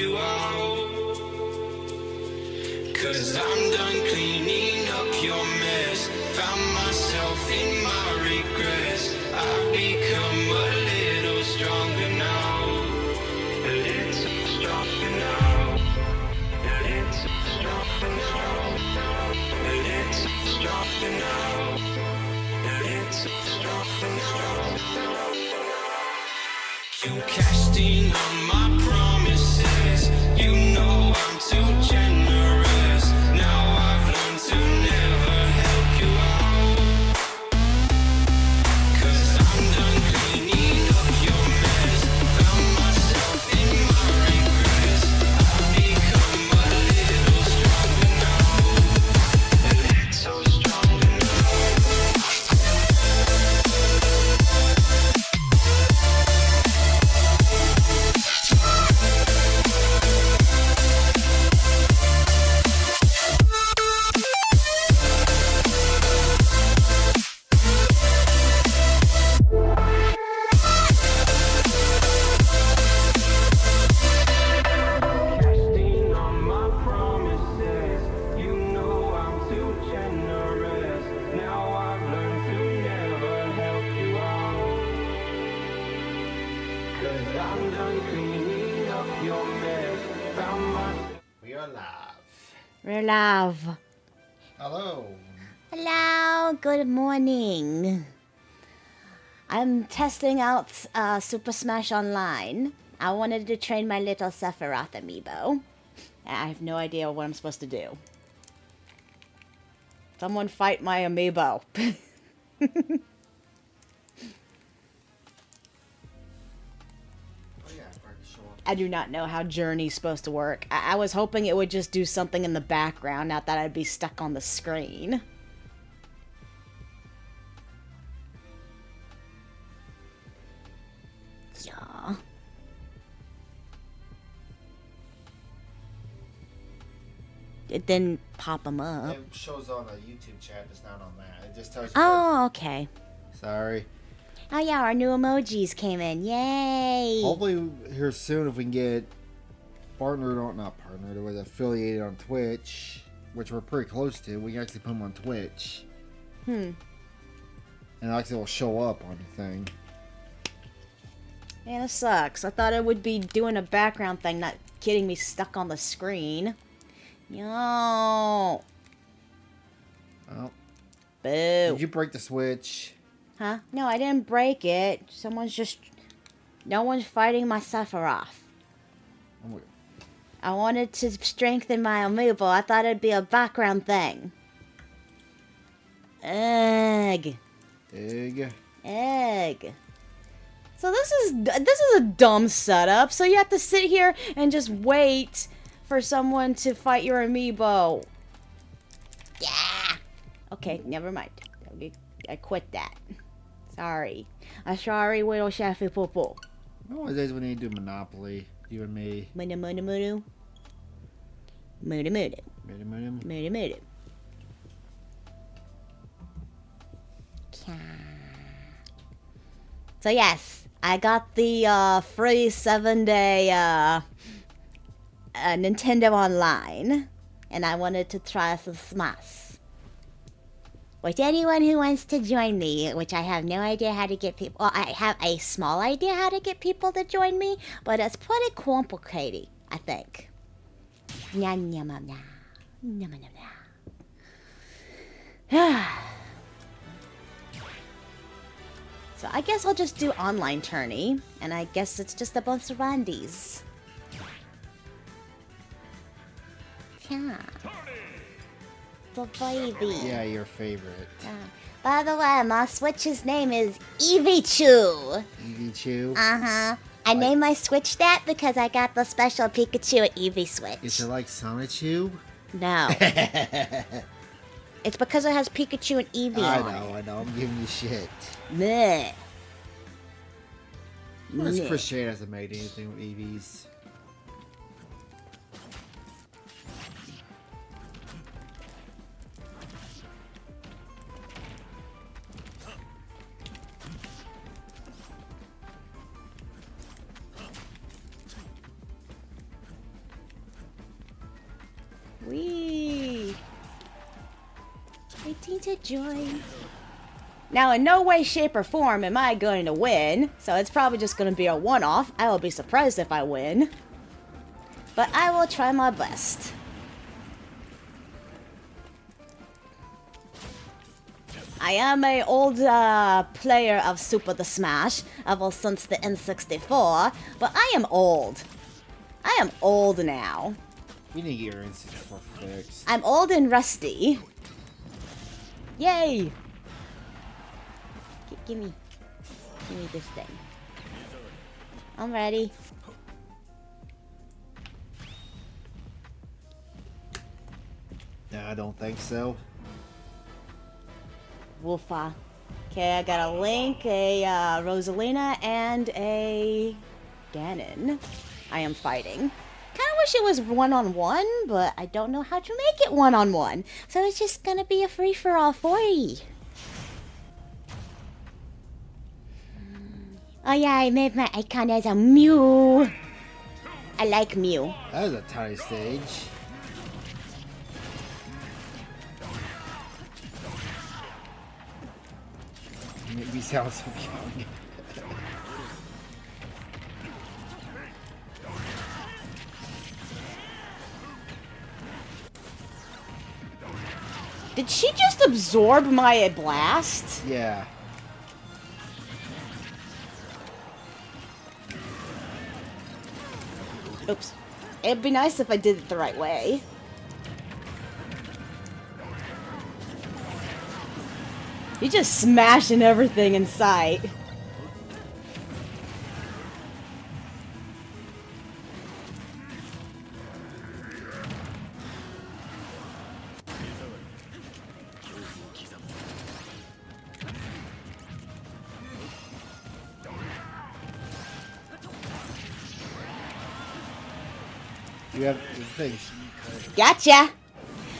you out. 'Cause I'm done cleaning up your mess. Found myself in my regrets. I've become a little stronger now. A little stronger now. A little stronger now. A little stronger now. A little stronger now. You cashed in on my promises. You know I'm too generous. Now I've learned to never help you out. 'Cause I'm done cleaning up your mess. Found myself in my regrets. I've become a little stronger now. A little stronger now. Casting on my promises. You know I'm too generous. Now I've learned to never help you out. 'Cause I'm done cleaning up your mess. Found myself. We are live. We're live. Hello. Hello, good morning. I'm testing out Super Smash Online. I wanted to train my little Sephiroth amiibo. I have no idea what I'm supposed to do. Someone fight my amiibo. Oh yeah, Mark, show up. I do not know how Journey's supposed to work. I was hoping it would just do something in the background, not that I'd be stuck on the screen. Yeah. It didn't pop them up. It shows on a YouTube chat, it's not on that. It just tells you. Oh, okay. Sorry. Oh yeah, our new emojis came in. Yay! Hopefully here soon if we can get partnered on, not partnered, with affiliated on Twitch, which we're pretty close to. We can actually put them on Twitch. And actually will show up on the thing. Man, it sucks. I thought it would be doing a background thing, not getting me stuck on the screen. Yo. Oh. Boo. Did you break the Switch? Huh? No, I didn't break it. No one's fighting my Sephiroth. Oh my. I wanted to strengthen my amiibo. I thought it'd be a background thing. Egg. Egg. So this is a dumb setup. So you have to sit here and just wait for someone to fight your amiibo. Yeah. Okay, never mind. I quit that. Sorry. I'm sorry, little Shafi Popo. Nowadays we need to do Monopoly. You and me. Mudu mudu mudu. Mudu mudu. Mudu mudu. So yes, I got the free 7-day Nintendo Online, and I wanted to try some Smash. With anyone who wants to join me, which I have no idea how to get people. Well, I have a small idea how to get people to join me, but it's pretty complicated, I think. Nyam nyam nyam nyam nyam nyam nyam. So I guess I'll just do online tourney, and I guess it's just a bunch of randies. Yeah. The baby. Yeah, your favorite. Yeah. By the way, my Switch's name is Eevee-Choo. Eevee-Choo? Uh-huh. I named my Switch that because I got the special Pikachu at Eevee Switch. Is it like Sonichu? No. It's because it has Pikachu and Eevee on it. I know. I'm giving you shit. Bleh. Unless Bleh. Christian hasn't made anything with EVs. Wee. 18 to join. Now, in no way, shape, or form am I going to win, so it's probably just going to be a one-off. I will be surprised if I win. But I will try my best. I am a old player of Super the Smash, ever since the N64, but I am old. I am old now. We need to get your N64 fixed. I'm old and rusty. Yay! Give me this thing. I'm ready. No, I don't think so. Woofa. Okay, I got a Link, a Rosalina, and a Ganon. I am fighting. Kind of wish it was one-on-one, but I don't know how to make it one-on-one. So it's just gonna be a free-for-all 40. Oh yeah, I made my icon as a Mew. I like Mew. That was a tiny stage. You make me sound so young. Did she just absorb my blast? Yeah. Oops. It'd be nice if I did it the right way. You're just smashing everything in sight. You have things. Gotcha!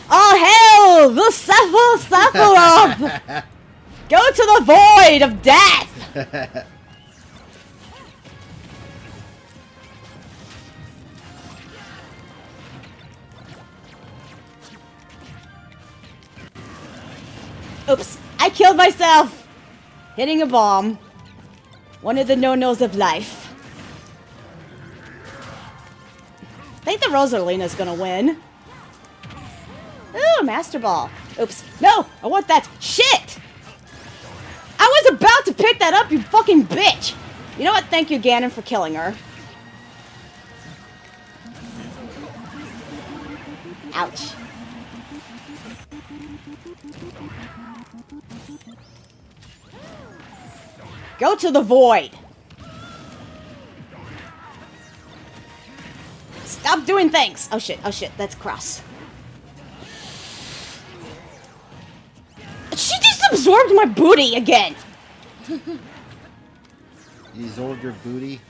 Oh hell! The Sephiroth! Go to the void of death! Oops, I killed myself! Hitting a bomb. One of the no-nos of life. I think the Rosalina's gonna win. Ooh, Master Ball. Oops. No! I want that. Shit! I was about to pick that up, you fucking bitch! You know what? Thank you, Ganon, for killing her. Ouch. Go to the void! Stop doing things! Oh shit, that's cross. She just absorbed my booty again! You absorbed your booty?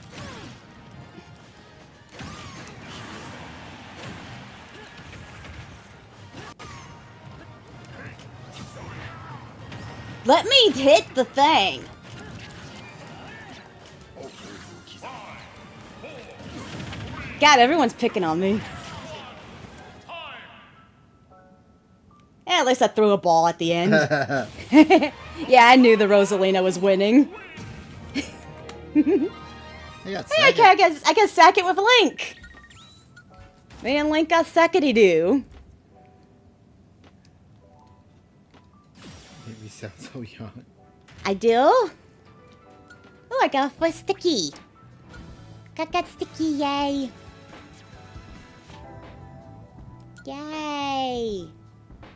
Let me hit the thing! God, everyone's picking on me. Yeah, at least I threw a ball at the end. Yeah, I knew the Rosalina was winning. I got Hey, I can sack it with Link. Me and Link got sackety-doo. Made me sound so young. I do? Oh, I got a sticky. Got that sticky, yay. Yay.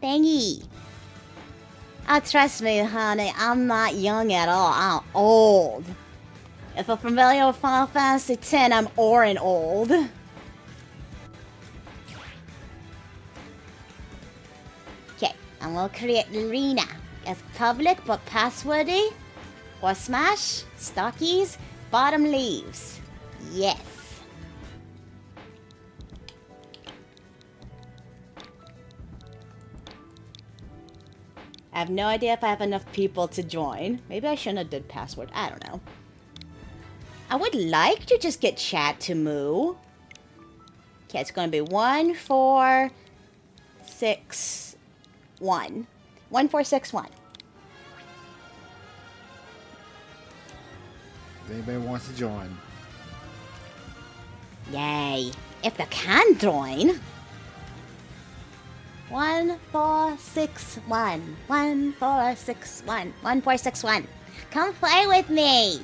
Thangy. Oh, trust me, honey, I'm not young at all. I'm old. If you're familiar with Final Fantasy X, I'm Orin old. Okay, I'm gonna create an arena. It's public but passwordy. For Smash, stockies, bottom leaves. Yes. I have no idea if I have enough people to join. Maybe I shouldn't have did password. I don't know. I would like to just get chat to moo. Okay, it's going to be 1, 4, 1461. 1461. If anybody wants to join. Yay. If they can join. 1461. 1461. 1461. Come play with me.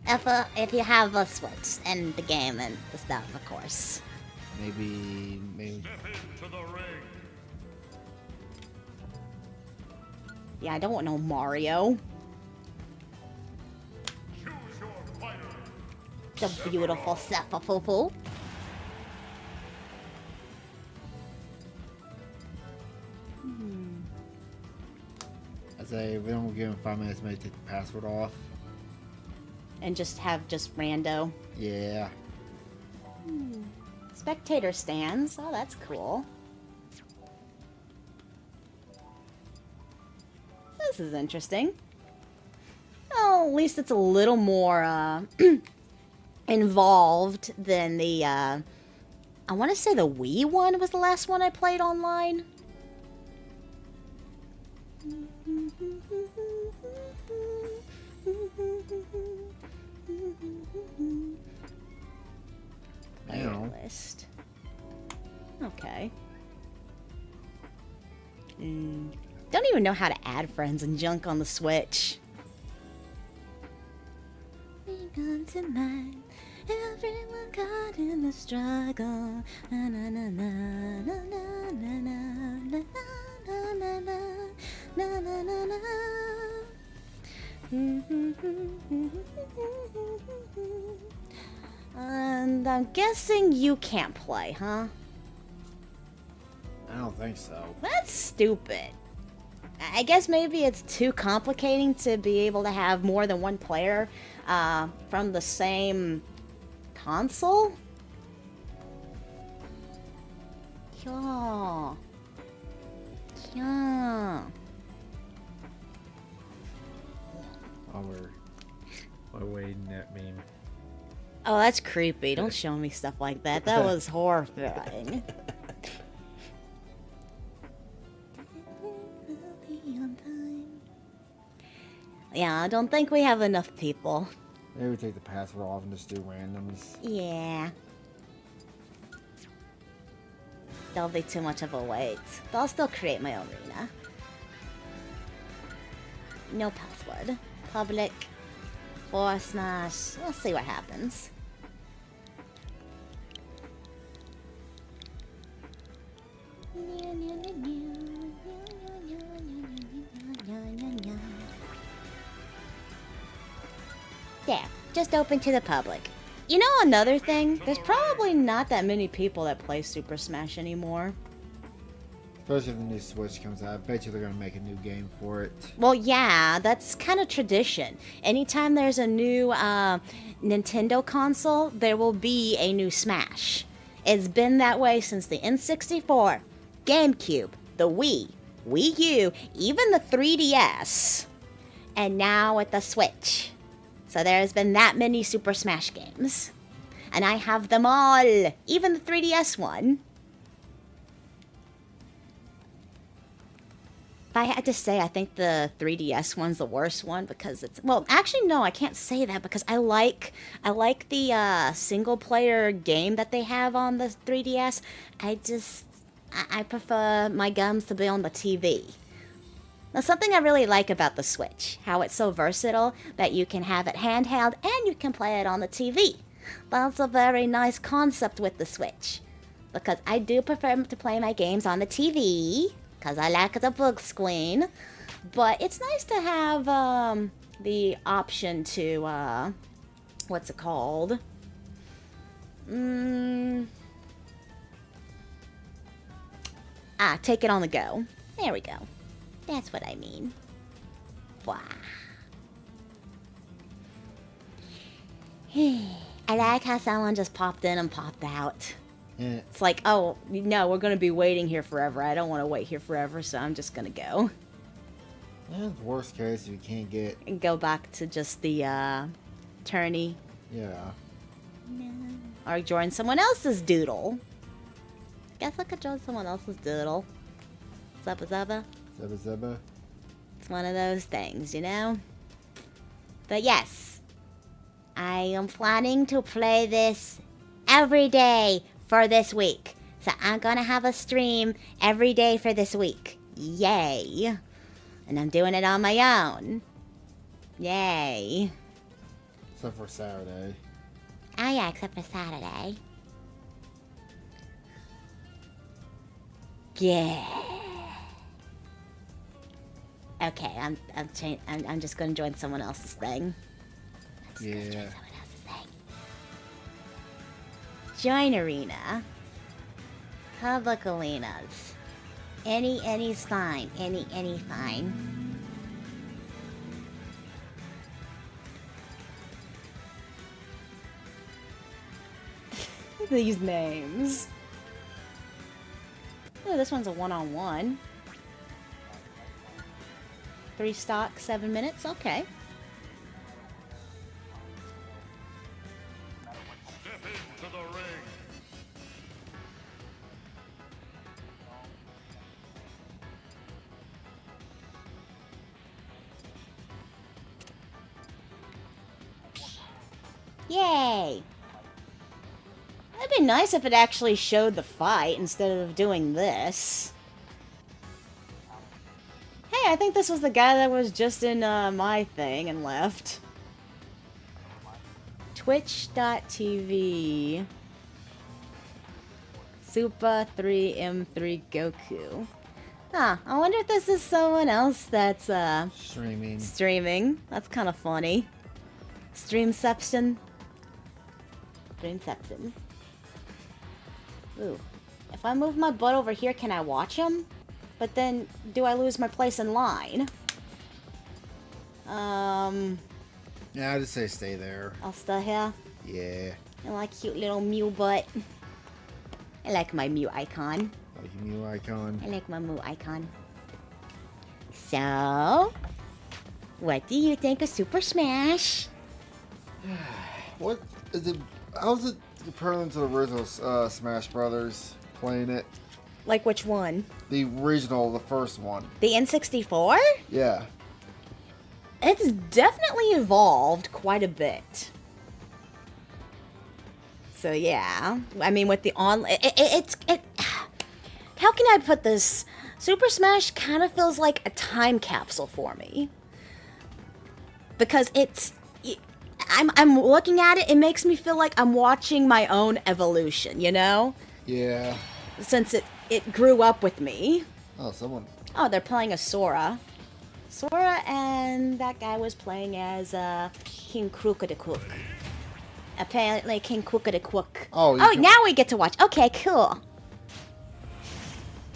If you have a Switch and the game and the stuff, of course. Maybe. Yeah, I don't want no Mario. The beautiful Sephiroth. I say if we don't give him 5 minutes, maybe take the password off. And just have rando. Yeah. Spectator stands. Oh, that's cool. This is interesting. Oh, at least it's a little more involved than the, I want to say the Wii one was the last one I played online. List. Okay. Don't even know how to add friends and junk on the Switch. Tonight, everyone caught in the struggle. Na, na, na, na, na, na, na, na, na, na, na, na, na, na. And I'm guessing you can't play, huh? I don't think so. That's stupid. I guess maybe it's too complicating to be able to have more than one player from the same console? Yeah. Yeah. Oh, we're waiting that meme. Oh, that's creepy. Don't show me stuff like that. That was horrifying. Yeah, I don't think we have enough people. Maybe we take the password off and just do randoms. Yeah. That'll be too much of a wait. But I'll still create my own arena. No password. Public. For Smash. We'll see what happens. There, just open to the public. You know another thing? There's probably not that many people that play Super Smash anymore. Especially if the new Switch comes out. I bet you they're going to make a new game for it. Well, yeah, that's kind of tradition. Anytime there's a new Nintendo console, there will be a new Smash. It's been that way since the N64, GameCube, the Wii, Wii U, even the 3DS, and now with the Switch. So there's been that many Super Smash games. And I have them all, even the 3DS one. If I had to say, I think the 3DS one's the worst one because it's... Well, actually, no, I can't say that because I like the single-player game that they have on the 3DS. I prefer my games to be on the TV. Now, something I really like about the Switch, how it's so versatile that you can have it handheld and you can play it on the TV. That's a very nice concept with the Switch. Because I do prefer to play my games on the TV, because I like the big screen. But it's nice to have the option to, what's it called? Take it on the go. There we go. That's what I mean. Wow. I like how someone just popped in and popped out. Yeah. It's like, oh, no, we're going to be waiting here forever. I don't want to wait here forever, so I'm just going to go. Yeah, worst case, if you can't get... And go back to just the tourney. Yeah. Or join someone else's doodle. Guess I could join someone else's doodle. Zubba Zubba. Zebba Zebba. It's one of those things, you know? But yes, I am planning to play this every day for this week. So I'm gonna have a stream every day for this week. Yay. And I'm doing it on my own. Yay. Except for Saturday. Oh yeah, except for Saturday. Yeah. Okay, I'm just gonna join someone else's thing. Yeah. Someone else's thing. Join arena. Public arenas. Any's fine. Any fine. These names. Oh, this one's a one-on-one. 3 stock, 7 minutes. Okay. Step into the ring. Yay! It'd be nice if it actually showed the fight instead of doing this. Hey, I think this was the guy that was just in my thing and left. Twitch.tv Supa 3M3 Goku. Huh, I wonder if this is someone else that's Streaming. streaming. That's kind of funny. Streamception. Streamception. Ooh. If I move my butt over here, can I watch him? But then, do I lose my place in line? Yeah, I just say stay there. I'll stay here. Yeah. I like cute little Mew butt. I like my Mew icon. Like a new icon. I like my Mew icon. So, what do you think of Super Smash? What is it? How's it comparing to the original Smash Brothers? Playing it, Like which one? the original, the first one. The N64? Yeah. It's definitely evolved quite a bit. So yeah, I mean with the how can I put this? Super Smash kind of feels like a time capsule for me. Because I'm looking at it, it makes me feel like I'm watching my own evolution, you know? Yeah. Since it grew up with me. Oh, someone. Oh, they're playing as Sora. Sora and that guy was playing as King Crooked-a-Crook. Apparently King Crooked-a-Crook. Oh, you Oh, can- now we get to watch. Okay, cool.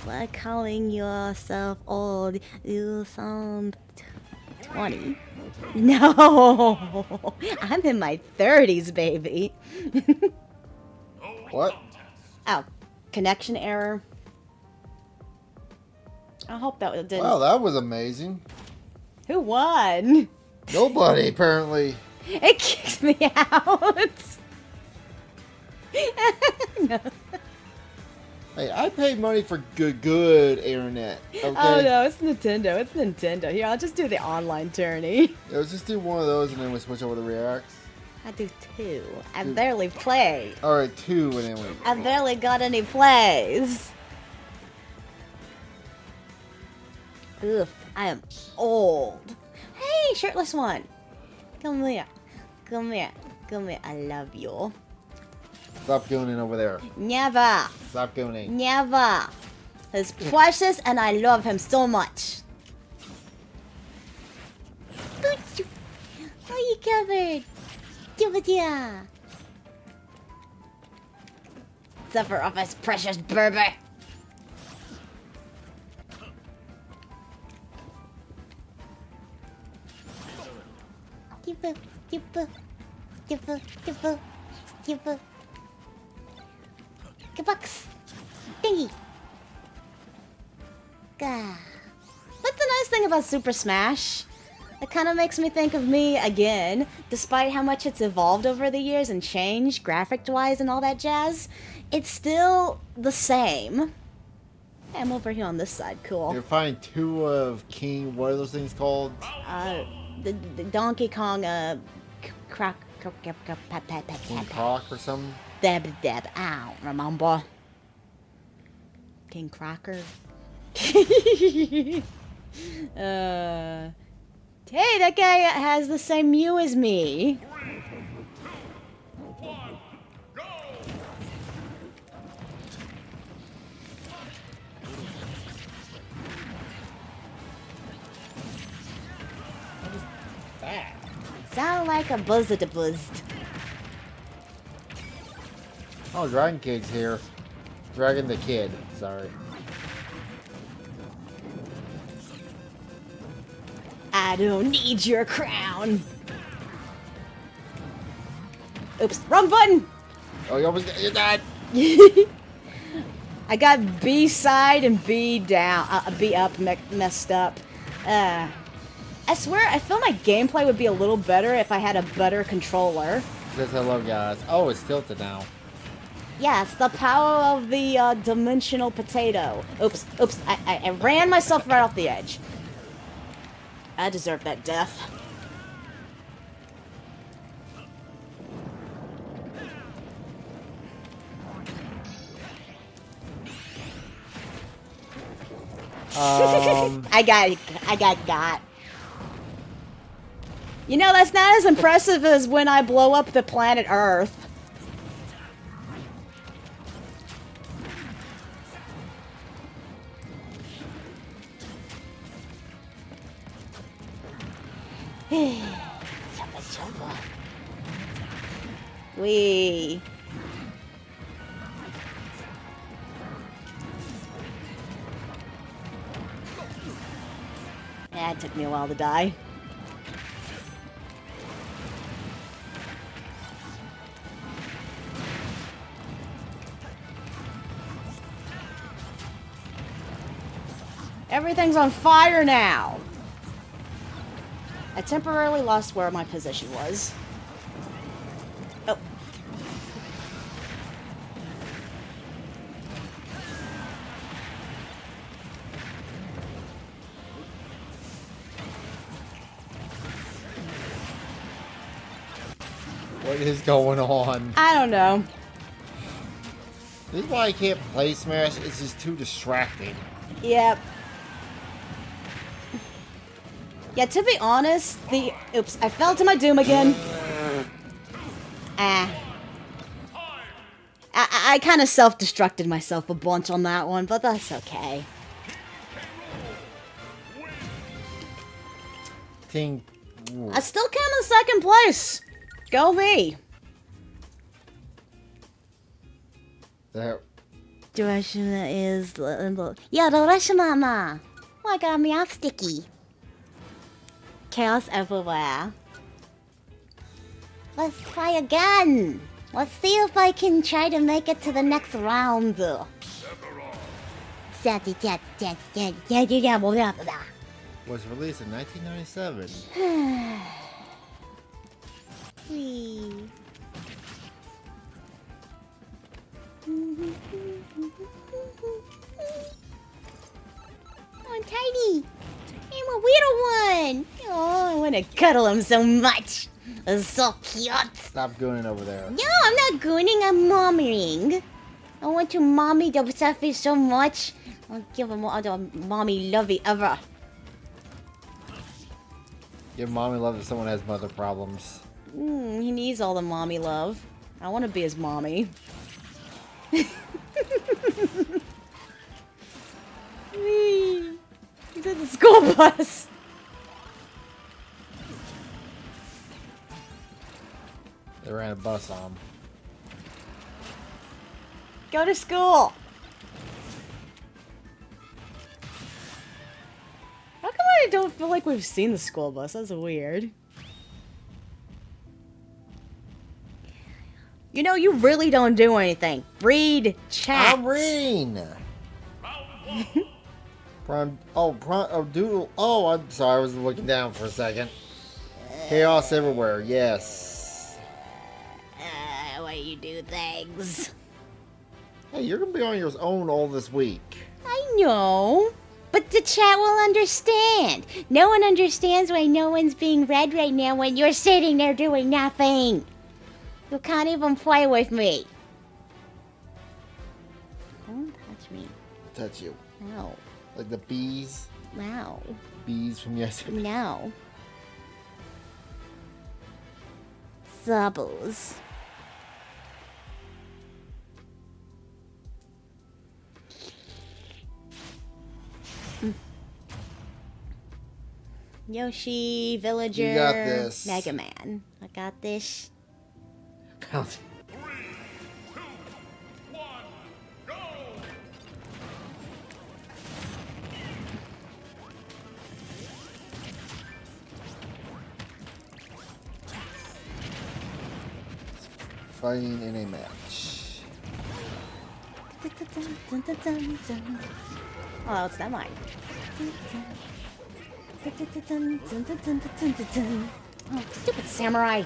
Why calling yourself old? You sound 20. No, I'm in my 30s, baby. What? Oh, connection error. I hope that didn't. Wow, that was amazing. Who won? Nobody, apparently. It kicked me out. No. Hey, I paid money for good internet. Okay. Oh no, it's Nintendo. It's Nintendo. Here, I'll just do the online tourney. Yeah, let's just do one of those and then we switch over to Reacts. I do 2. I barely play. Alright, 2 and then we. I barely got any plays. Oof, I am old. Hey, shirtless one. Come here. Come here. Come here. I love you. Stop gooning over there. Never. Stop gooning. Never. He's precious and I love him so much. Oh, you covered. Yeah. Suffer off his precious Berber. Give up. Kabucks. Dingy. Gah. That's the nice thing about Super Smash. It kind of makes me think of me again, despite how much it's evolved over the years and changed graphic-wise and all that jazz. It's still the same. I'm over here on this side. Cool. You're finding 2 of King. What are those things called? The Donkey Kong, Croc, King Croc or something? Deb, I don't remember. King Crocker. Hey, that guy has the same Mew as me. 1, go! Sound like a buzzard buzzed. Oh, Dragon Kid's here. Dragon the Kid. Sorry. I don't need your crown. Oops, wrong button. Oh, you almost you died. I got B side and B down, B up messed up. I swear, I feel my gameplay would be a little better if I had a better controller. Yes, I love guys. Oh, it's tilted now. Yes, the power of the dimensional potato. Oops, I ran myself right off the edge. I deserve that death. I got. You know, that's not as impressive as when I blow up the planet Earth. Wee. Yeah, it took me a while to die. Everything's on fire now. I temporarily lost where my position was. Oh. What is going on? I don't know. This is why I can't play Smash. It's just too distracting. Yep. Yeah, to be honest, oops, I fell to my doom again. I kind of self-destructed myself a bunch on that one, but that's okay. Ting. I still came in second place. Go me. That. Hiroshima is... Yeah, Hiroshima. Oh, I got me off sticky. Chaos everywhere. Let's try again. Let's see if I can try to make it to the next round. Was released in 1997. Whee. Oh, I'm tiny. I'm a little one. Oh, I want to cuddle him so much. It's so cute. Stop gooning over there. No, I'm not gooning. I'm mommying. I want to mommy the selfie so much. I'll give him all the mommy lovey ever. Give mommy love if someone has mother problems. He needs all the mommy love. I want to be his mommy. Whee! He's at the school bus. They ran a bus on him. Go to school. How come I don't feel like we've seen the school bus? That's weird. You know, you really don't do anything. Read chat. I'm Reen. Doodle. Oh, I'm sorry. I was looking down for a second. Chaos everywhere. Yes. Why you do things. Hey, you're gonna be on your own all this week. I No. But the chat will understand. No one understands why no one's being read right now when you're sitting there doing nothing. You can't even play with me. Don't touch me. Touch you. No. Like the bees. No. Bees from yesterday. No. Zubbles. Yoshi, Villager, You got this. Mega Man. I got this. Bouncy. 3, 2, 1, go! Fighting in a match. Oh, it's that mine. Oh, stupid samurai.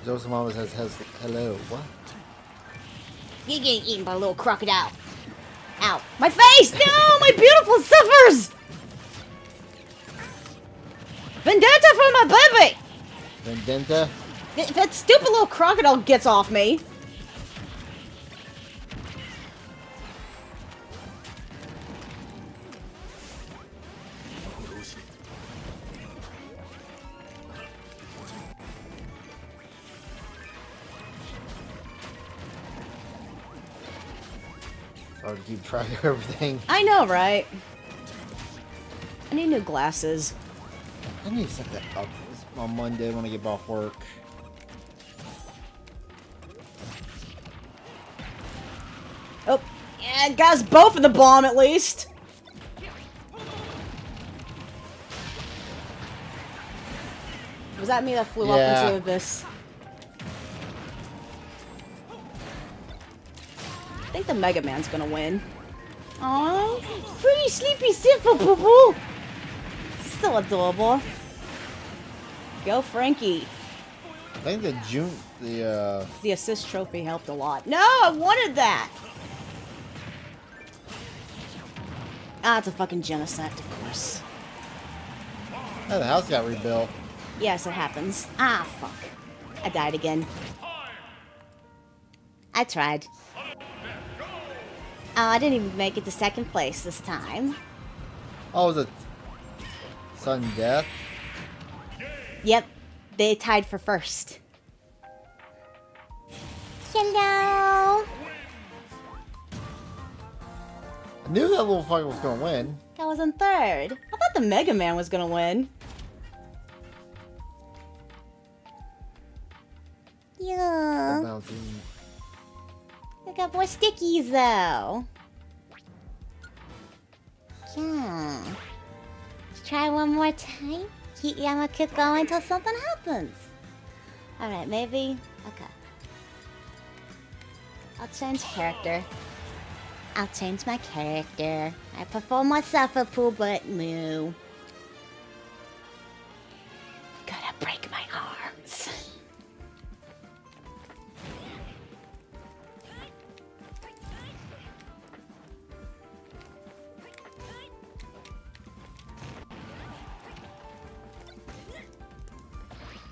Joseph Mama says hello. What? You're getting eaten by a little crocodile. Ow. My face! No! My beautiful suffers! Vendetta for my baby! Vendetta? If that stupid little crocodile gets off me. Hard to keep track of everything. I know, right? I need new glasses. I need to set that up on Monday when I get off work. Oh, yeah, got us both in the bomb at least. Was that me that flew up into the abyss? I think the Mega Man's gonna win. Aww, pretty sleepy simple boo boo. So adorable. Go Frankie. I think The assist trophy helped a lot. No, I wanted that. Ah, it's a fucking genocide, of course. the house got rebuilt. Yes, it happens. Ah, fuck. I died again. I tried. Oh, I didn't even make it to second place this time. Oh, was it sudden death? Yep, they tied for first. Hello. I knew that little fucker was gonna win. I was in third. I thought the Mega Man was gonna win. Yeah. Bouncing. I got more stickies though. Yeah. Let's try one more time. Keep keep going until something happens. Alright, maybe. Okay. I'll change character. I'll change my character. I prefer myself a pool, but moo. Gotta break my arms.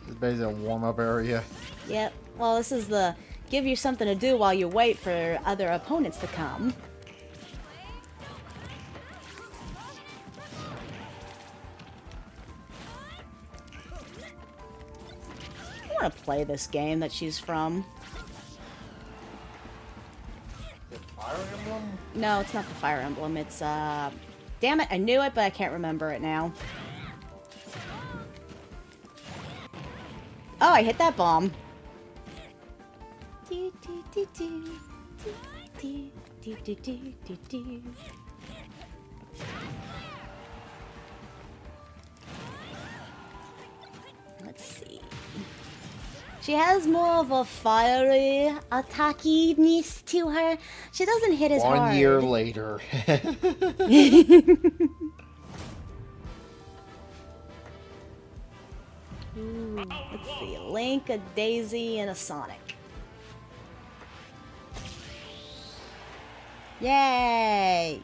This is basically a warm-up area. Yep. Well, this is the give you something to do while you wait for other opponents to come. I want to play this game that she's from. The Fire Emblem? No, it's not the Fire Emblem. It's, damn it, I knew it, but I can't remember it now. Oh, I hit that bomb. Do, do, do, do, do, do, do, do, do, do. Let's see. She has more of a fiery attackiness to her. She doesn't hit as hard. 1 year later. Ooh, let's see. A Link, a Daisy, and a Sonic. Yay!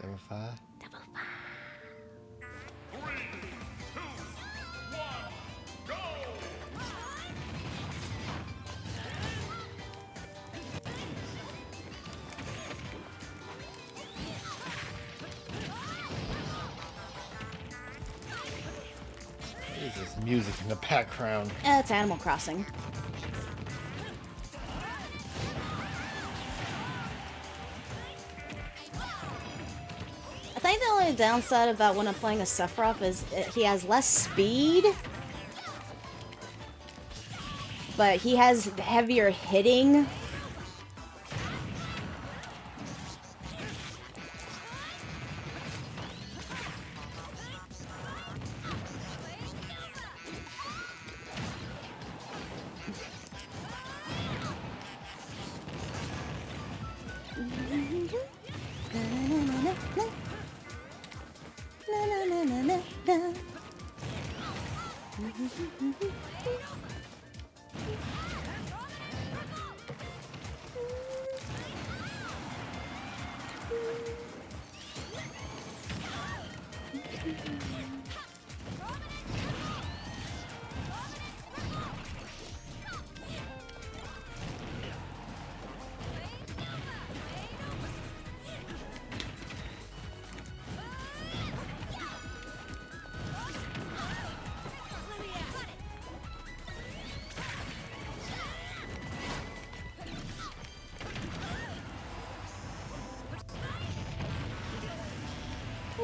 Double five. Double five. 3, 2, 1, go! What is this music in the background? It's Animal Crossing. I think the only downside about when I'm playing a Sephiroth is he has less speed, but he has heavier hitting.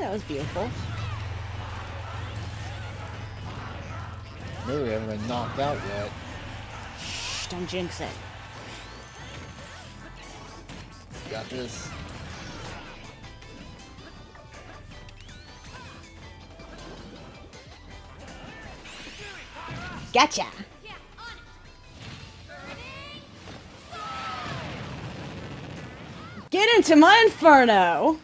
That was beautiful. Maybe we haven't been knocked out yet. Shh, don't jinx it. Got this. Gotcha. Get into my inferno.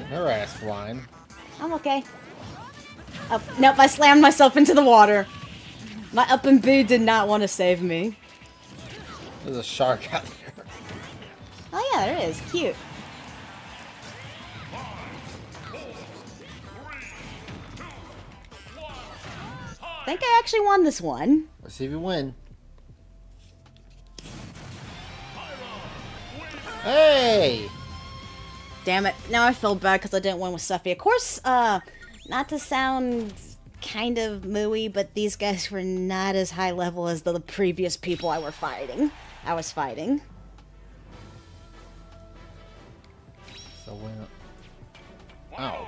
Her ass flying. I'm okay. Oh, nope, I slammed myself into the water. My up and B did not want to save me. There's a shark out there. Oh yeah, there is. Cute. I think I actually won this one. Let's see if you win. Hey! Damn it. Now I feel bad because I didn't win with Suffy. Of course, not to sound kind of mooey, but these guys were not as high level as the previous people I was fighting. So win. Ow.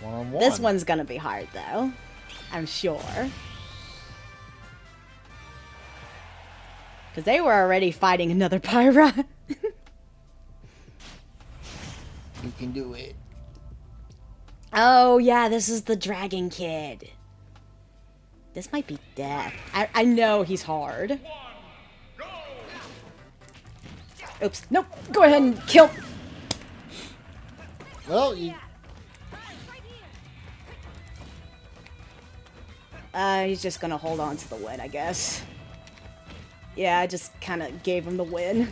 One-on-one. This one's gonna be hard, though. I'm sure. Because they were already fighting another Pyra. You can do it. Oh, yeah, this is the Dragon Kid. This might be death. I know he's hard. Oops. Nope. Go ahead and kill. Well, you... He's just gonna hold on to the win, I guess. Yeah, I just kind of gave him the win.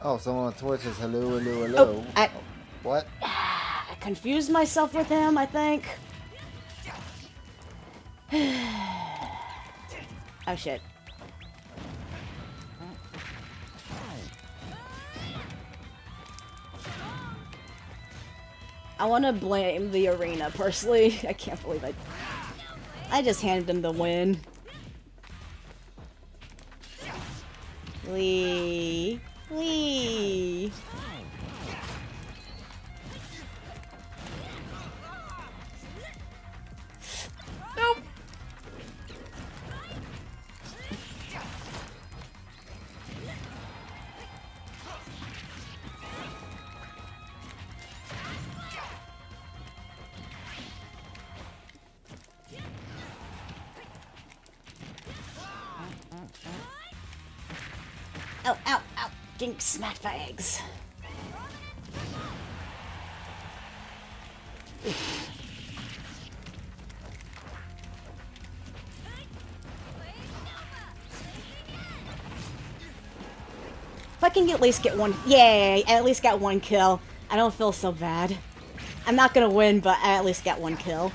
Oh, someone on Twitch says hello, hello, hello. Oh, What? I confused myself with him, I think. Oh, shit. I want to blame the arena, personally. I can't believe I... I just handed him the win. Lee. Lee. Nope. Ow, ow, ow. Getting smacked by eggs. If I can at least get one, yay! I at least got one kill. I don't feel so bad. I'm not gonna win, but I at least got one kill.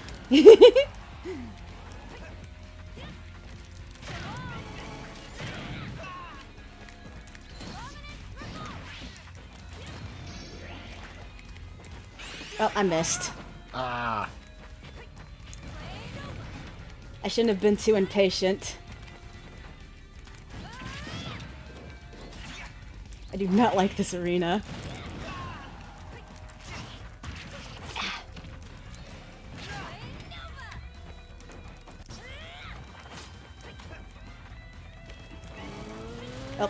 Oh, I missed. Ah. I shouldn't have been too impatient. I do not like this arena. Oh.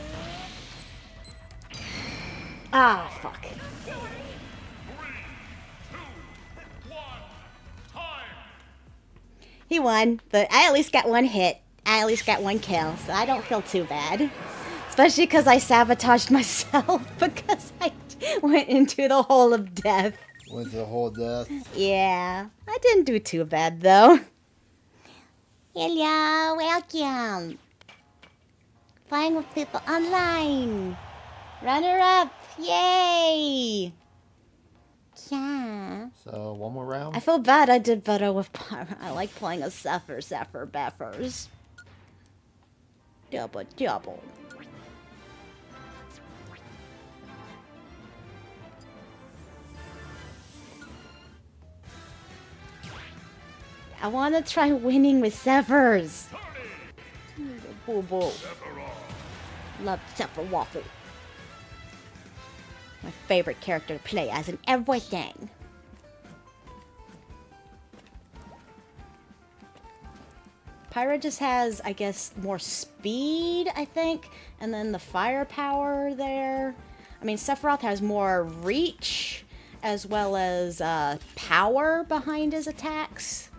Ah, fuck. He won, but I at least got one hit. I at least got one kill, so I don't feel too bad. Especially because I sabotaged myself because I went into the hole of death. Went to the whole death. Yeah, I didn't do too bad though. Hello, welcome. Playing with people online. Runner up, yay! Yeah. So, one more round? I feel bad I did better with Pyra. I like playing a Zephyr, Beffers. Double, double. I want to try winning with Zephyrs. Boo boo. Love Zephyr Waffle. My favorite character to play as in everything. Pyra just has, I guess, more speed, I think, and then the firepower there. I mean, Sephiroth has more reach, as well as power behind his attacks.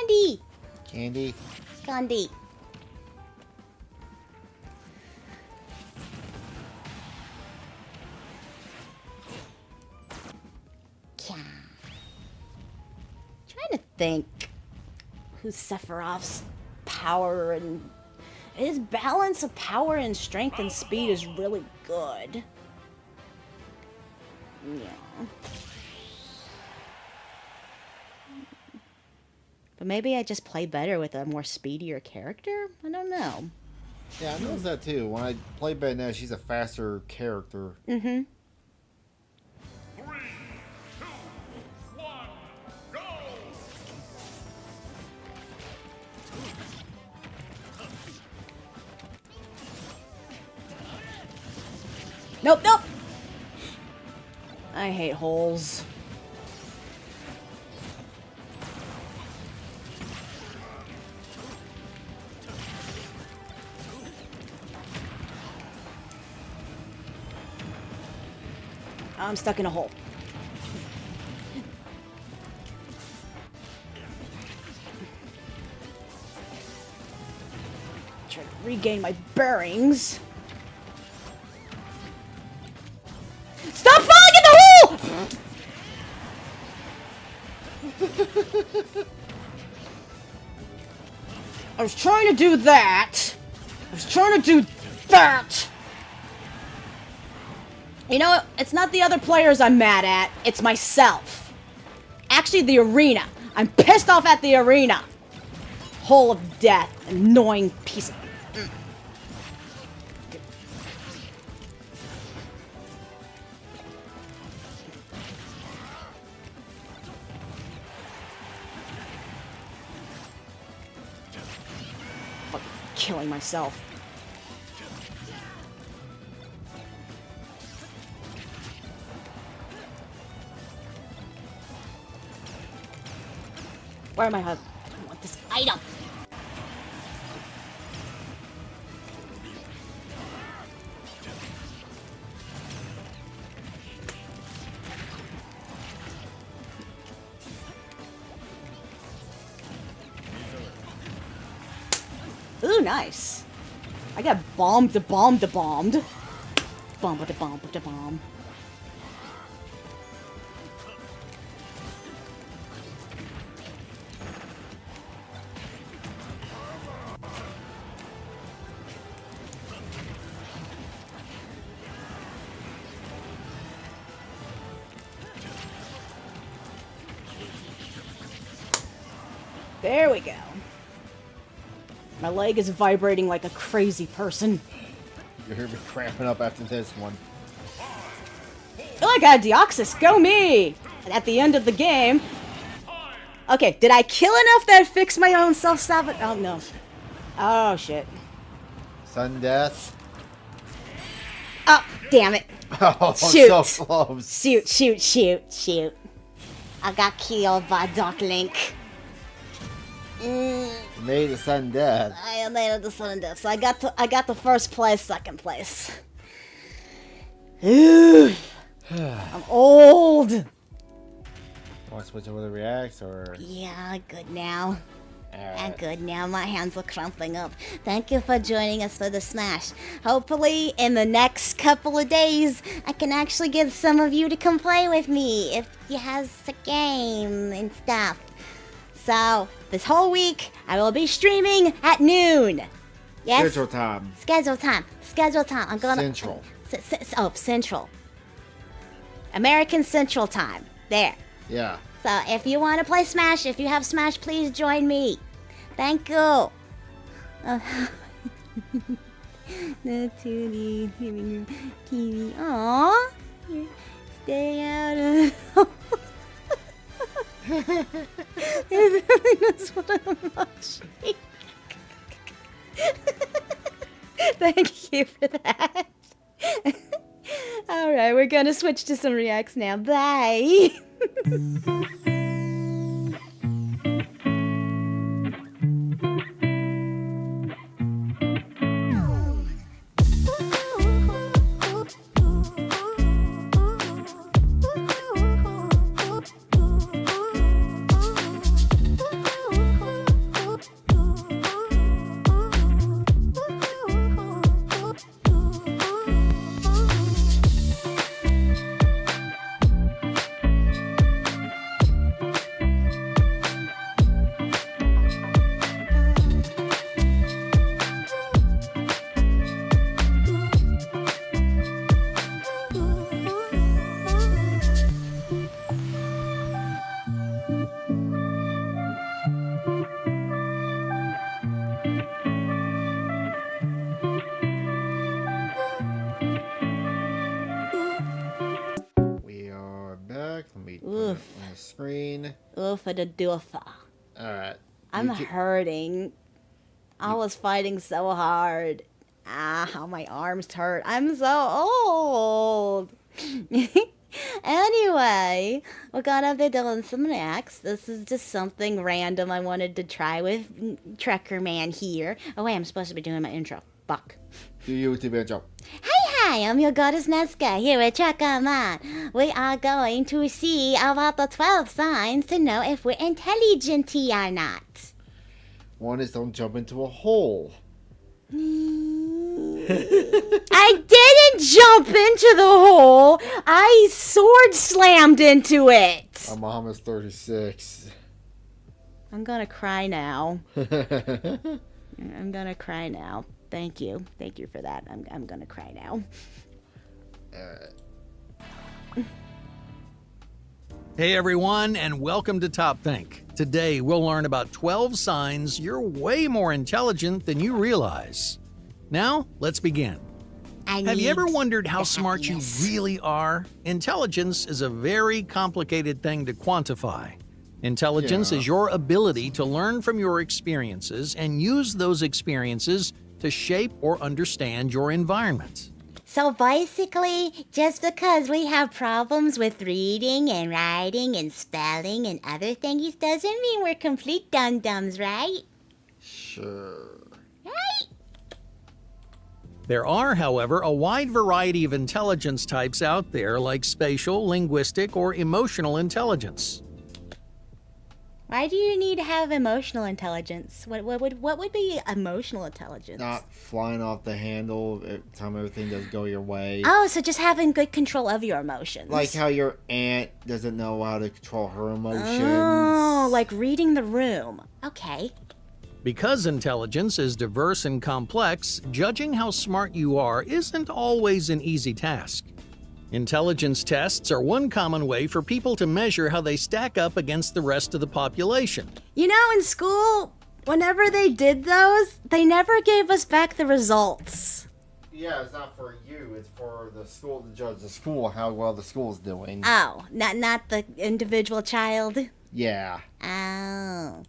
Candy! Candy. Candy. Yeah. Trying to think who's Sephiroth's power and his balance of power and strength and speed is really good. Yeah. But maybe I just play better with a more speedier character? I don't know. Yeah, I noticed that too. When I play Bayonetta, she's a faster character. Mm-hmm. 3, 2, 1, go! Nope, nope! I hate holes. I'm stuck in a hole. Try to regain my bearings. Stop falling in the hole! I was trying to do that. I was trying to do that. You know, it's not the other players I'm mad at, it's myself. Actually, the arena. I'm pissed off at the arena. Hole of death. Annoying piece of... Fucking killing myself. Where am I? I don't want this item. Ooh, nice. I got bombed. Bomb. There we go. My leg is vibrating like a crazy person. You're gonna be cramping up after this one. Oh, I got Deoxys. Go me! And at the end of the game... Okay, did I kill enough that I fixed my own self-sabotage? Oh, no. Oh, shit. Sudden death. Oh, damn it. Oh, Shoot. so close. Shoot. I got killed by Dark Link. Made a sudden death. I made it to sudden death, so I got the first place, second place. I'm old. Want to switch over the reacts or? Yeah, good now. I'm Alright. good now. My hands are crumpling up. Thank you for joining us for the Smash. Hopefully, in the next couple of days, I can actually get some of you to come play with me if you have a game and stuff. So, this whole week, I will be streaming at noon. Yes? Central time. Schedule time. I'm gonna... Central. Central. American Central Time. There. Yeah. So, if you want to play Smash, if you have Smash, please join me. Thank you. No 2D TV. Aww. Stay out of... Everybody knows what I'm watching. Thank you for that. Alright, we're gonna switch to some reacts now. Bye. We are back. Let me put it Oof. on the screen. Oofa da doofa. Alright. I'm You ca- hurting. I was fighting so hard. Ah, how my arms hurt. I'm so old. Anyway, we're gonna be doing some reacts. This is just something random I wanted to try with Trekker Man here. Oh wait, I'm supposed to be doing my intro. Fuck. Do YouTube intro. Hi, I'm your goddess Nasky here at Trekker Man. We are going to see about the 12 signs to know if we're intelligent or not. One is don't jump into a hole. I didn't jump into the hole. I sword slammed into it. My mom is 36. I'm gonna cry now. I'm gonna cry now. Thank you. Thank you for that. I'm gonna cry now. Alright. Hey everyone, and welcome to Top Think. Today we'll learn about 12 signs you're way more intelligent than you realize. Now, let's begin. Have you ever wondered how smart you really are? Intelligence is a very complicated thing to quantify. Intelligence is your ability to learn from your experiences and use those experiences to shape or understand your environment. So basically, just because we have problems with reading and writing and spelling and other things doesn't mean we're complete dum-dums, right? Sure. Right? There are, however, a wide variety of intelligence types out there, like spatial, linguistic, or emotional intelligence. Why do you need to have emotional intelligence? What would be emotional intelligence? Not flying off the handle every time everything does go your way. Oh, so just having good control of your emotions. Like how your aunt doesn't know how to control her emotions. Oh, like reading the room. Okay. Because intelligence is diverse and complex, judging how smart you are isn't always an easy task. Intelligence tests are one common way for people to measure how they stack up against the rest of the population. You know, in school, whenever they did those, they never gave us back the results. Yeah, it's not for you. It's for the school to judge the school, how well the school's doing. Oh, not the individual child? Yeah. Oh.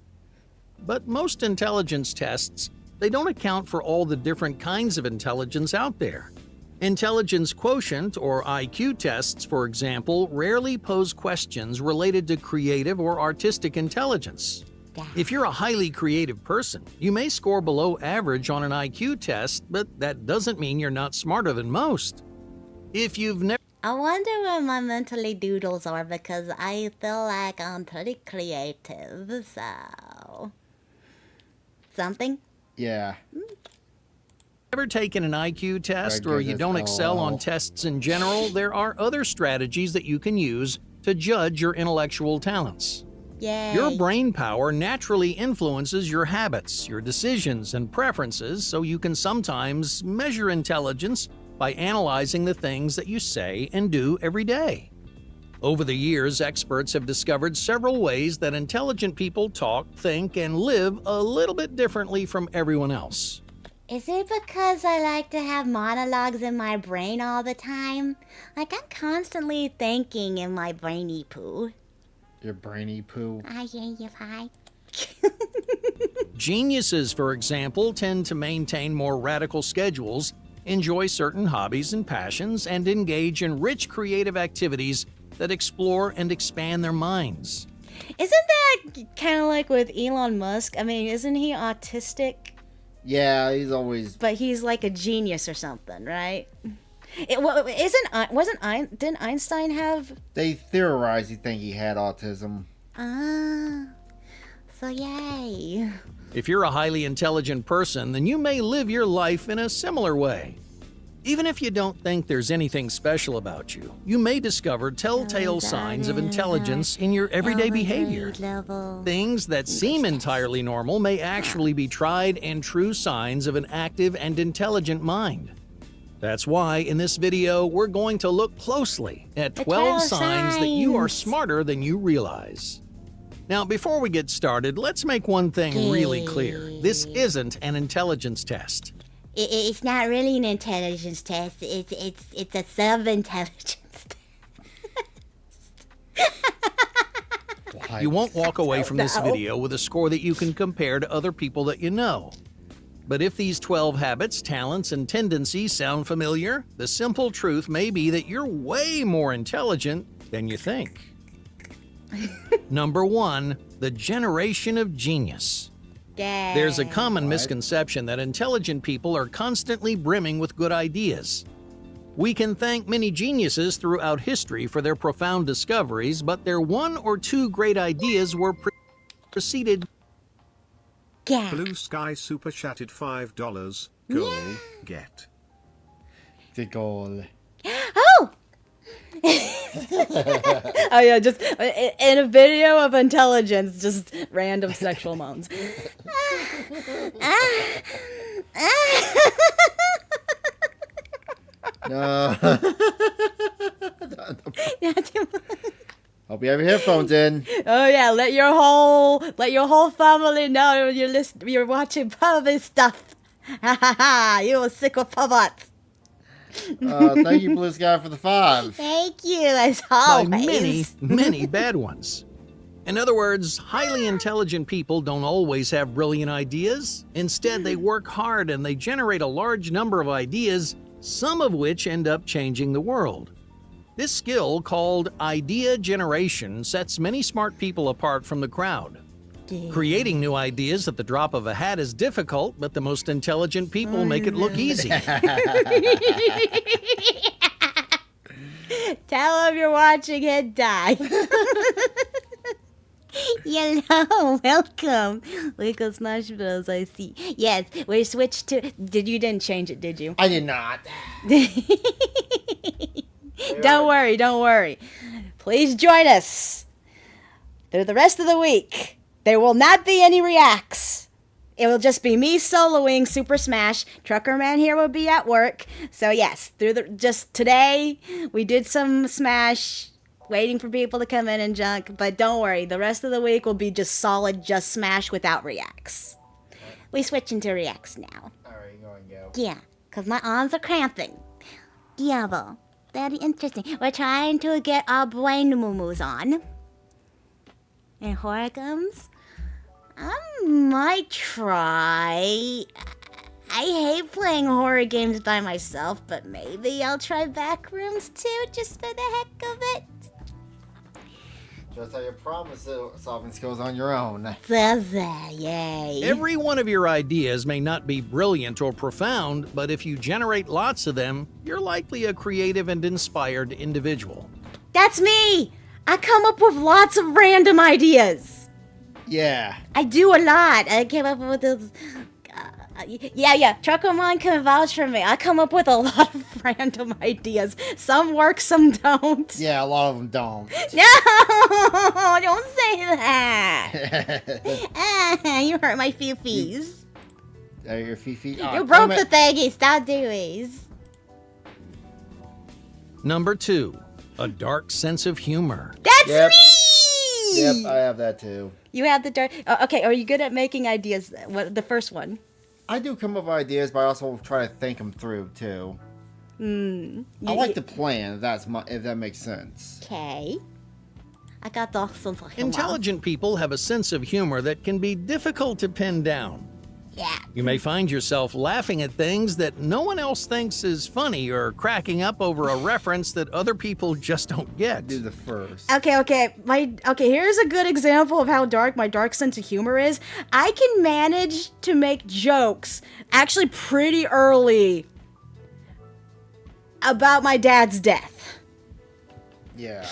But most intelligence tests, they don't account for all the different kinds of intelligence out there. Intelligence quotient, or IQ tests, for example, rarely pose questions related to creative or artistic intelligence. If you're a highly creative person, you may score below average on an IQ test, but that doesn't mean you're not smarter than most. If you've never... I wonder what my mentally doodles are, because I feel like I'm pretty creative, so... Something? Yeah. Ever taken an IQ test Greg or you goes, don't excel on "Oh." tests in general, there are other strategies that you can use to judge your intellectual talents. Yay. Your brain power naturally influences your habits, your decisions, and preferences, so you can sometimes measure intelligence by analyzing the things that you say and do every day. Over the years, experts have discovered several ways that intelligent people talk, think, and live a little bit differently from everyone else. Is it because I like to have monologues in my brain all the time? Like, I'm constantly thinking in my brainy poo. Your brainy poo. I hear you, hi. Geniuses, for example, tend to maintain more radical schedules, enjoy certain hobbies and passions, and engage in rich creative activities that explore and expand their minds. Isn't that kind of like with Elon Musk? I mean, isn't he autistic? Yeah, he's always... But he's like a genius or something, right? Didn't Einstein have... They theorize he think he had autism. Ah, so yay. If you're a highly intelligent person, then you may live your life in a similar way. Even if you don't think there's anything special about you, you may discover telltale signs of intelligence in your everyday behavior. Things that seem entirely normal may actually be tried and true signs of an active and intelligent mind. That's why in this video, we're going to look closely at 12 signs that you are smarter than you realize. Now, before we get started, let's make one thing really clear. This isn't an intelligence test. It's not really an intelligence test. It's a sub-intelligence test. You won't walk away from this video with a score that you can compare to other people that you know. But if these 12 habits, talents, and tendencies sound familiar, the simple truth may be that you're way more intelligent than you think. Number 1, the generation of genius. There's a common misconception that intelligent people are constantly brimming with good ideas. We can thank many geniuses throughout history for their profound discoveries, but their one or two great ideas were preceded. Blue Sky Super Chatted $5. Goal get. The goal. Oh! Oh yeah, just in a video of intelligence, just random sexual moans. No. A Hope you have your headphones in. Oh yeah, let your whole family know you're watching pervy stuff. Ha ha ha! You a sick of perverts. Thank you, Blue Sky, for the 5. Thank you, as By always. many bad ones. In other words, highly intelligent people don't always have brilliant ideas. Instead, they work hard and they generate a large number of ideas, some of which end up changing the world. This skill, called idea generation, sets many smart people apart from the crowd. Creating new ideas at the drop of a hat is difficult, but the most intelligent people make it look easy. Tell them you're watching hentai. Hello, welcome. Wiggle Smash Bros. I see. Yes, we switched to. You didn't change it, did you? I did not. Don't worry. Please join us through the rest of the week. There will not be any reacts. It will just be me soloing Super Smash. Trucker Man here will be at work. So yes, just today we did some Smash, waiting for people to come in and junk. But don't worry, the rest of the week will be just solid, just Smash without reacts. We switch into reacts now. Alright, go and go. Yeah, because my arms are cramping. Diablo. Very interesting. We're trying to get our brain moo-moos on. And Horrigums? I might try. I hate playing horror games by myself, but maybe I'll try Backrooms too, just for the heck of it. Just how your problem solving skills on your own. Yay. Every one of your ideas may not be brilliant or profound, but if you generate lots of them, you're likely a creative and inspired individual. That's me! I come up with lots of random ideas. Yeah. I do a lot. I came up with this. Yeah. Truckermon can vouch for me. I come up with a lot of random ideas. Some work, some don't. Yeah, a lot of them don't. No! Don't say that! You hurt my fifis. Your Fifi. You broke the thingy. Stop doing. Number 2, a dark sense of humor. That's Yep. me! Yep, I have that too. You have the dark. Okay, are you good at making ideas? What the first one? I do come up with ideas, but I also try to think them through too. I like to plan. If that makes sense. Okay. I got the sense of humor. Intelligent people have a sense of humor that can be difficult to pin down. Yeah. You may find yourself laughing at things that no one else thinks is funny or cracking up over a reference that other people just don't get. Do the first. Okay. Here's a good example of how dark my dark sense of humor is. I can manage to make jokes actually pretty early about my dad's death. Yeah.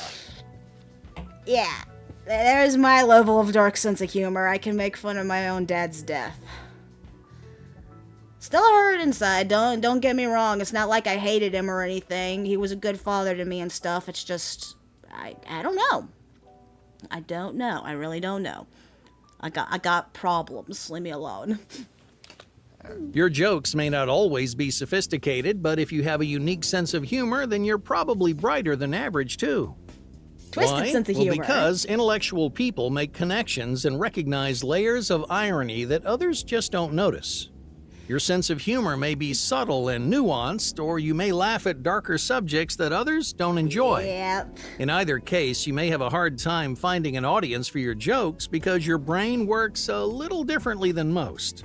Yeah. There's my level of dark sense of humor. I can make fun of my own dad's death. Still hurt inside. Don't get me wrong. It's not like I hated him or anything. He was a good father to me and stuff. It's just I don't know. I don't know. I really don't know. I got problems. Leave me alone. Your jokes may not always be sophisticated, but if you have a unique sense of humor, then you're probably brighter than average too. Twisted Why? sense of Well, humor. because intellectual people make connections and recognize layers of irony that others just don't notice. Your sense of humor may be subtle and nuanced, or you may laugh at darker subjects that others don't enjoy. Yep. In either case, you may have a hard time finding an audience for your jokes because your brain works a little differently than most.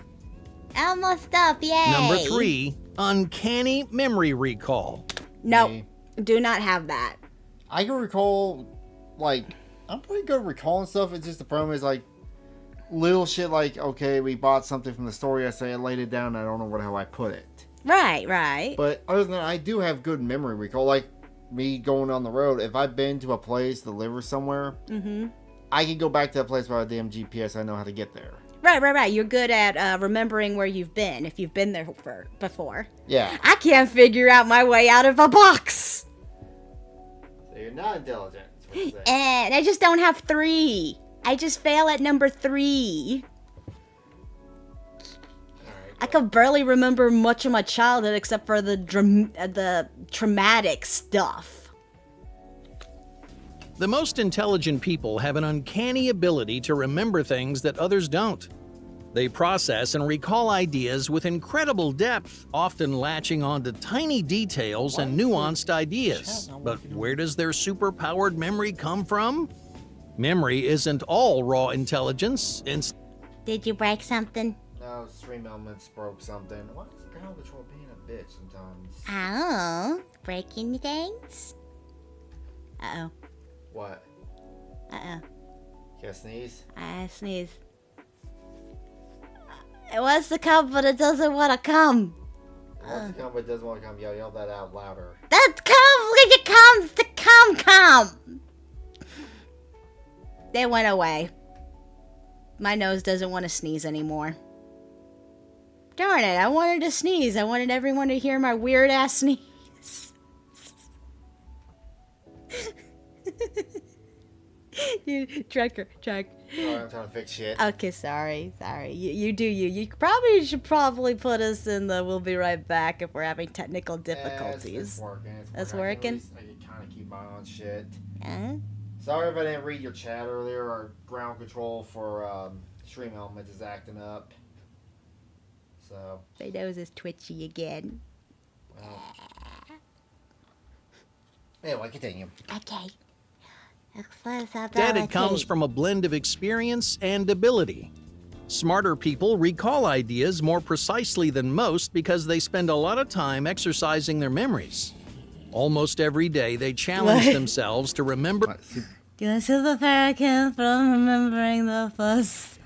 Almost up. Yay. Number 3, uncanny memory recall. No, Me. do not have that. I can recall, I'm pretty good at recalling stuff. It's just the problem is, little shit okay, we bought something from the store yesterday, I laid it down, I don't know how I put it. Right. But other than that, I do have good memory recall. Like, me going on the road, if I've been to a place, deliver somewhere, I can go back to that place by a damn GPS, I know how to get there. Right. You're good at remembering where you've been, if you've been there before. Yeah. I can't figure out my way out of a box. So you're not intelligent. That's what you're saying. And I just don't have 3. I just fail at number 3. I could barely remember much of my childhood except for the traumatic stuff. The most intelligent people have an uncanny ability to remember things that others don't. They process and recall ideas with incredible depth, often latching onto tiny details and nuanced ideas. But where does their superpowered memory come from? Memory isn't all raw intelligence. Did you break something? No, Stream Elements broke something. Why is ground control being a bitch sometimes? Oh, breaking things? Uh-oh. What? Uh-oh. You sneeze? I sneeze. It wants to come, but it doesn't want to come. It wants to come, but it doesn't want to come. Yell that out louder. That come when it comes to come. They went away. My nose doesn't want to sneeze anymore. Darn it, I wanted to sneeze. I wanted everyone to hear my weird ass sneeze. Dude, track. Sorry, I'm trying to fix shit. Okay, sorry. You do you. You probably should put us in the we'll be right back if we're having technical difficulties. It's working. It's working? I can kind of keep my own shit. Uh-huh. Sorry if I didn't read your chat earlier. Our ground control for Stream Elements is acting up. So. My nose is twitchy again. Well. Anyway, continue. Okay. Instead, it comes from a blend of experience and ability. Smarter people recall ideas more precisely than most because they spend a lot of time exercising their memories. Almost every day, they challenge themselves to remember. Do you see the American from remembering the first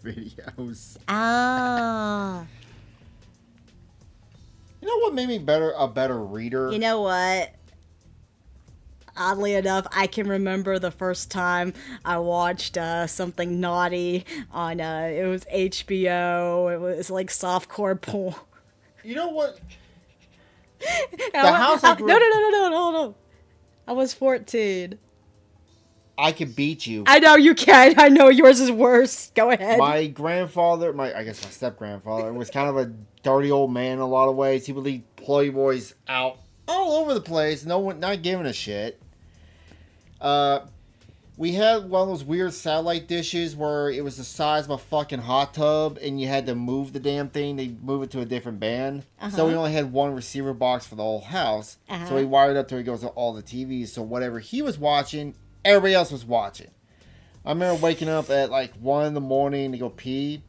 Videos. Oh. You know what made me a better reader? You know what? Oddly enough, I can remember the first time I watched something naughty on, it was HBO. It was like softcore porn. You know what? No. I was 14. I could beat you. I know you can. I know yours is worse. Go ahead. My grandfather, I guess my step-grandfather, was kind of a dirty old man in a lot of ways. He would leave Playboys out all over the place. No one, not giving a shit. We had one of those weird satellite dishes where it was the size of a fucking hot tub and you had to move the damn thing. They move it to a different band. So we only had one receiver box for the whole house. So we wired up to it goes to all the TVs. So whatever he was watching, everybody else was watching. I remember waking up at like 1 in the morning to go pee,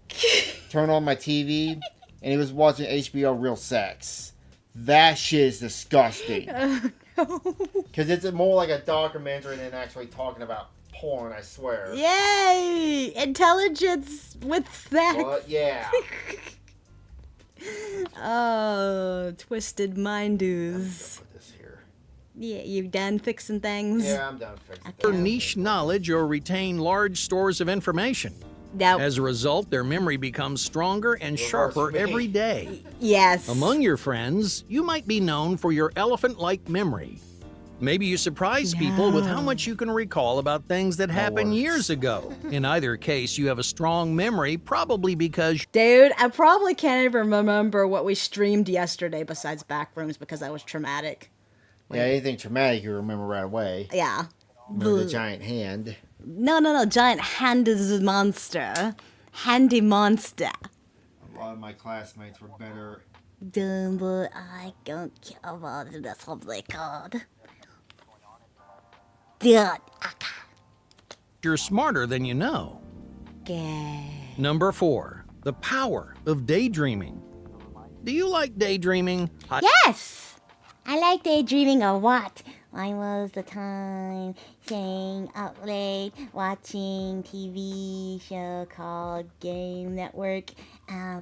turn on my TV, and he was watching HBO Real Sex. That shit is disgusting. Because it's more like a documentary than actually talking about porn, I swear. Yay! Intelligence with that. What? Yeah. Oh, twisted minders. Put this here. Yeah, you done fixing things? Yeah, I'm done fixing Their things. niche knowledge or retain large stores of information. No. As a result, their memory becomes stronger and sharper every day. Yes. Among your friends, you might be known for your elephant-like memory. Maybe you surprise people with how much you can recall about things that happened years ago. In either case, you have a strong memory, probably because... Dude, I probably can't even remember what we streamed yesterday besides Backrooms because that was traumatic. Yeah, anything traumatic you remember right away. Yeah. Remember the giant hand. No. Giant hand is a monster. Handy monster. A lot of my classmates were better. Dumbo, I don't care about it. That's what they called. Dude. you're smarter than you know. Okay. Number 4, the power of daydreaming. Do you like daydreaming? Yes! I like daydreaming a lot. I was the time staying up late watching TV show called Game Network,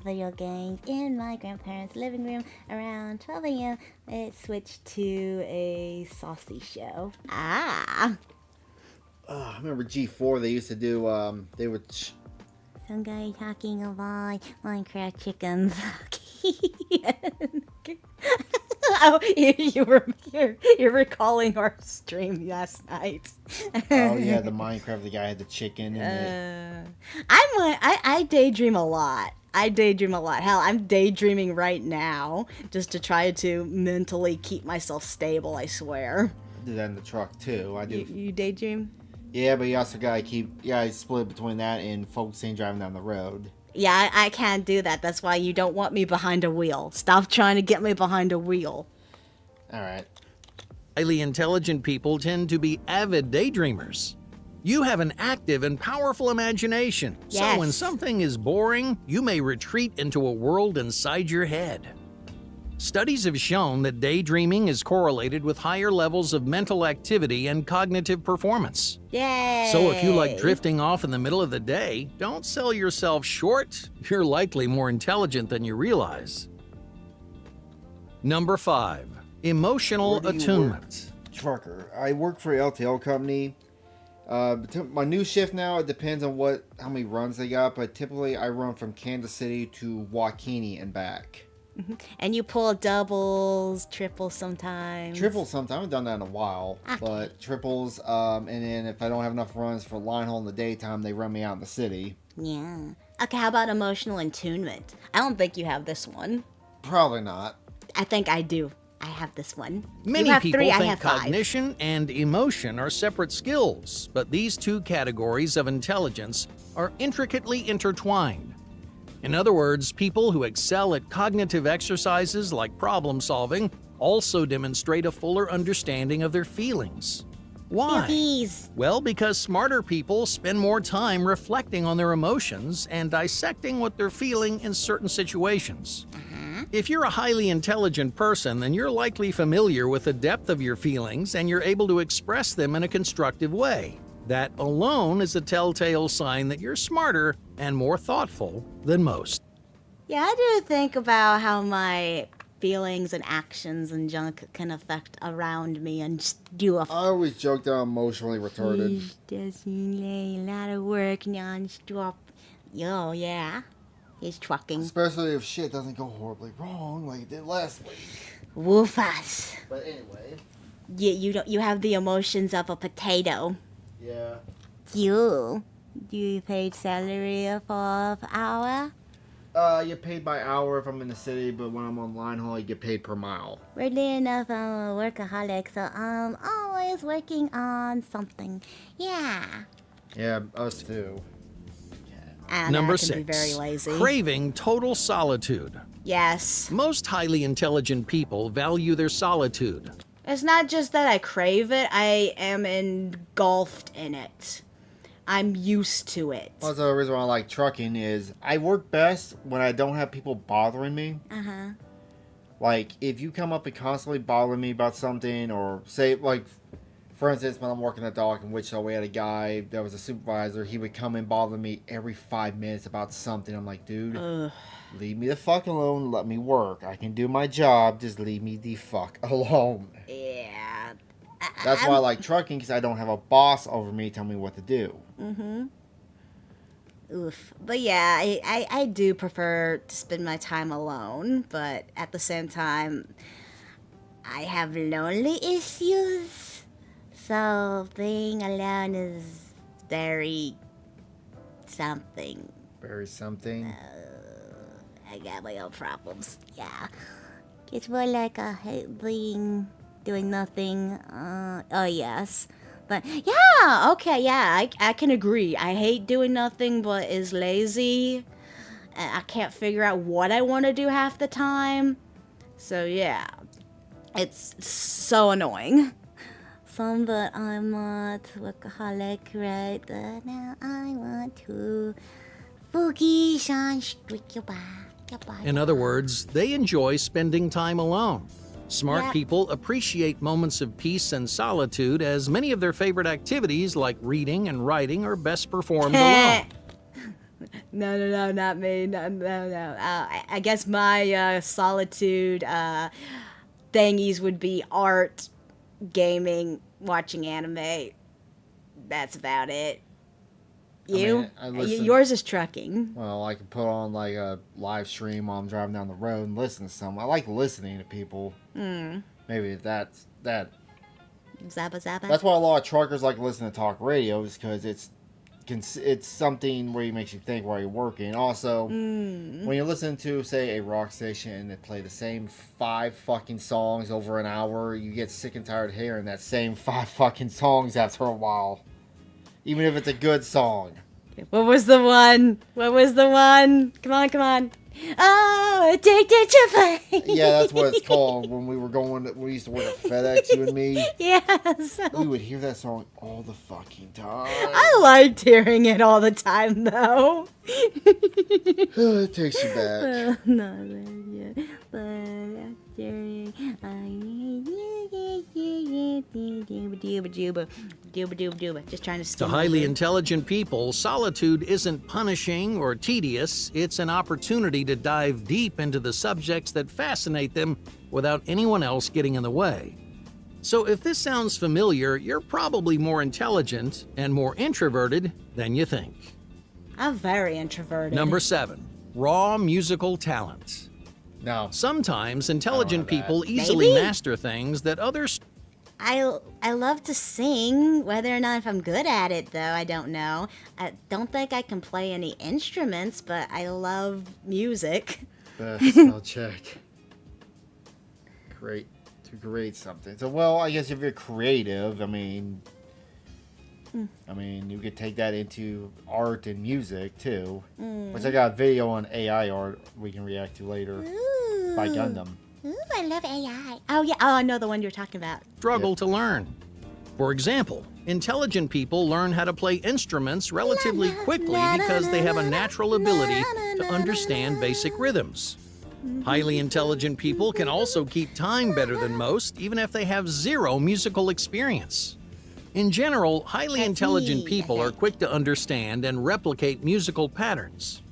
video games in my grandparents' living room around 12 a.m. It switched to a saucy show. Ah! I remember G4, they used to do, they would... Some guy talking about Minecraft chickens. Oh, you're recalling our stream last night. Oh yeah, the Minecraft, the guy had the chicken and I daydream a lot. Hell, I'm daydreaming right now just to try to mentally keep myself stable, I swear. do that in the truck too. I do. You daydream? Yeah, but you also gotta split between that and focusing driving down the road. Yeah, I can't do that. That's why you don't want me behind a wheel. Stop trying to get me behind a wheel. All right. Highly intelligent people tend to be avid daydreamers. You have an active and powerful imagination, so Yes. when something is boring, you may retreat into a world inside your head. Studies have shown that daydreaming is correlated with higher levels of mental activity and cognitive performance. Yay! So if you like drifting off in the middle of the day, don't sell yourself short. You're likely more intelligent than you realize. Number 5. Emotional Where do you attunement. Trucker. I work for an LTL company. My new shift now, it depends on how many runs they got, but typically I run from Kansas City to Waukene and back. And you pull doubles, triples sometimes. Triples sometimes. I haven't done that in a while, Okay. but triples, and then if I don't have enough runs for line haul in the daytime, they run me out in the city. Yeah. Okay, how about emotional attunement? I don't think you have this one. Probably not. I think I do. I have this one. Many you have people 3, I think have 5. cognition and emotion are separate skills, but these two categories of intelligence are intricately intertwined. In other words, people who excel at cognitive exercises like problem solving also demonstrate a fuller understanding of their feelings. Why? Feelies. Well, because smarter people spend more time reflecting on their emotions and dissecting what they're feeling in certain situations. If you're a highly intelligent person, then you're likely familiar with the depth of your feelings and you're able to express them in a constructive way. That alone is a telltale sign that you're smarter and more thoughtful than most. Yeah, I do think about how my feelings and actions and junk can affect around me and just do a I always joke that I'm emotionally retarded. a lot of work non-stop. Yo, yeah. He's trucking. Especially if shit doesn't go horribly wrong like it did last week. Woofus. But anyway, You have the emotions of a potato. yeah. You. Do you pay salary for hour? You paid by hour if I'm in the city, but when I'm on line haul, you get paid per mile. Weirdly enough, I'm a workaholic, so I'm always working on something. Yeah. Yeah, us too. Number I can 6. be very lazy. Craving total solitude. Yes. Most highly intelligent people value their solitude. It's not just that I crave it, I am engulfed in it. I'm used to it. Also, the reason why I like trucking is I work best when I don't have people bothering me. Uh-huh. Like, if you come up and constantly bother me about something, or say, like, for instance, when I'm working at dock in Wichita, we had a guy that was a supervisor. He would come and bother me every 5 minutes about something. I'm like, dude, leave me the fuck alone. Let me work. I can do my job. Just leave me the fuck alone. Yeah. That's why I like trucking, because I don't have a boss over me telling me what to do. Mm-hmm. Oof. But yeah, I do prefer to spend my time alone, but at the same time, I have lonely issues. So being alone is very something. Very something. I got my own problems. Yeah. It's more like I hate doing nothing. Oh yes. But yeah, okay, yeah, I can agree. I hate doing nothing but is lazy. I can't figure out what I want to do half the time. So yeah. It's so annoying. But I'm not workaholic right now. I want to focus on In other words, they enjoy spending time alone. Smart Yep. people appreciate moments of peace and solitude, as many of their favorite activities like reading and writing are best performed alone. No, not me. No. I guess my solitude thingies would be art, gaming, watching anime. That's about it. You? I listen- Yours is trucking. Well, I can put on like a live stream while I'm driving down the road and listen to some. I like listening to people. Maybe that's that. Zappa zappa. That's why a lot of truckers like listening to talk radio, is because it's it's something where it makes you think while you're working. Also, when you listen to, say, a rock station and they play the same 5 fucking songs over an hour, you get sick and tired of hearing that same 5 fucking songs after a while. Even if it's a good song. What was the one? Come on. Oh, addicted to play. Yeah, that's what it's called. When we used to work at FedEx, you and me. Yes. We would hear that song all the fucking time. I liked hearing it all the time, though. It takes you back. Just trying to To skim highly over. intelligent people, solitude isn't punishing or tedious. It's an opportunity to dive deep into the subjects that fascinate them without anyone else getting in the way. So if this sounds familiar, you're probably more intelligent and more introverted than you think. I'm very introverted. Number 7, raw musical talent. No. Sometimes intelligent I don't have people that. easily Maybe. master things that others I love to sing. Whether or not if I'm good at it, though, I don't know. I don't think I can play any instruments, but I love music. Spell check. Great. To create something. So, well, I guess if you're creative, I mean, you could take that into art and music, too. Which I got a video on AI art we can react to later by Gundam. Ooh, I love AI. Oh, yeah. Oh, I know the one you're talking about. struggle to learn. For example, intelligent people learn how to play instruments relatively quickly because they have a natural ability to understand basic rhythms. Highly intelligent people can also keep time better than most, even if they have 0 musical experience. In general, highly intelligent people are quick to understand and replicate musical patterns.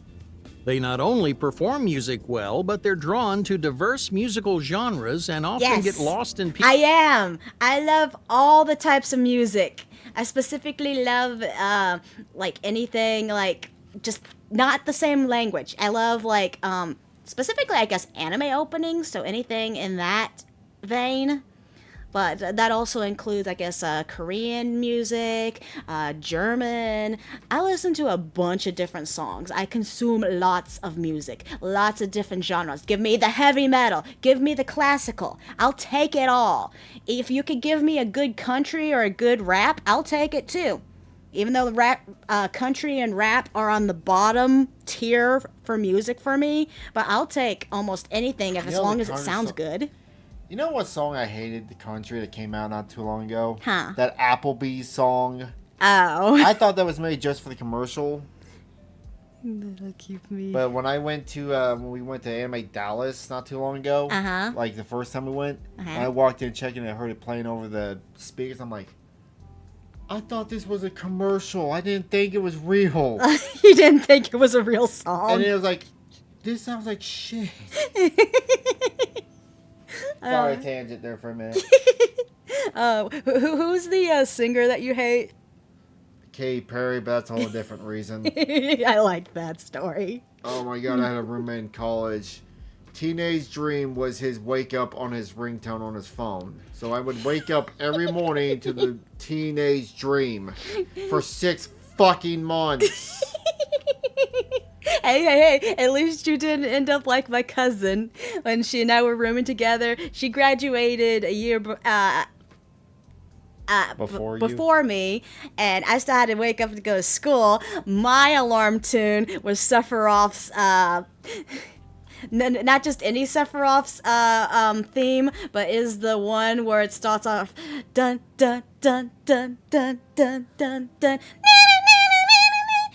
They not only perform music well, but they're drawn to diverse musical genres and often Yes. get lost in I am. I love all the types of music. I specifically love like anything like just not the same language. I love like specifically I guess anime openings, so anything in that vein. But that also includes, I guess, Korean music, German. I listen to a bunch of different songs. I consume lots of music, lots of different genres. Give me the heavy metal. Give me the classical. I'll take it all. If you could give me a good country or a good rap, I'll take it too. Even though the rap, country and rap are on the bottom tier for music for me, but I'll take almost anything as know, long the as it country sounds song- good. You know what song I hated, the country, that came out not too long ago? Huh. That Applebee's song. Oh. I thought that was made just for the commercial. That'll keep me. But when I went to, when we went to Anime Dallas not too long ago, Uh-huh. like the first time we went, Uh-huh. when I walked in checking and I heard it playing over the speakers, I'm like, I thought this was a commercial. I didn't think it was real. You didn't think it was a real song. And it was like, this sounds like shit. Sorry, tangent there for a minute. Who's the singer that you hate? Katy Perry, but that's a whole different reason. I like that story. Oh my god, I had a roommate in college. Teenage Dream was his wake up on his ringtone on his phone. So I would wake up every morning to the Teenage Dream for 6 fucking months. Hey, at least you didn't end up like my cousin when she and I were rooming together. She graduated a year before me, and I still had to wake up to go to school. My alarm tune was Sephiroth's, not just any Sephiroth's theme, but is the one where it starts off dun dun dun dun dun dun dun dun.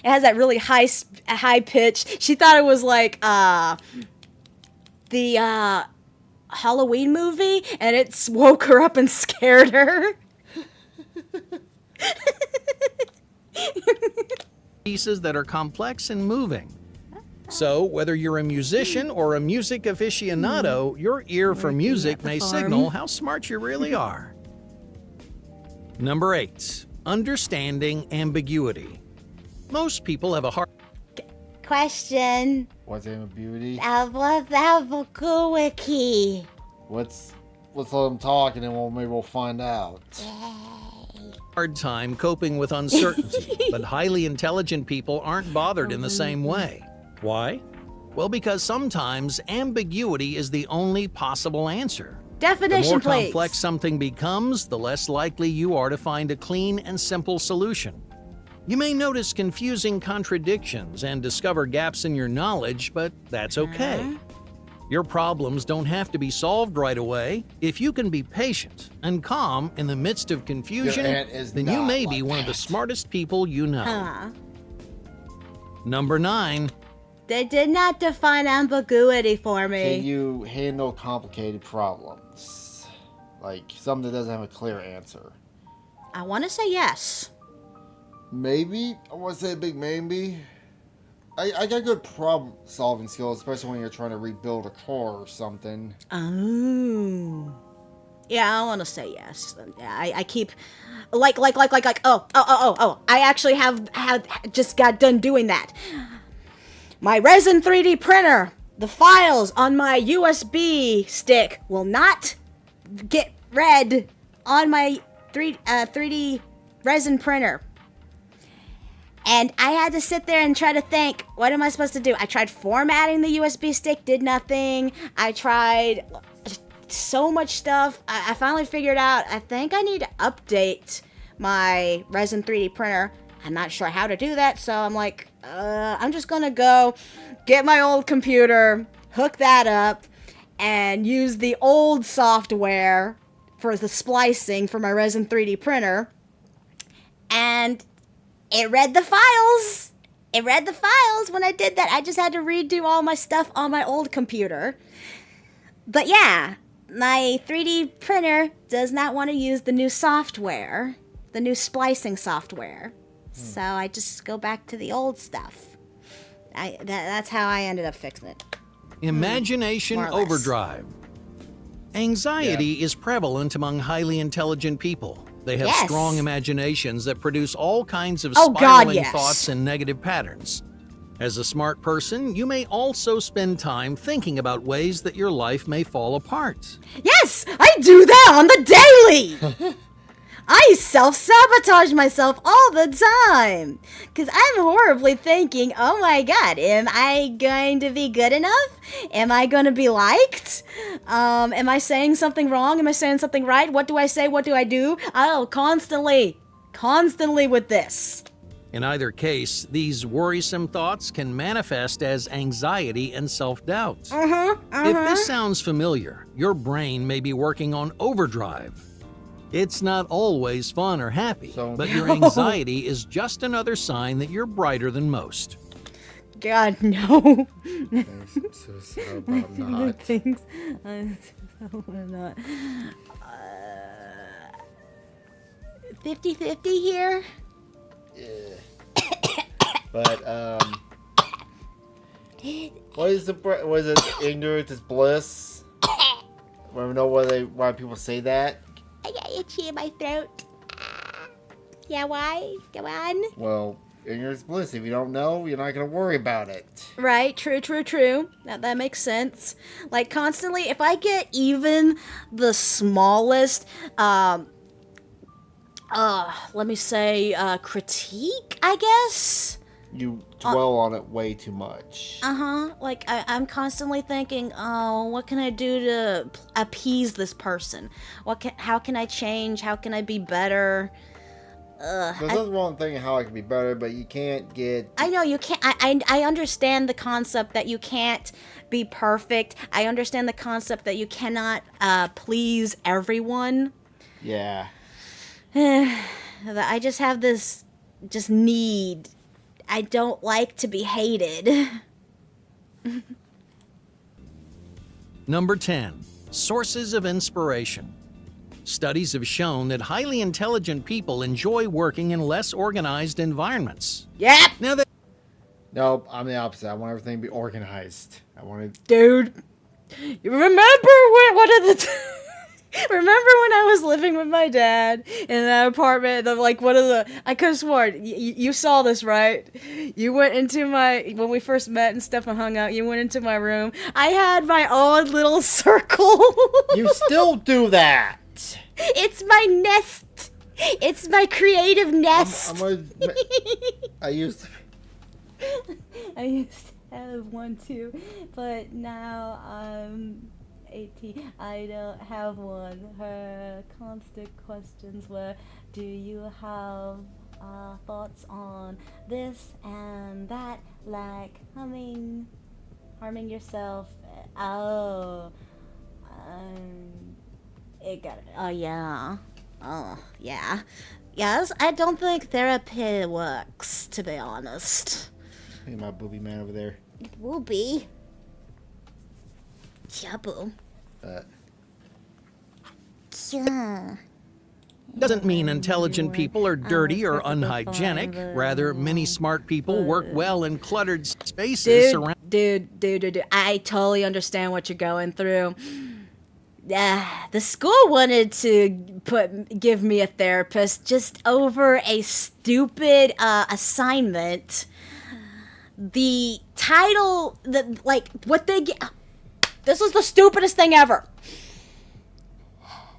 It has that really high pitch. She thought it was like the Halloween movie, and it woke her up and scared her. pieces that are complex and moving. So, whether you're a musician or a music aficionado, your ear for music at the may farm. signal how smart you really are. Number 8. Understanding ambiguity. Most people have a hard Question. What's ambiguity? Wiki. Let's let them talk and then maybe we'll find out. hard time coping with uncertainty, but highly intelligent people aren't bothered in the same way. Why? Well, because sometimes ambiguity is the only possible answer. Definition, The more please. complex something becomes, the less likely you are to find a clean and simple solution. You may notice confusing contradictions and discover gaps in your knowledge, but that's okay. Your problems don't have to be solved right away. If you can be patient and calm in the midst of confusion, Your aunt is then you not may like be one of the that. smartest people you know. Huh. Number 9. They did not define ambiguity for me. Can you handle complicated problems? Like something that doesn't have a clear answer. I want to say yes. Maybe. I want to say a big maybe. I got good problem solving skills, especially when you're trying to rebuild a car or something. Oh. Yeah, I want to say yes. Yeah, I keep oh. I actually have just got done doing that. My resin 3D printer, the files on my USB stick will not get read on my 3D resin printer. And I had to sit there and try to think, what am I supposed to do? I tried formatting the USB stick, did nothing. I tried so much stuff. I finally figured out, I think I need to update my resin 3D printer. I'm not sure how to do that, so I'm like, I'm just gonna go get my old computer, hook that up, and use the old software for the splicing for my resin 3D printer. And it read the files. It read the files when I did that. I just had to redo all my stuff on my old computer. But yeah, my 3D printer does not want to use the new software, the new splicing software. So I just go back to the old stuff. That's how I ended up fixing it. Imagination More or less. overdrive. Anxiety is prevalent among highly intelligent people. They have Yes. strong imaginations that produce all kinds of Oh, God, spiraling yes. thoughts and negative patterns. As a smart person, you may also spend time thinking about ways that your life may fall apart. Yes, I do that on the daily. I self-sabotage myself all the time. Because I'm horribly thinking, oh my god, am I going to be good enough? Am I going to be liked? Am I saying something wrong? Am I saying something right? What do I say? What do I do? Oh, constantly with this. In either case, these worrisome thoughts can manifest as anxiety and self-doubt. If this sounds familiar, your brain may be working on overdrive. It's not always fun or happy, So- but your anxiety is just another sign that you're brighter than most. God, no. So about not. Things I'm so not. 50-50 here? But what is it? Ignorance is bliss. Want to know why people say that? I got itchy in my throat. Yeah, why? Go on. Well, ignorance is bliss. If you don't know, you're not gonna worry about it. Right, true. That makes sense. Like, constantly, if I get even the smallest, let me say, critique, I guess? You dwell on it way too much. Like, I'm constantly thinking, oh, what can I do to appease this person? How can I change? How can I be better? There's nothing wrong thinking how I can be better, but you can't get. I know you can't. I understand the concept that you can't be perfect. I understand the concept that you cannot please everyone. Yeah. I just have this need. I don't like to be hated. Number 10. Sources of inspiration. Studies have shown that highly intelligent people enjoy working in less organized environments. Yep, Now that Nope, I'm the opposite. I want everything to be organized. I want to. dude. You remember remember when I was living with my dad in that apartment? I could have sworn you saw this, right? You went into when we first met and stuff and hung out. You went into my room. I had my own little circle. You still do that. It's my nest. It's my creative nest. I used to. I used to have one too, but now I'm 18. I don't have one. Her constant questions were, do you have thoughts on this and that, like harming yourself? Oh, it got. Oh yeah. Oh yeah. Yes, I don't think therapy works, to be honest. Look at my booby man over there. Whoopee. Yeah, boo. Yeah. Doesn't mean intelligent people are dirty or unhygienic. Rather, many smart people work well in cluttered spaces around. Dude, I totally understand what you're going through. The school wanted to give me a therapist just over a stupid assignment. The title, this was the stupidest thing ever.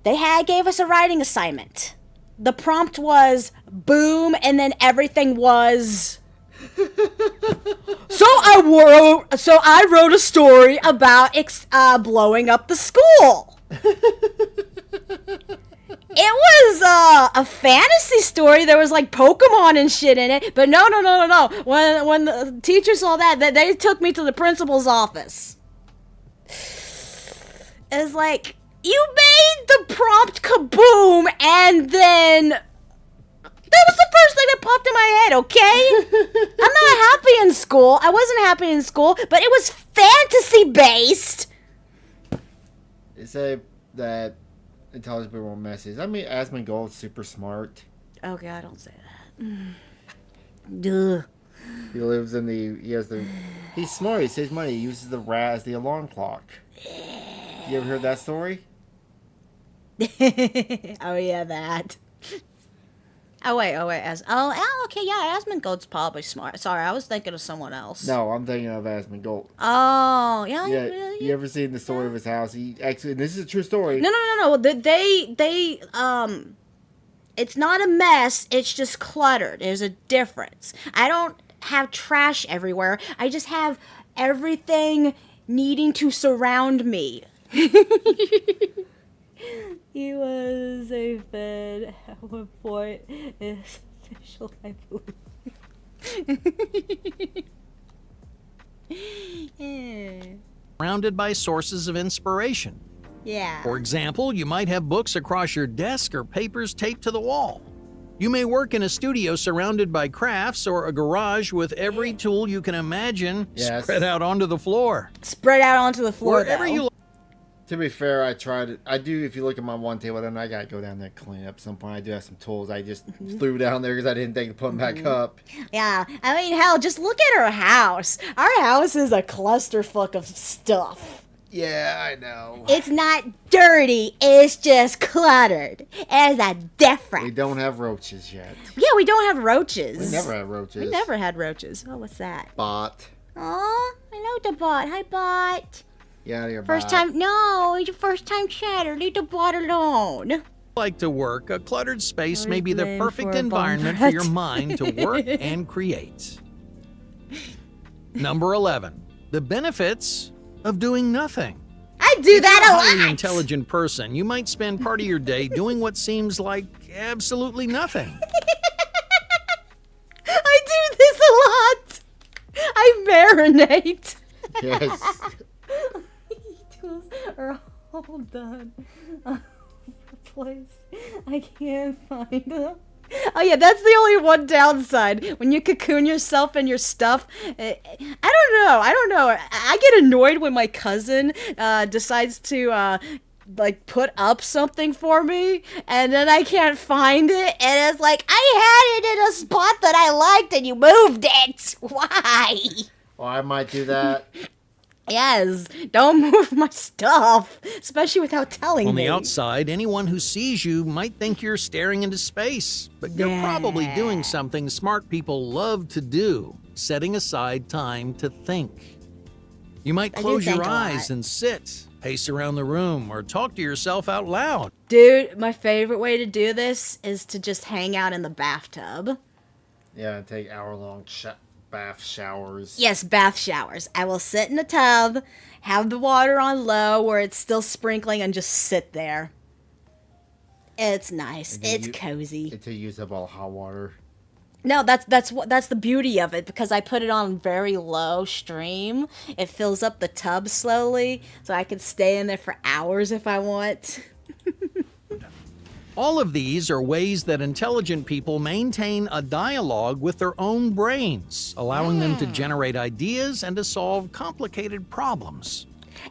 They gave us a writing assignment. The prompt was boom, and then everything was. So I wrote a story about blowing up the school. It was a fantasy story. There was like Pokemon and shit in it. But no. When the teacher saw that, they took me to the principal's office. It's like, you made the prompt kaboom, and then that was the first thing that popped in my head, okay? I'm not happy in school. I wasn't happy in school, but it was fantasy-based. They say that intelligent people won't mess. I mean, Asmongold's super smart. Okay, I don't say that. Duh. He lives in he's smart. He saves money. He uses the rat as the alarm clock. You ever heard that story? Oh yeah, that. Oh wait. Okay, yeah, Asmongold's probably smart. Sorry, I was thinking of someone else. No, I'm thinking of Asmongold. Oh, yeah. You ever seen the story of his house? He actually, this is a true story. No. They it's not a mess. It's just cluttered. There's a difference. I don't have trash everywhere. I just have everything needing to surround me. He was a fed at one point. It's official, I believe. Yeah. Surrounded by sources of inspiration. Yeah. For example, you might have books across your desk or papers taped to the wall. You may work in a studio surrounded by crafts, or a garage with every tool you can imagine spread out onto the floor. Spread out onto the floor, Wherever you To be fair, I tried it. I do, if you look at my one table, then I gotta go down there and clean up at some point. I do have some tools I just threw down there because I didn't think to put them back up. Yeah, I mean, hell, just look at our house. Our house is a clusterfuck of stuff. Yeah, I know. It's not dirty, it's just cluttered. It's a difference. We don't have roaches yet. Yeah, we don't have roaches. We never had roaches. We never had roaches. Oh, what's that? Bot. Aw, hello, the bot. Hi, bot. Yeah, your First bot. time, no, it's your first time chatter. Leave the bot alone. like to work, a cluttered space may be the Blame perfect for a environment for your mind to work and create. Number 11, the benefits of doing nothing. I do that a If you're a highly lot. intelligent person, you might spend part of your day doing what seems like absolutely nothing. I do this a lot. I marinate. Yes. Tools are all done. Place. I can't find them. Oh yeah, that's the only one downside. When you cocoon yourself in your stuff, I don't know. I get annoyed when my cousin decides to like put up something for me, and then I can't find it, and it's like, I had it in a spot that I liked, and you moved it. Why? Well, I might do that. Yes, don't move my stuff, especially without telling On me. the outside, anyone who sees you might think you're staring into space, but you're probably doing something smart people love to do, setting aside time to think. You might I do close your think a lot. eyes and sit, pace around the room, or talk to yourself out loud. Dude, my favorite way to do this is to just hang out in the bathtub. Yeah, and take hour-long bath showers. Yes, bath showers. I will sit in the tub, have the water on low where it's still sprinkling, and just sit there. It's nice. It's cozy. Until you use up all hot water. No, that's the beauty of it, because I put it on very low stream. It fills up the tub slowly, so I can stay in there for hours if I want. All of these are ways that intelligent people maintain a dialogue with their own brains, allowing them to generate ideas and to solve complicated problems.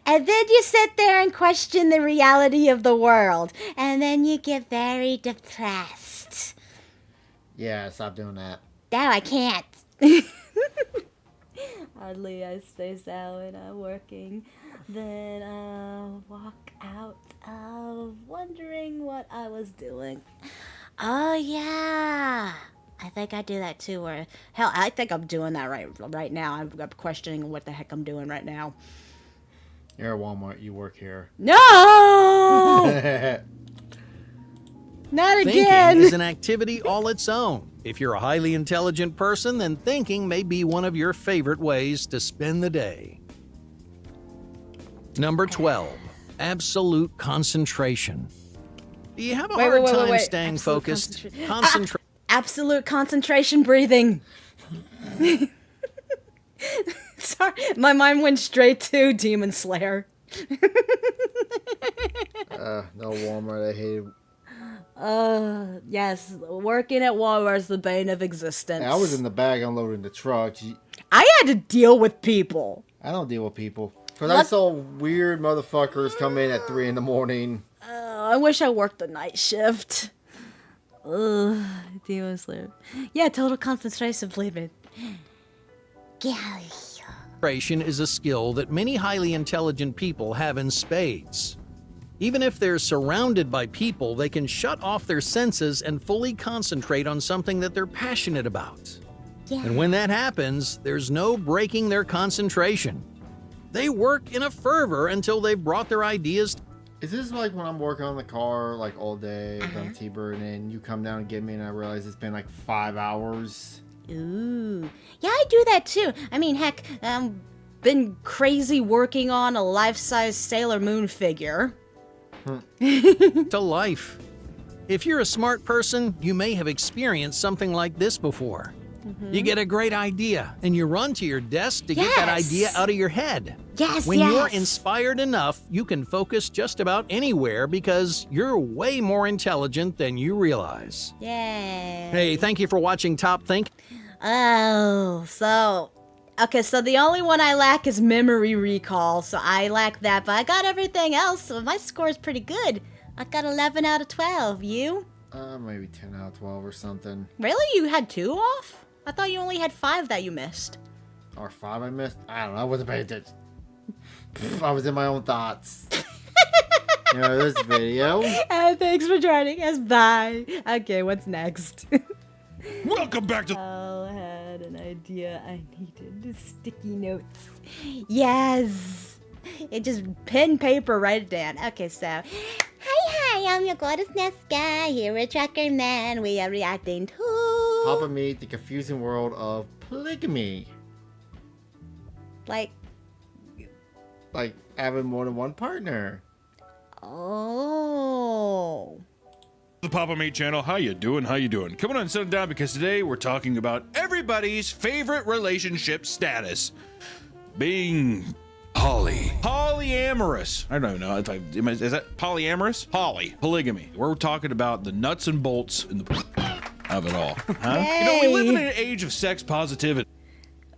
And then you sit there and question the reality of the world, and then you get very depressed. Yeah, stop doing that. No, I can't. Hardly I stay silent, I'm working. Then I walk out of wondering what I was doing. Oh, yeah. I think I do that too. Or hell, I think I'm doing that right now. I'm questioning what the heck I'm doing right now. You're at Walmart. You work here. No! Not again. Thinking is an activity all its own. If you're a highly intelligent person, then thinking may be one of your favorite ways to spend the day. Number 12, absolute concentration. Do you have a hard time staying Absolute focused? Absolute concentration breathing. Sorry, my mind went straight to Demon Slayer. No Walmart. I hate it. Yes, working at Walmart is the bane of existence. I was in the bag unloading the truck. I had to deal with people. I don't deal with people. Because I saw weird motherfuckers come in at 3 in the morning. I wish I worked the night shift. Ugh, Demon Slayer. Yeah, total concentration, believe it. Concentration is a skill that many highly intelligent people have in spades. Even if they're surrounded by people, they can shut off their senses and fully concentrate on something that they're passionate about. Yeah. And when that happens, there's no breaking their concentration. They work in a fervor until they've brought their ideas. Is this like when I'm working on the car like all day, on T-Bird, and you come down and get me and I realize it's been like 5 hours? Ooh. Yeah, I do that too. I mean, heck, been crazy working on a life-size Sailor Moon figure. To life. If you're a smart person, you may have experienced something like this before. You get a great idea, and you run to your desk to get that idea out of your head. Yes, When you're inspired enough, you can focus just about anywhere because you're way more intelligent than you realize. Yay. Hey, thank you for watching Top Think. Oh, so... Okay, so the only one I lack is memory recall, so I lack that, but I got everything else, so my score is pretty good. I got 11 out of 12. You? Maybe 10 out of 12 or something. Really? You had 2 off? I thought you only had 5 that you missed. Or 5 I missed? I don't know. I wasn't paying attention. I was in my own thoughts. You know, this video. Thanks for joining us. Bye. Okay, what's next? Welcome back to. I had an idea. I needed sticky notes. Yes. It just pen, paper, write it down. Okay, so. Hi, I'm your goddess Nasky. Here with Trucker Man. We are reacting to. Papa Meet, the confusing world of polygamy. Like having more than one partner. Oh. The Papa Mate channel. How you doing? How you doing? Come on and sit down because today we're talking about everybody's favorite relationship status. Being polyamorous. I don't know. Is that polyamorous? Polygamy. We're talking about the nuts and bolts in the of it all. Huh? You know, we live in an age of sex positivity.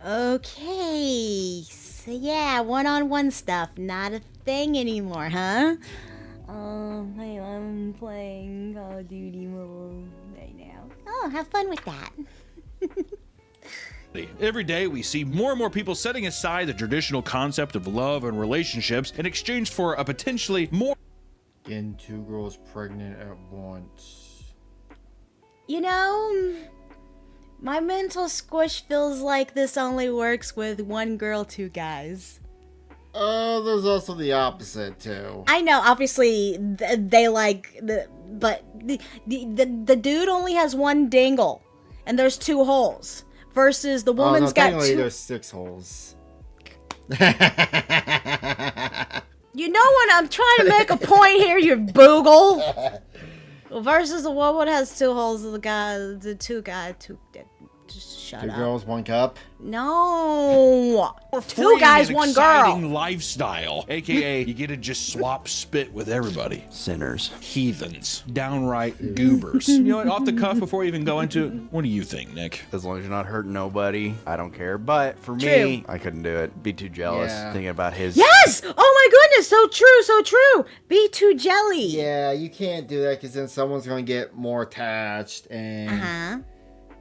Okay. So yeah, one-on-one stuff. Not a thing anymore, huh? Hey, I'm playing Call of Duty Mobile right now. Oh, have fun with that. Every day we see more and more people setting aside the traditional concept of love and relationships in exchange for a potentially more Getting 2 girls pregnant at once. You know, my mental squish feels like this only works with 1 girl, 2 guys. There's also the opposite too. I know, obviously, they like but the dude only has one dingle, and there's 2 holes. Versus the woman's got 2. There's 6 holes. You know what? I'm trying to make a point here, you boogle. Versus the woman has 2 holes. The 2 guys. Just shut 2 up. girls, 1 cup. No. Or 2 guys, 1 girl. exciting lifestyle, aka you get to just swap spit with everybody. Sinners. Heathens, downright goobers. You know what? Off the cuff, before we even go into it, what do you think, Nick? As long as you're not hurting nobody, I don't care. But for True. me, I couldn't do it. Be too jealous thinking about his. Yes! Oh my goodness, so true, so true. Be too jelly. Yeah, you can't do that because then someone's gonna get more attached, and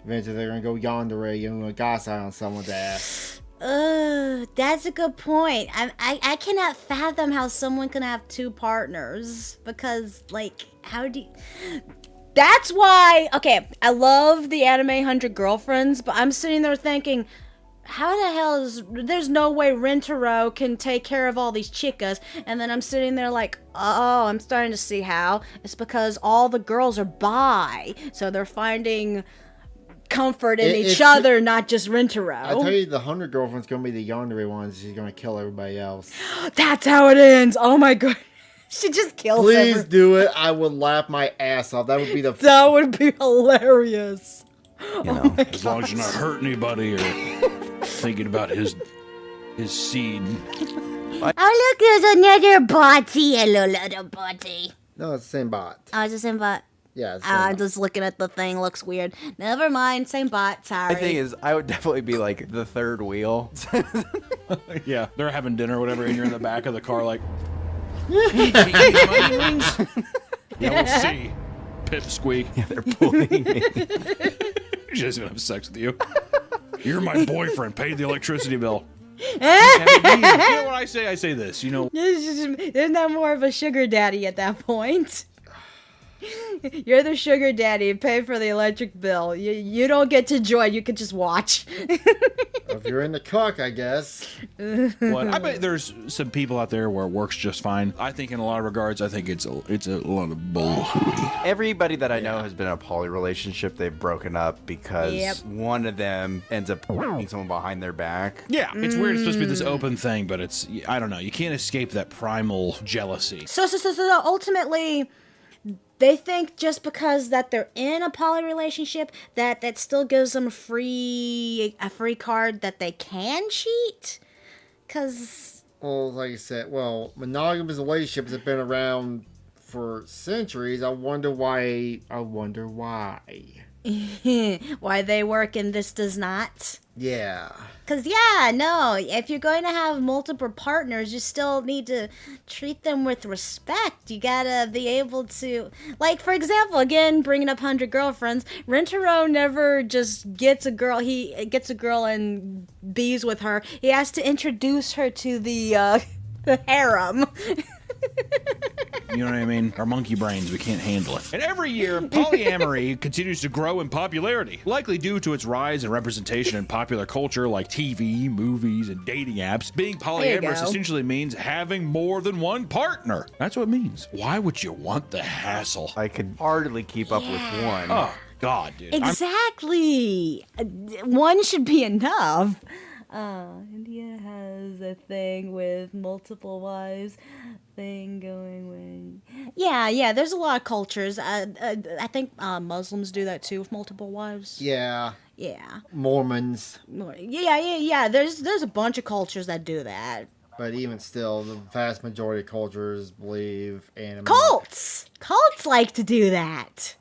eventually they're gonna go yandere and gossip on someone's ass. That's a good point. I cannot fathom how someone can have 2 partners because, like, how do you... That's why, okay, I love the anime 100 Girlfriends, but I'm sitting there thinking, how the hell is... There's no way Rentaro can take care of all these chicas, and then I'm sitting there like, oh, I'm starting to see how. It's because all the girls are bi, so they're finding comfort in each other, not just Rentaro. I tell you, the 100 Girlfriend's gonna be the yandere ones. She's gonna kill everybody else. That's how it ends. Oh my god. She just kills Please do it. I would laugh my ass off. That would be the... That would be hilarious. You know, As long as you're not hurting anybody or thinking about his seed. Oh look, there's another body. Hello, little body. No, it's the same bot. Oh, it's the same bot. Yeah, it's the same I'm bot. just looking at the thing. Looks weird. Never mind. Same bot. Sorry. the thing is, I would definitely be like the 3rd wheel. Yeah, they're having dinner or whatever, and you're in the back of the car like, "Can you eat my onions?" Yeah, we'll see. Pipsqueak. They're bullying me. She doesn't have sex with you. You're my boyfriend. Paid the electricity bill. You know what I say? I say this. You know, Isn't that more of a sugar daddy at that point? You're the sugar daddy. Pay for the electric bill. You don't get to join. You can just watch. If you're in the cook, I guess. but I bet there's some people out there where it works just fine. I think in a lot of regards, I think it's a lot of bullshit. Everybody that I know has been in a poly relationship. They've broken up because one of them ends up being someone behind their back. Yeah, it's weird. It's supposed to be this open thing, but it's, I don't know. You can't escape that primal jealousy. So ultimately, they think just because that they're in a poly relationship that still gives them a free card that they can cheat. Cause Well, like I said, monogamous relationships have been around for centuries. I wonder why. why they work and this does not. Yeah. Cause if you're going to have multiple partners, you still need to treat them with respect. You gotta be able to, like, for example, again, bringing up 100 Girlfriends, Rentaro never just gets a girl. He gets a girl and bees with her. He has to introduce her to the harem. You know what I mean? Our monkey brains, we can't handle it. And every year, polyamory continues to grow in popularity, likely due to its rise in representation in popular culture like TV, movies, and dating apps. Being polyamorous essentially means having more than one partner. That's what it means. Why would you want the hassle? I could hardly keep up with one. Oh, God, dude. Exactly. One should be enough. India has a thing with multiple wives thing going with... Yeah, there's a lot of cultures. I think Muslims do that too with multiple wives. Yeah. Yeah. Mormons. Yeah. There's a bunch of cultures that do that. But even still, the vast majority of cultures believe anime. Cults like to do that.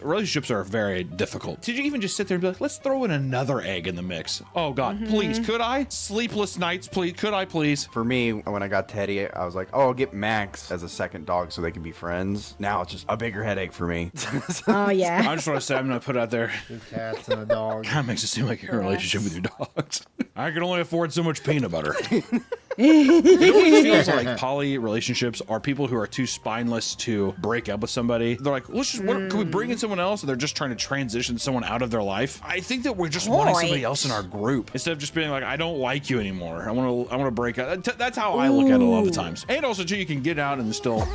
Relationships are very difficult. Did you even just sit there and be like, let's throw in another egg in the mix? Oh, God, please, could I? Sleepless nights, please. Could I, please? For me, when I got Teddy, I was like, oh, I'll get Max as a second dog so they can be friends. Now it's just a bigger headache for me. Oh, yeah. I just want to say, I'm going to put it out there. 2 cats and a dog. Kind of makes it seem like you're in a relationship with your dogs. I can only afford so much peanut butter. It always feels like poly relationships are people who are too spineless to break up with somebody. They're like, let's just, can we bring in someone else? And they're just trying to transition someone out of their life. I think that we're just wanting somebody else in our group instead of just being like, I don't like you anymore. I want to break up. That's how I look at it a lot of the times. And also too, you can get out and still.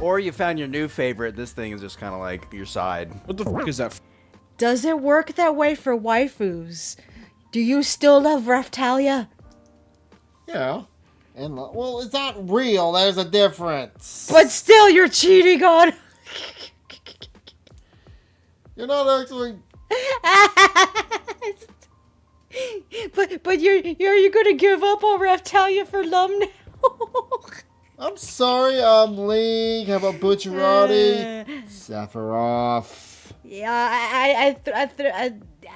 Or you found your new favorite. This thing is just kind of like your side. What the fuck is that? Does it work that way for waifus? Do you still love Raftalia? Yeah. And well, it's not real. There's a difference. But still, you're cheating on. You're not actually. but you're gonna give up on Raftalia for Lum now? I'm sorry, Link. How about Butcherati? Sephiroth. Yeah,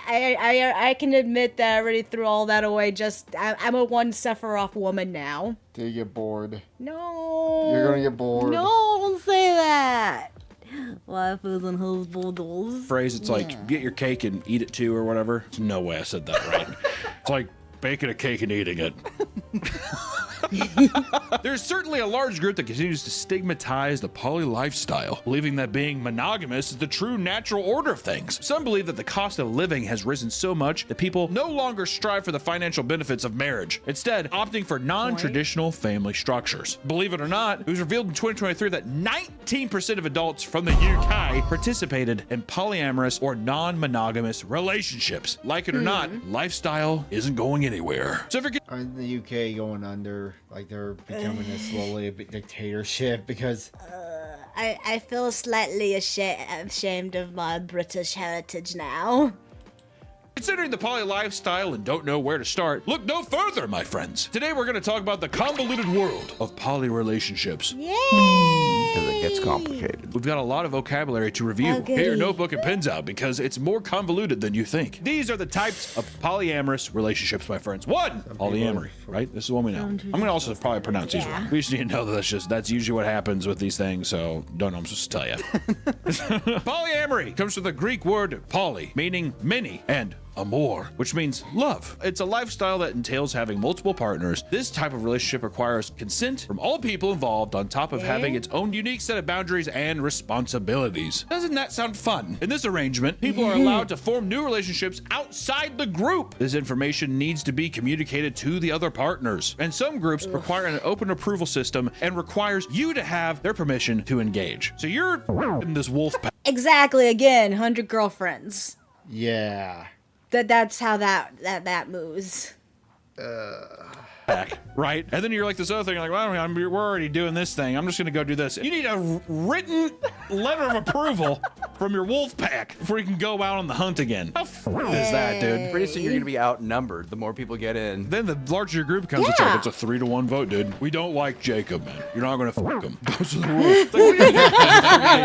I can admit that I already threw all that away. I'm a one Sephiroth woman now. Do you get bored? No. You're gonna get bored. No, don't say that. Waifus and husbands. Phrase, it's like, get your cake and eat it too or whatever. There's no way I said that right. It's like baking a cake and eating it. There's certainly a large group that continues to stigmatize the poly lifestyle, believing that being monogamous is the true natural order of things. Some believe that the cost of living has risen so much that people no longer strive for the financial benefits of marriage, instead opting for non-traditional family structures. Believe it or not, it was revealed in 2023 that 19% of adults from the UK participated in polyamorous or non-monogamous relationships. Like it or not, lifestyle isn't going anywhere. So if you're in the UK going under, like they're becoming slowly a bit dictatorship because I feel slightly ashamed of my British heritage now. considering the poly lifestyle and don't know where to start, look no further, my friends. Today we're going to talk about the convoluted world of poly relationships. Yay! Because it gets complicated. We've got a lot of vocabulary to review. Okay. Get your notebook and pens out because it's more convoluted than you think. These are the types of polyamorous relationships, my friends. One, polyamory, right? This is one we know. I'm going to also probably pronounce these wrong. We just need to know that that's usually what happens with these things, so don't know, I'm supposed to tell you. Polyamory comes from the Greek word poly, meaning many, and amor, which means love. It's a lifestyle that entails having multiple partners. This type of relationship requires consent from all people involved on top of having its own unique set of boundaries and responsibilities. Doesn't that sound fun? In this arrangement, people are allowed to form new relationships outside the group. This information needs to be communicated to the other partners. And some groups require an open approval system and requires you to have their permission to engage. So you're in this wolf pack. Exactly, again, 100 girlfriends. Yeah. That's how that moves. Back, right? And then you're like this other thing, you're like, well, we're already doing this thing. I'm just gonna go do this. You need a written letter of approval from your wolf pack before you can go out on the hunt again. How is that, dude? Pretty soon you're gonna be outnumbered the more people get in. Then the larger your group becomes, it's a 3-to-1 vote, dude. We don't like Jacob, man. You're not gonna fuck him. Those are the rules. It's like, what are you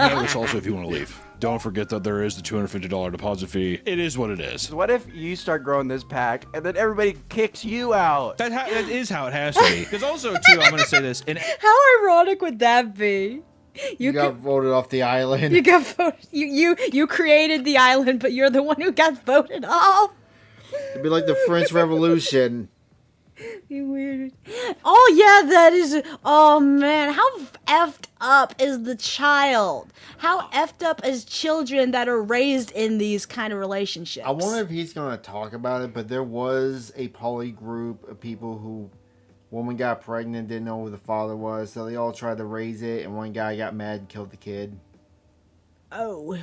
doing? Notice also if you want to leave. Don't forget that there is the $250 deposit fee. It is what it is. What if you start growing this pack and then everybody kicks you out? That is how it has to be. Because also, too, I'm going to say this. How ironic would that be? You got voted off the island. You got voted. You created the island, but you're the one who got voted off. It'd be like the French Revolution. You weird. Oh yeah, that is. Oh man, how effed up is the child? How effed up is children that are raised in these kind of relationships? I wonder if he's gonna talk about it, but there was a poly group of people who, woman got pregnant, didn't know who the father was, so they all tried to raise it, and one guy got mad and killed the kid. Oh.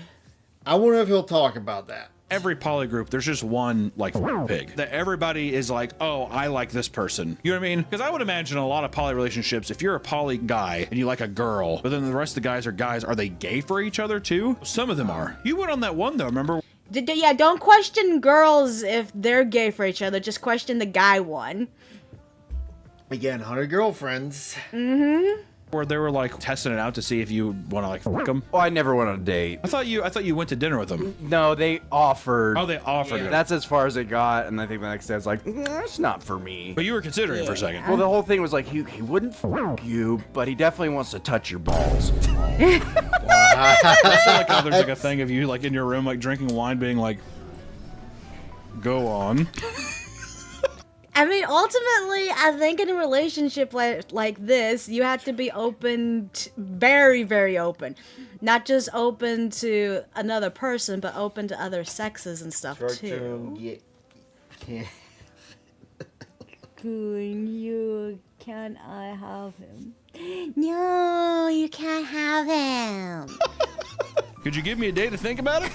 I wonder if he'll talk about that. Every poly group, there's just one, like, pig. That everybody is like, oh, I like this person. You know what I mean? Because I would imagine a lot of poly relationships, if you're a poly guy and you like a girl, but then the rest of the guys are guys, are they gay for each other too? Some of them are. You went on that one, though, remember? Yeah, don't question girls if they're gay for each other. Just question the guy one. Again, 100 girlfriends. Mm-hmm. Where they were like testing it out to see if you want to like fuck them. Oh, I never went on a date. I thought you went to dinner with them. No, they offered. Oh, they offered it. That's as far as it got, and I think the next day I was like, that's not for me. But you were considering it for a second. Well, the whole thing was like, he wouldn't fuck you, but he definitely wants to touch your balls. It's like how there's like a thing of you like in your room like drinking wine, being like, go on. I mean, ultimately, I think in a relationship like this, you have to be open, very, very open. Not just open to another person, but open to other sexes and stuff, too. Can't. Can I have him? No, you can't have him. Could you give me a day to think about it?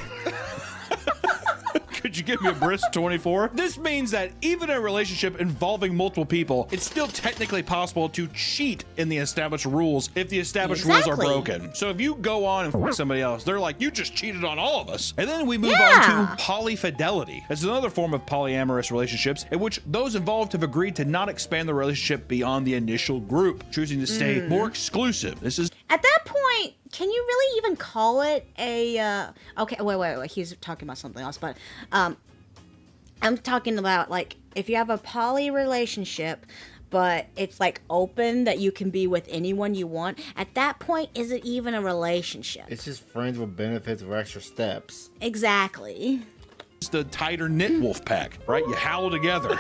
Could you give me a brisk 24? This means that even in a relationship involving multiple people, it's still technically possible to cheat in the established rules if the established rules are broken. So if you go on and fuck somebody else, they're like, you just cheated on all of us. And then we move on to polyfidelity. It's another form of polyamorous relationships in which those involved have agreed to not expand the relationship beyond the initial group, choosing to stay more exclusive. This is At that point, can you really even call it a, okay, wait, he's talking about something else, but, I'm talking about, like, if you have a poly relationship, but it's, like, open that you can be with anyone you want, at that point, is it even a relationship? It's just friends with benefits of extra steps. Exactly. the tighter knit wolf pack, right? You howl together.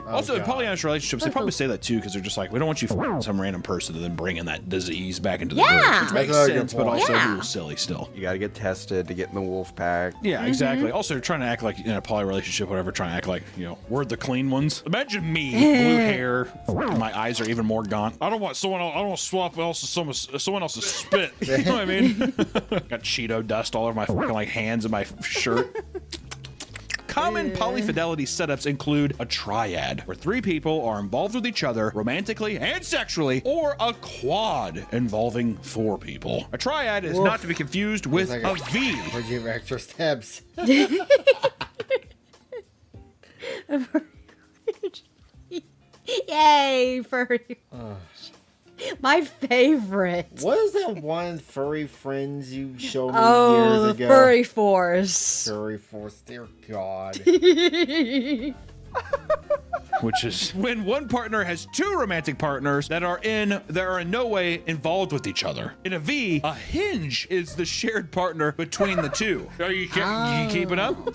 Also, in polyamorous relationships, they probably say that too because they're just like, we don't want you f***ing some random person and then bringing that disease back into the group. Which makes sense, but also a little silly still. You got to get tested to get in the wolf pack. Yeah, exactly. Also, they're trying to act like in a poly relationship, whatever, trying to act like, you know, we're the clean ones. Imagine me, blue hair, my eyes are even more gaunt. I don't want someone else, I don't want to swap someone else's spit. You know what I mean? Got Cheeto dust all over my fucking like hands and my shirt. Common polyfidelity setups include a triad, where 3 people are involved with each other romantically and sexually, or a quad involving 4 people. A triad is not to be confused with like a V. Where'd you have extra steps? Yay, furry. My favorite. What is that one furry friends you showed me years ago? Furry Force. Furry Force, dear God. Which is when one partner has 2 romantic partners that are in no way involved with each other. In a V, a hinge is the shared partner between the 2. Are you keeping up?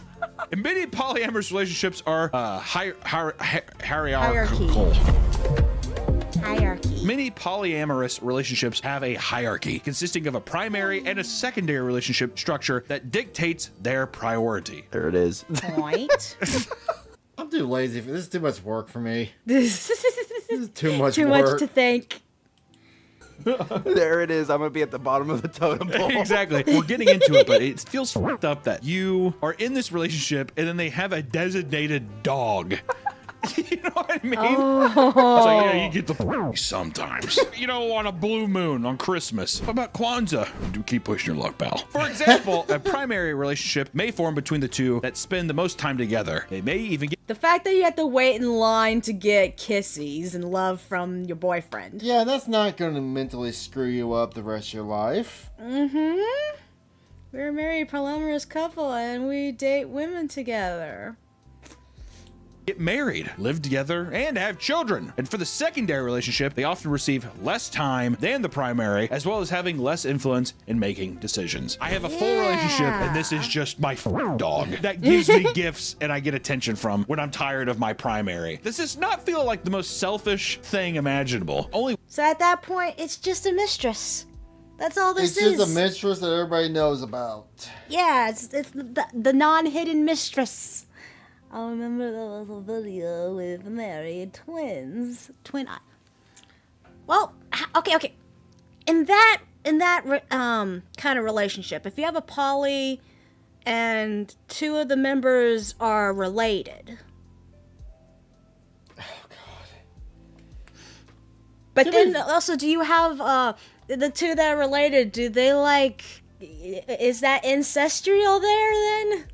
And many polyamorous relationships are hierarchical. Many polyamorous relationships have a hierarchy consisting of a primary and a secondary relationship structure that dictates their priority. There it is. Point. I'm too lazy for this. Is too much work for me. This is too much Too work. much to think. There it is. I'm gonna be at the bottom of the totem pole. Exactly. We're getting into it, but it feels fucked up that you are in this relationship and then they have a designated dog. You know what I mean? Oh. It's like, yeah, you get the sometimes. You know, on a blue moon, on Christmas. What about Kwanzaa? Do keep pushing your luck, pal. For example, a primary relationship may form between the 2 that spend the most time together. They may even get... The fact that you have to wait in line to get kissies and love from your boyfriend. Yeah, that's not going to mentally screw you up the rest of your life. Mm-hmm. We're a married polyamorous couple and we date women together. Get married, live together, and have children. And for the secondary relationship, they often receive less time than the primary, as well as having less influence in making decisions. I have a full relationship, and this is just my dog that gives me gifts and I get attention from when I'm tired of my primary. This does not feel like the most selfish thing imaginable. So at that point, it's just a mistress. That's all this is. It's just a mistress that everybody knows about. Yeah, it's the non-hidden mistress. I remember there was a video with married twins. Well, okay. In that kind of relationship, if you have a poly and 2 of the members are related. Oh God. But then also, do you have the 2 that are related? Do they like? Is that ancestral there then?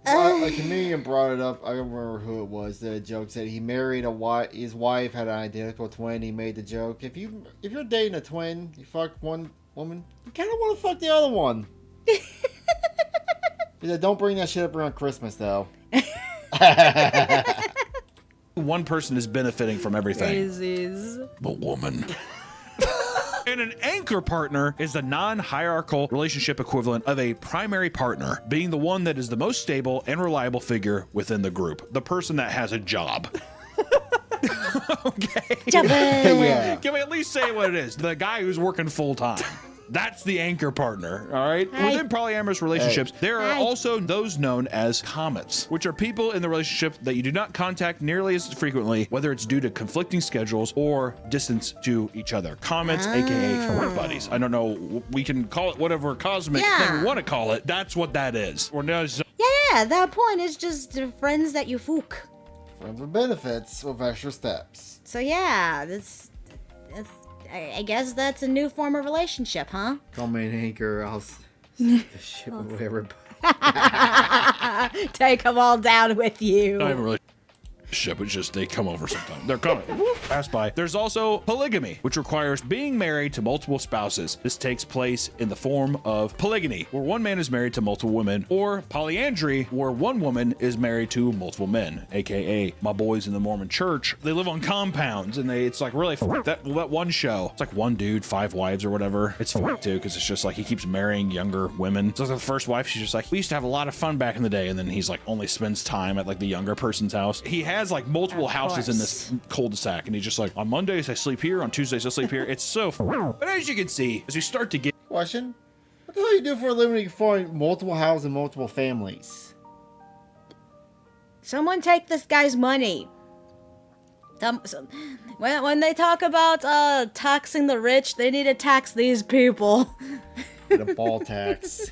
A comedian brought it up. I don't remember who it was. The joke said he married his wife had an identical twin. He made the joke: if you're dating a twin, you fuck one woman, you kind of want to fuck the other one. He said, don't bring that shit up around Christmas, though. One person is benefiting from everything. Daisies. The woman. And an anchor partner is the non-hierarchical relationship equivalent of a primary partner, being the one that is the most stable and reliable figure within the group. The person that has a job. Okay. Yeah. Can we at least say what it is? The guy who's working full time. That's the anchor partner, all right? Within polyamorous relationships, there are also those known as comets, which are people in the relationship that you do not contact nearly as frequently, whether it's due to conflicting schedules or distance to each other. Comets, aka work buddies. I don't know, we can call it whatever cosmic thing we want to call it. That's what that is. Or no, Yeah, that point is just friends that you fook. Friends with benefits with extra steps. So yeah, that's I guess that's a new form of relationship, huh? Call me an anchor. I'll the shit with everybody. Take them all down with you. not even really ship. It's just they come over sometime. They're coming. Pass by. There's also polygamy, which requires being married to multiple spouses. This takes place in the form of polygamy, where one man is married to multiple women, or polyandry, where one woman is married to multiple men, aka my boys in the Mormon church. They live on compounds, and it's like really that one show. It's like one dude, 5 wives or whatever. It's too, because it's just like he keeps marrying younger women. So the first wife, she's just like, we used to have a lot of fun back in the day, and then he's like only spends time at like the younger person's house. He has like multiple houses in this cul-de-sac, and he's just like, on Mondays I sleep here, on Tuesdays I sleep here. It's so but as you can see, as we start to get Question: what the hell do you do for a living to find multiple houses and multiple families? Someone take this guy's money. When they talk about taxing the rich, they need to tax these people. The ball tax.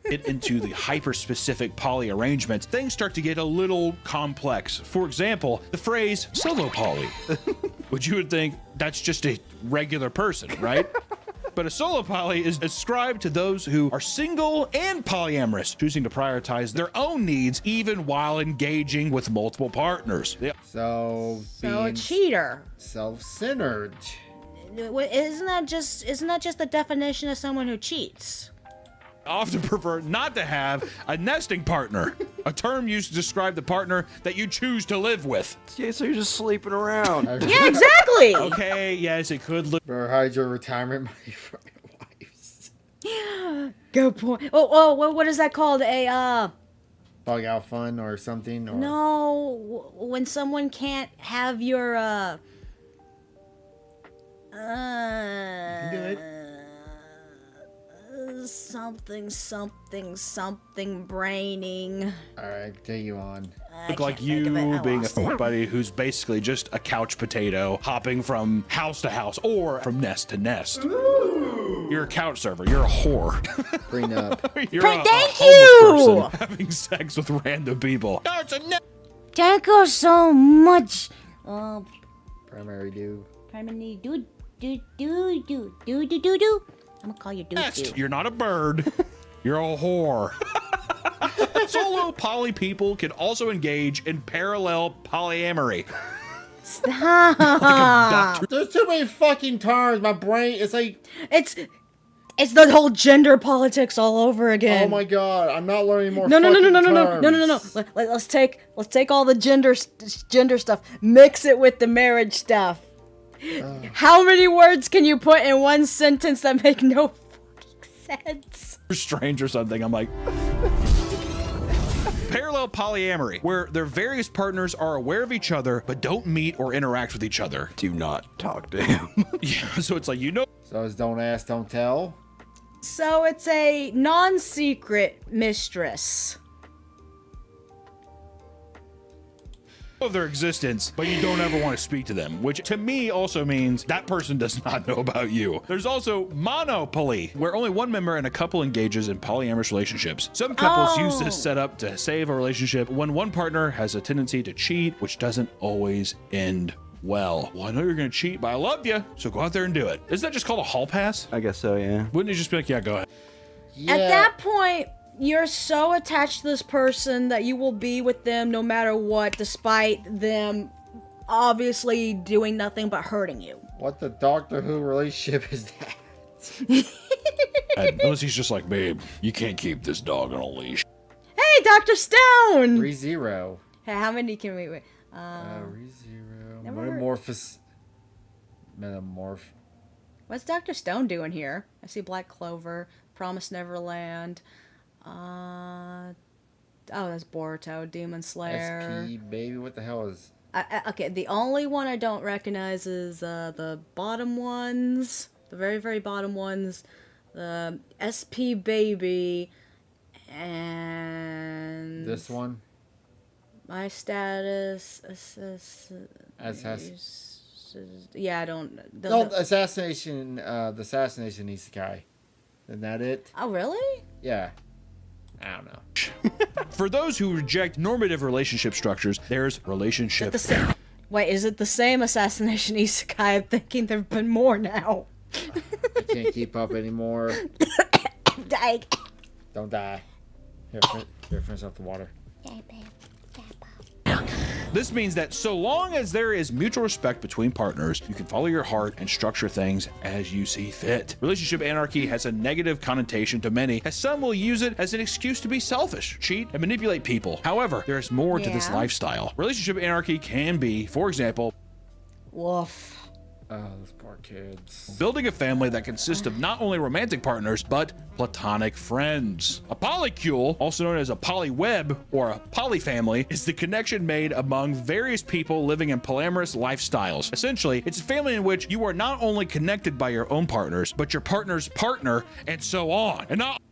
get into the hyper-specific poly arrangements, things start to get a little complex. For example, the phrase solo poly, which you would think that's just a regular person, right? But a solo poly is ascribed to those who are single and polyamorous, choosing to prioritize their own needs even while engaging with multiple partners. So a being cheater. self-centered. Isn't that just the definition of someone who cheats? Often prefer not to have a nesting partner, a term used to describe the partner that you choose to live with. Yeah, so you're just sleeping around. Yeah, exactly. Okay, yes, it could look. Or hide your retirement money from your wives. Good point. Oh, what is that called? Bug out fun or something? Or... No, when someone can't have your You can do it. something braining. Alright, take you on. Look like you being a fuck buddy who's basically just a couch potato hopping from house to house or from nest to nest. Ooh. You're a couch server. You're a whore. Bring up. You're Thank homeless you! person having sex with random people. No, it's a Thank you so much. Primary do. Primary do. I'm gonna call you nest. You're not a bird. You're a whore. Solo poly people can also engage in parallel polyamory. Stop. There's too many fucking terms. My brain, it's like... It's the whole gender politics all over again. Oh my god, I'm not learning more No. terms. Let's take all the gender stuff, mix it with the marriage stuff. How many words can you put in one sentence that make no fucking sense? Strange or something. I'm like... Parallel polyamory, where their various partners are aware of each other but don't meet or interact with each other. Do not talk to him. Yeah, so it's like, you know... So it's don't ask, don't tell? So it's a non-secret mistress. Of their existence, but you don't ever want to speak to them, which to me also means that person does not know about you. There's also monopoly, where only one member in a couple engages in polyamorous relationships. Some couples use this setup to save a relationship when one partner has a tendency to cheat, which doesn't always end well. Well, I know you're gonna cheat, but I love you, so go out there and do it. Isn't that just called a hall pass? I guess so, yeah. Wouldn't you just be like, yeah, go ahead? Yeah. At that point, you're so attached to this person that you will be with them no matter what, despite them obviously doing nothing but hurting you. What the Doctor Who relationship is that? Unless he's just like, babe, you can't keep this dog on a leash. Hey, Dr. Stone! 3-0. Hey, how many can we... 3-0. Never- Metamorphosis. Metamorph. What's Dr. Stone doing here? I see Black Clover, Promise Neverland. Oh, that's Boruto, Demon Slayer. SP, baby. What the hell is... Okay, the only one I don't recognize is the bottom ones. The very, very bottom ones. The SP Baby. And... This one? My Status... Yeah, I don't... No, Assassination, the Assassination Isekai. Isn't that it? Oh, really? Yeah. I don't know. For those who reject normative relationship structures, there's relationship. Wait, is it the same Assassination Isekai? I'm thinking there have been more now. I can't keep up anymore. Dying. Don't die. Here, finish off the water. This means that so long as there is mutual respect between partners, you can follow your heart and structure things as you see fit. Relationship anarchy has a negative connotation to many, as some will use it as an excuse to be selfish, cheat, and manipulate people. However, there is more to this lifestyle. Relationship anarchy can be, for example, woof. Oh, those poor kids. Building a family that consists of not only romantic partners, but platonic friends. A polycule, also known as a polyweb or a polyfamily, is the connection made among various people living in polyamorous lifestyles. Essentially, it's a family in which you are not only connected by your own partners, but your partner's partner, and so on. And not...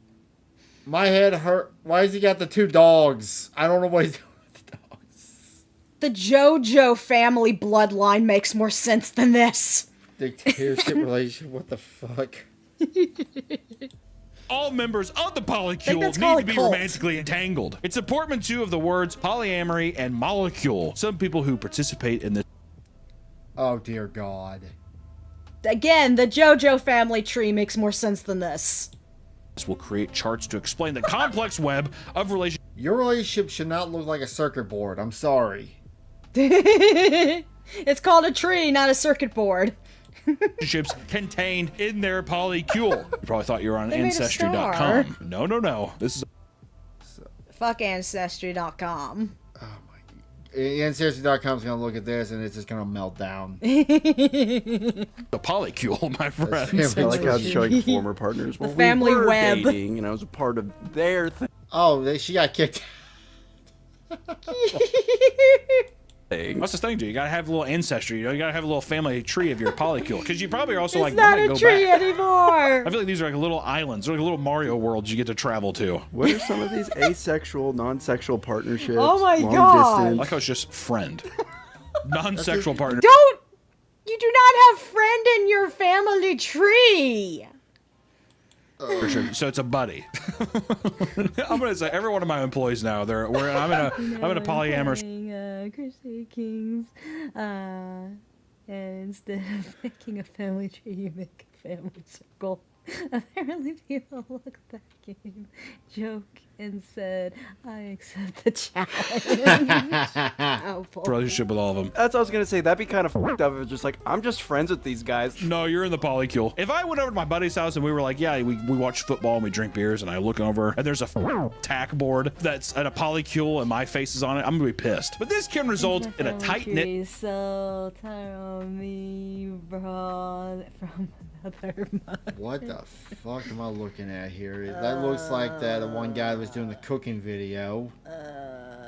My head hurt. Why has he got the 2 dogs? I don't know what he's doing with the dogs. The JoJo family bloodline makes more sense than this. Dictatorship relationship, what the fuck? All members of the polycule need to be romantically entangled. It's a portmanteau of the words polyamory and molecule. Some people who participate in this... Oh, dear God. Again, the JoJo family tree makes more sense than this. This will create charts to explain the complex web of relationships. Your relationship should not look like a circuit board. I'm sorry. It's called a tree, not a circuit board. Relationships contained in their polycule. You probably thought you were on Ancestry.com. No. This is... Fuck Ancestry.com. Oh my God. Ancestry.com is going to look at this and it's just going to melt down. The polycule, my friends. I like how it's showing former partners. Well, the family we were web. dating, and I was a part of their thing. Oh, she got kicked. What's this thing do? You gotta have a little ancestry. You gotta have a little family tree of your polycule. Because you probably are also it's like, not I'm a gonna tree go back. anymore. I feel like these are like little islands. They're like little Mario worlds you get to travel to. What are some of these asexual, non-sexual partnerships? Oh my long God. Distance? Like how it's just friend. Non-sexual partner. You do not have friend in your family tree. For sure. So it's a buddy. I'm gonna say every one of my employees now. I'm in a polyamorous. Crusade Kings. And instead of making a family tree, you make a family circle. Apparently, people looked at that game, joked, and said, "I accept the challenge." Relationship with all of them. That's what I was gonna say. That'd be kind of fucked up if it's just like, I'm just friends with these guys. No, you're in the polycule. If I went over to my buddy's house and we were like, yeah, we watch football and we drink beers, and I look over and there's a tack board that's at a polycule and my face is on it, I'm gonna be pissed. But this can result in a tight knit. So tired me, bro, from another mother. What the fuck am I looking at here? That looks like the one guy that was doing the cooking video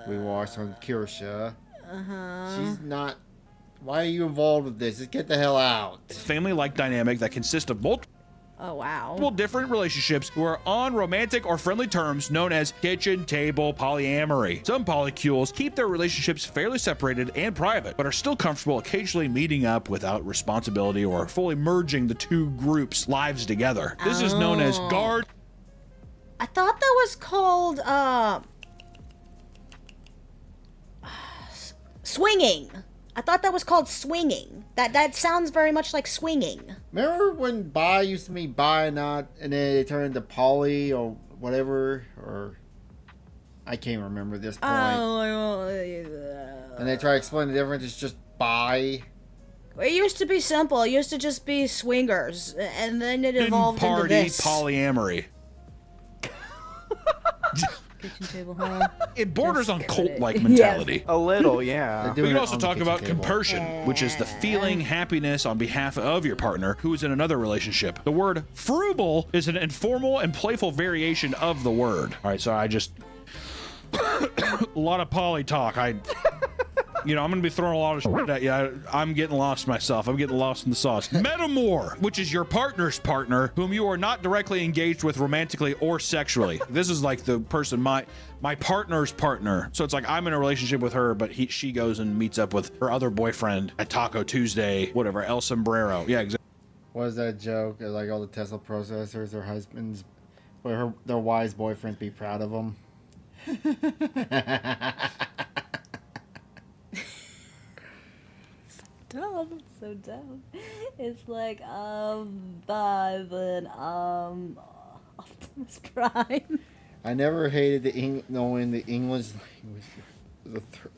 we watched on Kirsha. She's not... Why are you involved with this? Just get the hell out. Family-like dynamic that consists of multiple different relationships who are on romantic or friendly terms, known as kitchen table polyamory. Some polycules keep their relationships fairly separated and private, but are still comfortable occasionally meeting up without responsibility or fully merging the two groups' lives together. This is known as guard. I thought that was called swinging. I thought that was called swinging. That sounds very much like swinging. Remember when bi used to mean bi not, and then it turned into poly or whatever, or I can't remember this point. And they try to explain the difference. It's just bi. It used to be simple. It used to just be swingers, and then it evolved into this. Polyamory. Kitchen table, huh? It borders on Just cult-like yeah. mentality. A little, yeah. We can also talk about compersion, which is the feeling happiness on behalf of your partner who is in another relationship. The word frugal is an informal and playful variation of the word. All right, so I just a lot of poly talk. I'm gonna be throwing a lot of shit at you. I'm getting lost myself. I'm getting lost in the sauce. Metamor, which is your partner's partner, whom you are not directly engaged with romantically or sexually. This is like the person, my partner's partner. So it's like I'm in a relationship with her, but she goes and meets up with her other boyfriend at Taco Tuesday, whatever, El Sombrero. Yeah, exactly. What is that joke? Like all the Tesla processors, their husbands, or their wives' boyfriends be proud of them. Dumb. It's so dumb. It's like, Optimus Prime. I never hated knowing the English language. The Third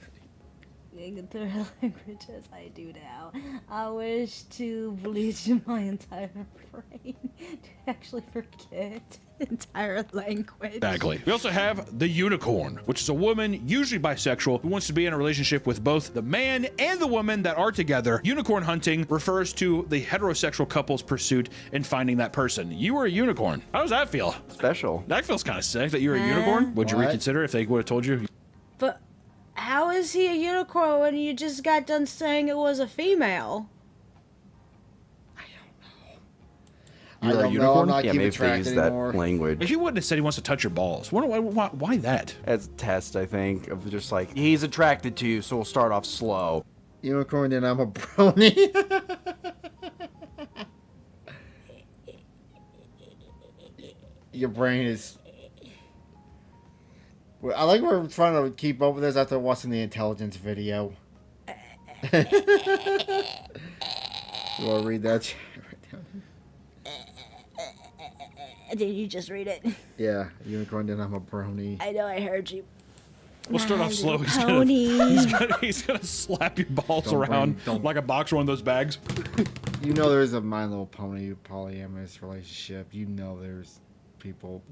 languages I do now. I wish to bleach my entire brain to actually forget entire language. Exactly. We also have the unicorn, which is a woman, usually bisexual, who wants to be in a relationship with both the man and the woman that are together. Unicorn hunting refers to the heterosexual couple's pursuit in finding that person. You were a unicorn. How does that feel? Special. That feels kind of sick that you were a unicorn. Would you What? reconsider if they would have told you? But how is he a unicorn when you just got done saying it was a female? I You're a don't know. I'm unicorn? not Yeah, keeping maybe if they track use anymore. that language. If he wouldn't have said he wants to touch your balls, why that? As a test, I think, of just like, he's attracted to you, so we'll start off slow. Unicorn, then I'm a brony. Your brain is. Well, I like we're trying to keep up with this after watching the intelligence video. You want to read that? Did you just read it? Yeah, unicorn, then I'm a brony. I know, I heard you. We'll start off slow. He's gonna slap your balls Don't around bring- don't- like a boxer, one of those bags. You know there's a My Little Pony polyamorous relationship. You know there's people.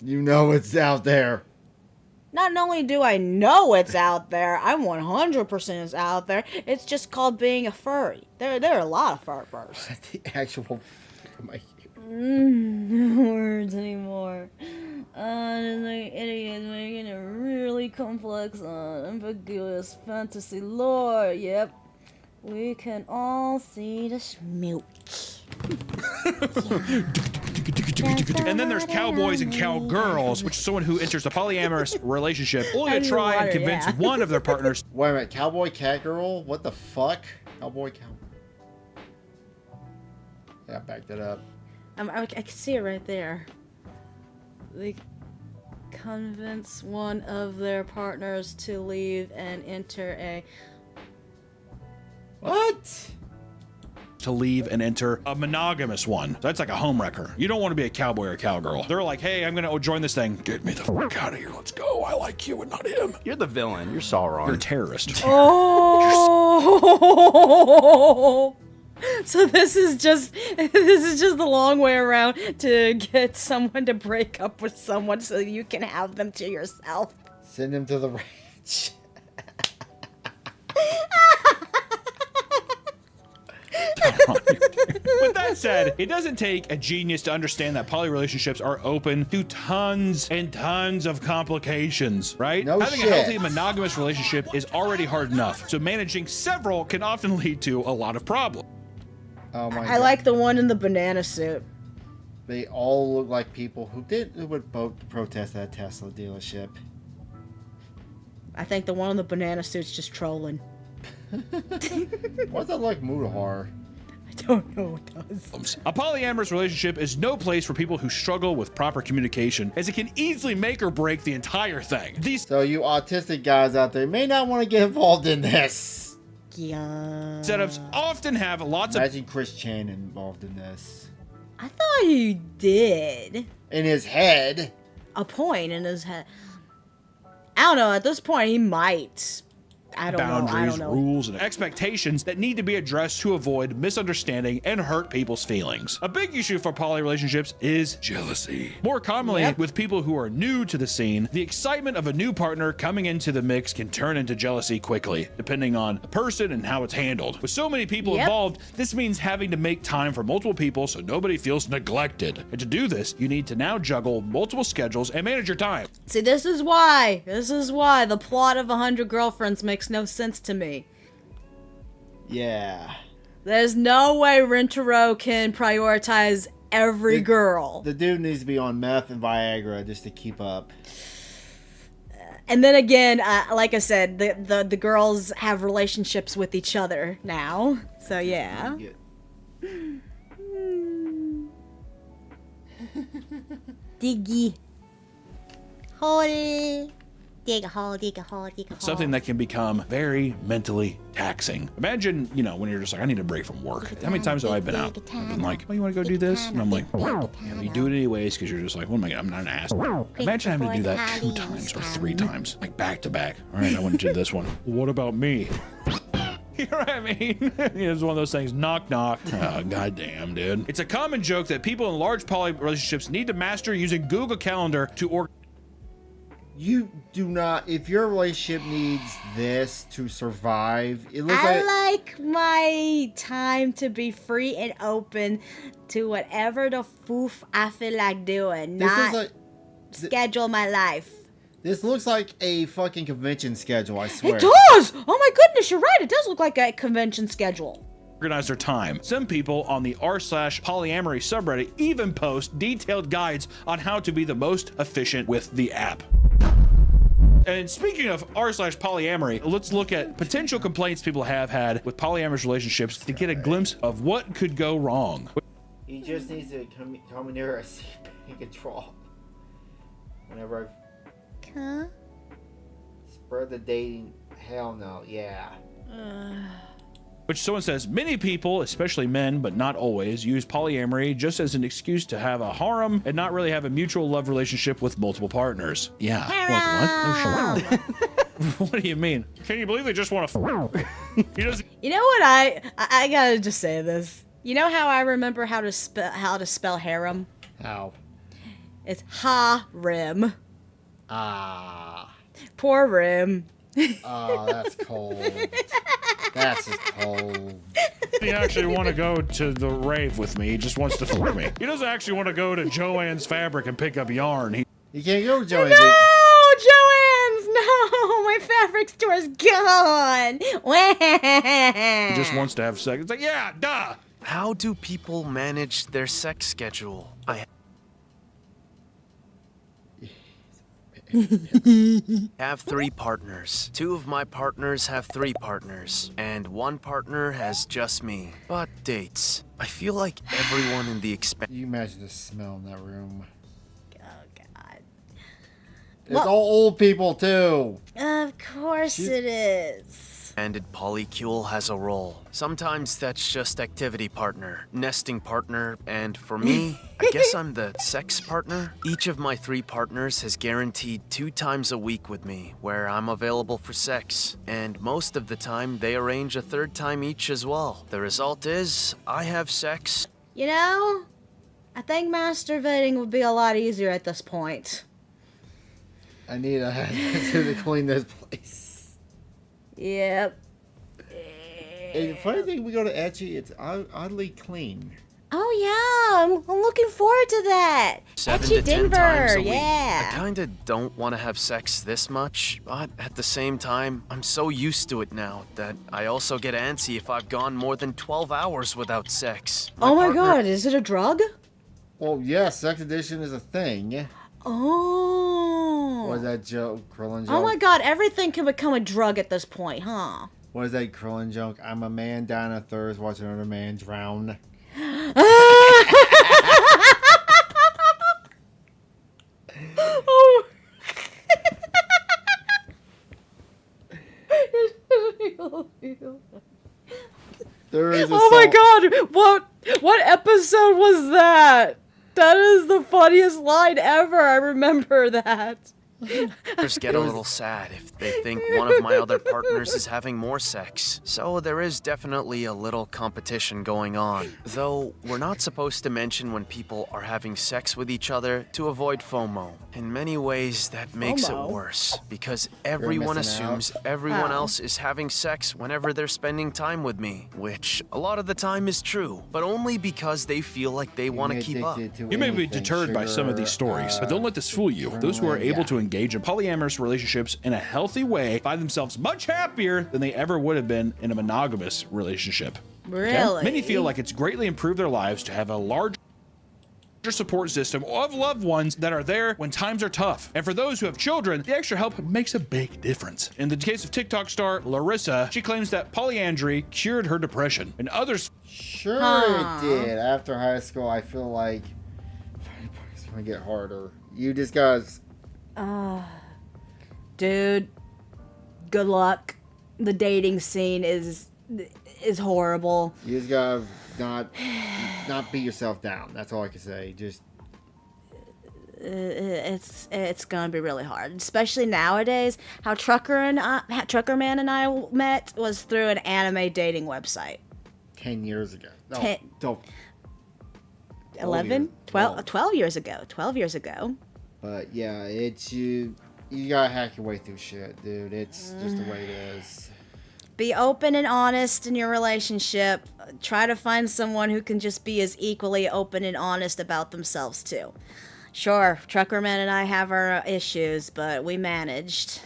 You know it's out there. Not only do I know it's out there, I'm 100% it's out there. It's just called being a furry. There are a lot of furs. The actual. No words anymore. Just like idiots making a really complex, ambiguous fantasy lore. Yep. We can all see the smooch. And then there's cowboys and cowgirls, which is someone who enters a polyamorous relationship only to try and convince one of their partners. Wait a minute, cowboy, cat girl? What the fuck? Cowboy, cow. Yeah, I backed it up. I can see it right there. They convince one of their partners to leave and enter a... What? To leave and enter a monogamous one. That's like a homewrecker. You don't want to be a cowboy or a cowgirl. They're like, hey, I'm gonna join this thing. Get me the fuck out of here. Let's go. I like you and not him. You're the villain. You're Sauron. You're a terrorist. Oh! So this is just the long way around to get someone to break up with someone so you can have them to yourself. Send him to the ranch. With that said, it doesn't take a genius to understand that poly relationships are open to tons and tons of complications, right? No Having shit. a healthy monogamous relationship is already hard enough, so managing several can often lead to a lot of problems. Oh my I god. like the one in the banana suit. They all look like people who would vote to protest at a Tesla dealership. I think the one in the banana suit's just trolling. What's that like Mudahar? I don't know what does. A polyamorous relationship is no place for people who struggle with proper communication, as it can easily make or break the entire thing. These So you autistic guys out there may not want to get involved in this. Yeah. setups often have lots of Imagine Chris Chan involved in this. I thought he did. In his head. A point in his head. I don't know, at this point he might. boundaries, know. rules, and expectations that need to be addressed to avoid misunderstanding and hurt people's feelings. A big issue for poly relationships is jealousy. More commonly, with people who are new to the scene, the excitement of a new partner coming into the mix can turn into jealousy quickly, depending on the person and how it's handled. With so many people involved, this means having to make time for multiple people so nobody feels neglected. And to do this, you need to now juggle multiple schedules and manage your time. See, this is why the plot of 100 Girlfriends makes no sense to me. Yeah. There's no way Rentaro can prioritize every girl. The dude needs to be on meth and Viagra just to keep up. And then again, like I said, the girls have relationships with each other now. So yeah. Diggy. Hole. Dig a hole, dig a hole, dig a hole. Something that can become very mentally taxing. Imagine, you know, when you're just like, I need a break from work. How many times have I been out? I've been like, oh, you want to go do this? And I'm like, yeah, you do it anyways because you're just like, what am I? I'm not an ass. Imagine having to do that 2 times or 3 times, like back to back. All right, I went to do this one. What about me? You know what I mean? It's one of those things, knock, knock. Oh, goddamn, dude. It's a common joke that people in large poly relationships need to master using Google Calendar to organize. You do not. If your relationship needs this to survive, it looks I like my time to be free and open to whatever the foof I feel like doing, not schedule my life. This looks like a fucking convention schedule, I swear. It does! Oh my goodness, you're right. It does look like a convention schedule. Organize their time. Some people on the r/polyamory subreddit even post detailed guides on how to be the most efficient with the app. And speaking of r/polyamory, let's look at potential complaints people have had with polyamorous relationships to get a glimpse of what could go wrong. He just needs to come near a CP control. Whenever I spread the dating, hell no, yeah. Which someone says, many people, especially men, but not always, use polyamory just as an excuse to have a harem and not really have a mutual love relationship with multiple partners. Yeah. Like, what? No, what do you mean? Can you believe they just want to You know what I gotta just say this. You know how I remember how to spell harem? How? It's ha-rim. Ah. Poor Rim. Oh, that's cold. That's just cold. He actually want to go to the rave with me. He just wants to fuck me. He doesn't actually want to go to Joanne's Fabric and pick up yarn. You can't go to Joanne's. No, Joanne's! No, my fabric store's gone. He just wants to have sex. It's like, yeah, duh. How do people manage their sex schedule? I have 3 partners. 2 of my partners have 3 partners, and 1 partner has just me. But dates. I feel like everyone in the You imagine the smell in that room. Oh, God. It's all old people, too. Of course it is. expanded polycule has a role. Sometimes that's just activity partner, nesting partner, and for me, I guess I'm the sex partner. Each of my 3 partners has guaranteed 2 times a week with me, where I'm available for sex. And most of the time, they arrange a 3rd time each as well. The result is, I have sex. You know, I think masturbating would be a lot easier at this point. I need a to clean this place. Yep. And the funny thing, we go to Etchy, it's oddly clean. Oh yeah, I'm looking forward to that. 7 Etchy to 10 Denver, times a week. yeah. I kinda don't want to have sex this much, but at the same time, I'm so used to it now that I also get antsy if I've gone more than 12 hours without sex. Oh my partner- god, is it a drug? Well, yeah, sex addiction is a thing. Oh. What is that joke? Krillin joke? Oh my god, everything can become a drug at this point, huh? What is that Krillin joke? I'm a man down a thirst watching another man drown. Oh. There is a Oh my song- god, what episode was that? That is the funniest line ever. I remember that. Partners get a little sad if they think one of my other partners is having more sex. So there is definitely a little competition going on. Though we're not supposed to mention when people are having sex with each other to avoid FOMO. In many ways, that makes it worse because everyone missing out. assumes everyone else is having sex whenever they're spending time with me, which a lot of the time is true, but only because they feel like they want to keep up. You may be deterred by some of these stories, but don't let this fool you. Those who are able to engage in polyamorous relationships in a healthy way find themselves much happier than they ever would have been in a monogamous relationship. Really? Many feel like it's greatly improved their lives to have a larger support system of loved ones that are there when times are tough. And for those who have children, the extra help makes a big difference. In the case of TikTok star Larissa, she claims that polyandry cured her depression, and others Sure it did. After high school, I feel like it's gonna get harder. You just guys, Dude, good luck. The dating scene is horrible. you just gotta not beat yourself down. That's all I can say. Just It's gonna be really hard, especially nowadays. How Trucker Man and I met was through an anime dating website. 10 years ago. No, 10 don't. 11? 12. 12 years ago. 12 years ago. But yeah, it's you gotta hack your way through shit, dude. It's just the way it is. Be open and honest in your relationship. Try to find someone who can just be as equally open and honest about themselves too. Sure, Trucker Man and I have our issues, but we managed.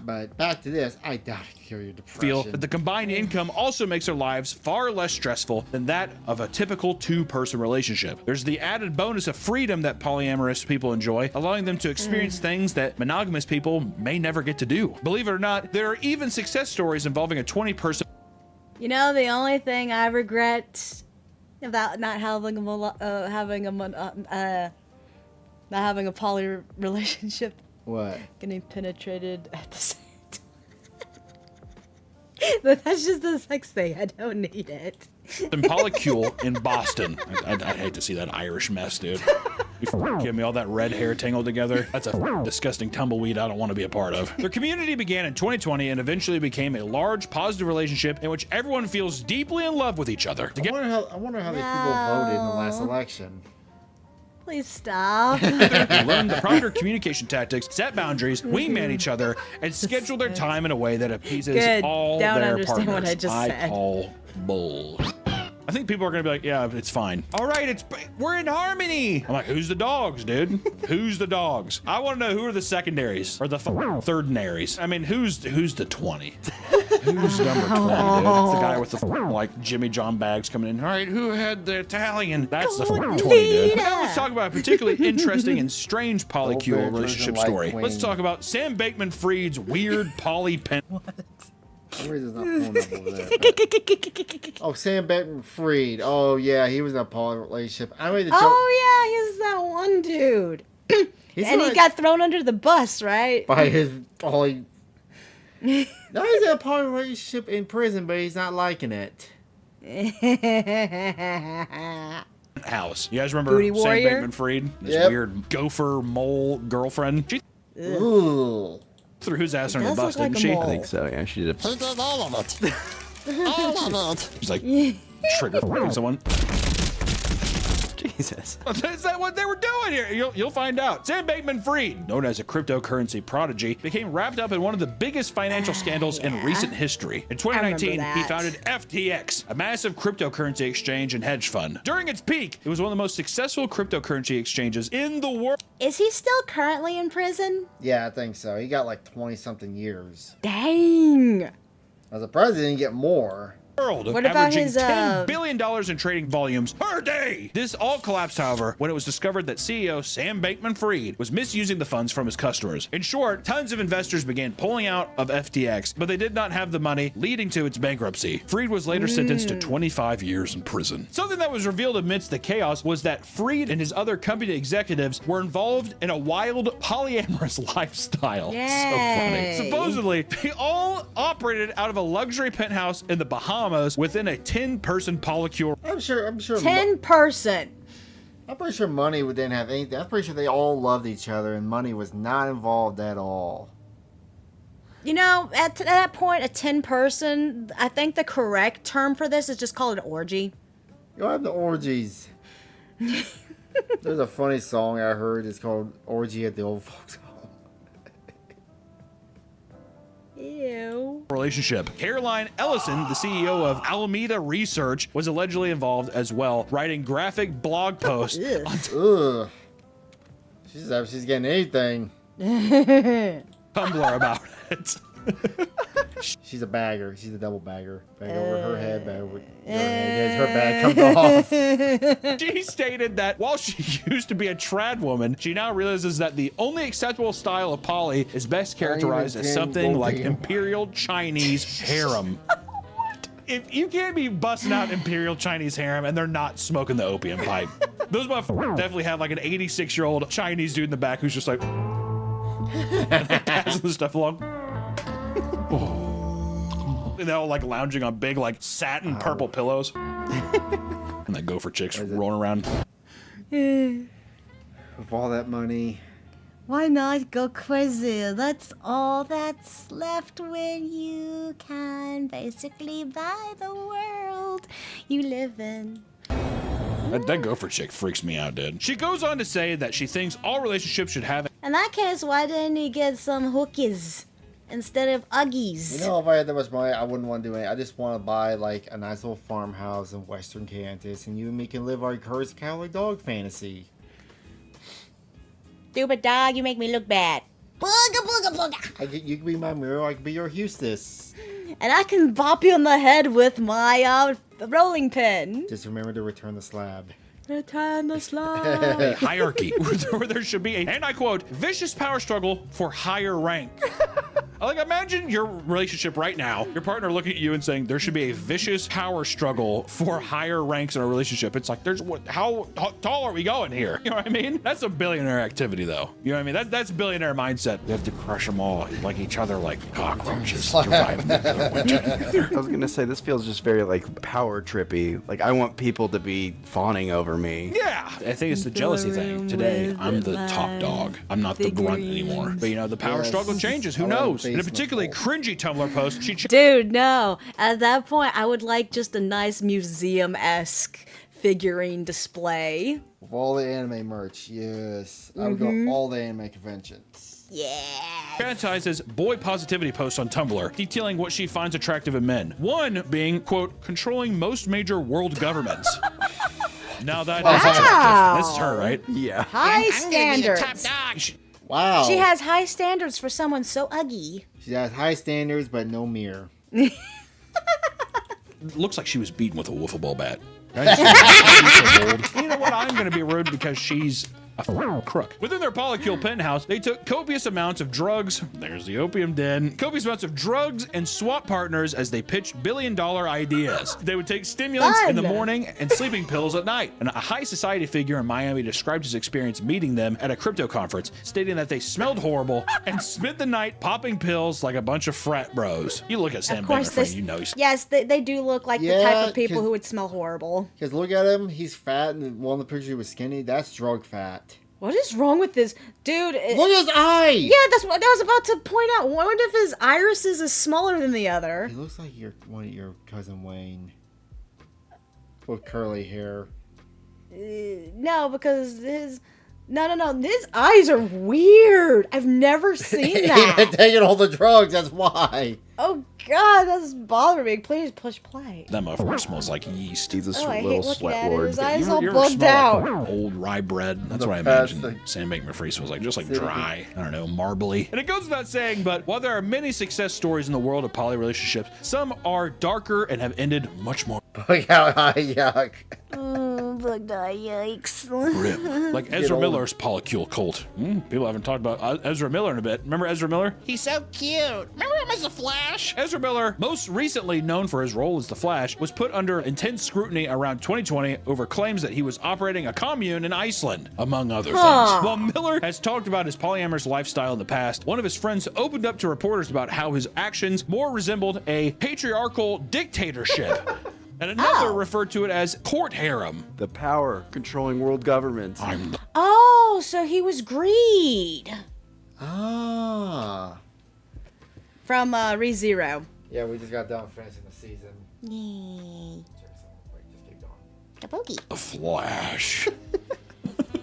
But back to this, I doubt it can cure your depression. feel that the combined income also makes their lives far less stressful than that of a typical two-person relationship. There's the added bonus of freedom that polyamorous people enjoy, allowing them to experience things that monogamous people may never get to do. Believe it or not, there are even success stories involving a 20-person You know, the only thing I regret about not having a poly relationship, What? getting penetrated at the same time. But that's just a sex thing. I don't need it. polycule in Boston. I'd hate to see that Irish mess, dude. You give me all that red hair tangled together. That's a disgusting tumbleweed I don't want to be a part of. Their community began in 2020 and eventually became a large, positive relationship in which everyone feels deeply in love with each other. I wonder how these people voted in the last election. Please stop. They learned the proper communication tactics, set boundaries, wingman each other, and schedule their time in a way that appeases Good. all Don't their understand partners. what I just said. call bull. I think people are gonna be like, yeah, it's fine. All right, we're in harmony. I'm like, who's the dogs, dude? Who's the dogs? I want to know who are the secondaries or the thirdaries. I mean, who's the 20? Who's number 20, dude? That's the guy with the like Jimmy John bags coming in. All right, who had the Italian? That's the 20, dude. Now let's talk about a particularly interesting and strange polycule relationship story. Let's talk about Sam Bankman-Fried's weird poly pen. For some reason it's not pulling up over there. Oh, Sam Bankman-Fried. Oh yeah, he was in a poly relationship. I made the joke. Oh yeah, he's that one dude. And he got thrown under the bus, right? by his poly. No, he's in a poly relationship in prison, but he's not liking it. House. You guys remember Booty Sam warrior? Bankman-Fried? This Yep. weird gopher mole girlfriend. She Ooh. threw his ass under the does bus, look like didn't a she? mole. I think so, yeah. She did a... All of it. All of it. She's like, trigger someone. Jesus. Is that what they were doing here? You'll find out. Sam Bankman-Fried, known as a cryptocurrency prodigy, became wrapped up in one of the biggest financial scandals in recent history. In 2019, he that. founded FTX, a massive cryptocurrency exchange and hedge fund. During its peak, it was one of the most successful cryptocurrency exchanges in the world. Is he still currently in prison? Yeah, I think so. He got like 20-something years. Dang. As a president, he get more. What about averaging his, $10 billion in trading volumes per day. This all collapsed, however, when it was discovered that CEO Sam Bankman-Fried was misusing the funds from his customers. In short, tons of investors began pulling out of FTX, but they did not have the money, leading to its bankruptcy. Fried was later sentenced to 25 years in prison. Something that was revealed amidst the chaos was that Fried and his other company executives were involved in a wild polyamorous lifestyle. Yay. So funny. Supposedly, they all operated out of a luxury penthouse in the Bahamas within a 10-person polycule. I'm sure. 10 person. I'm pretty sure money didn't have anything. I'm pretty sure they all loved each other and money was not involved at all. You know, at that point, a 10-person, I think the correct term for this is just call it an orgy. You don't have the orgies. There's a funny song I heard. It's called Orgy at the Old Folks Home. Ew. Relationship. Caroline Ellison, the CEO of Alameda Research, was allegedly involved as well, writing graphic blog posts. Ugh. She's getting anything. Tumblr about it. She's a bagger. She's a double bagger. Bag over her head, bag over your head. Her bag comes off. She stated that while she used to be a trad woman, she now realizes that the only acceptable style of poly is best characterized as something like Imperial Chinese harem. If you can't be busting out Imperial Chinese harem and they're not smoking the opium pipe. Those motherfuckers definitely have like an 86-year-old Chinese dude in the back who's just like passing the stuff along. And they're all like lounging on big like satin purple pillows. And that gopher chicks rolling around. With all that money. Why not go crazy? That's all that's left when you can basically buy the world you live in. That gopher chick freaks me out, dude. She goes on to say that she thinks all relationships should have. In that case, why didn't he get some hookies instead of Uggies? You know, if I had that much money, I wouldn't want to do anything. I just want to buy like a nice little farmhouse in Western Kansas, and you and me can live our cursed cowboy dog fantasy. Stupid dog, you make me look bad. Booga booga booga. You can be my mirror, I can be your Hustis. And I can bop you on the head with my rolling pin. Just remember to return the slab. Return the slab. A hierarchy where there should be a, and I quote, vicious power struggle for higher rank. Like, imagine your relationship right now, your partner looking at you and saying there should be a vicious power struggle for higher ranks in a relationship. It's like, how tall are we going here? You know what I mean? That's a billionaire activity, though. You know what I mean? That's billionaire mindset. We have to crush them all like each other, like cockroaches, surviving the winter together. I was gonna say, this feels just very like power trippy. Like, I want people to be fawning over me. Yeah, I think it's the jealousy thing. Today, I'm the top dog. I'm not the grunt anymore. But you know, the power struggle changes. Who knows? In a particularly cringy Tumblr post, Dude, no. At that point, I would like just a nice museum-esque figurine display. With all the anime merch, yes. I would go all the anime conventions. Yeah. Fantasizes boy positivity posts on Tumblr, detailing what she finds attractive in men. One being, quote, controlling most major world governments. Now that is attractive. This is her, right? Yeah. High standards. Wow. She has high standards for someone so uggy. She has high standards, but no mirror. Looks like she was beaten with a wiffle ball bat. You know what? I'm going to be rude because she's a crook. Within their polycule penthouse, they took copious amounts of drugs. There's the opium den. Copious amounts of drugs and swap partners as they pitched billion-dollar ideas. They would take stimulants in the morning and sleeping pills at night. And a high society figure in Miami described his experience meeting them at a crypto conference, stating that they smelled horrible and spent the night popping pills like a bunch of frat bros. You look at Sam Bankman-Fried, you know he's... Yes, they do look like the type of people who would smell horrible. Because look at him, he's fat, and one of the pictures he was skinny. That's drug fat. What is wrong with this dude? Look at his eye. Yeah, that's what I was about to point out. One of his irises is smaller than the other. He looks like one of your cousin Wayne with curly hair. No, because his his eyes are weird. I've never seen that. He been taking all the drugs. That's why. Oh God, that's bothering me. Please push play. That motherfucker smells like yeast. He's a I little hate looking sweat at it. lord. His eyes You all ever bugged smell out. like old rye bread? That's The what I best imagine thing. Sam Bankman-Fried smells like, just like dry, I don't know, marbly. And it goes without saying, but while there are many success stories in the world of poly relationships, some are darker and have ended much more Yuck. Oh, yikes. grim. Like Ezra Miller's polycule cult. People haven't talked about Ezra Miller in a bit. Remember Ezra Miller? He's so cute. Remember him as a Flash? Ezra Miller, most recently known for his role as the Flash, was put under intense scrutiny around 2020 over claims that he was operating a commune in Iceland, among other things. While Miller has talked about his polyamorous lifestyle in the past, one of his friends opened up to reporters about how his actions more resembled a patriarchal dictatorship. And another referred to it as court harem. The power controlling world governments. Oh, so he was Greed. Ah. From ReZero. Yeah, we just got done finishing the season. Yay. Just keep going. Kabuki. The Flash.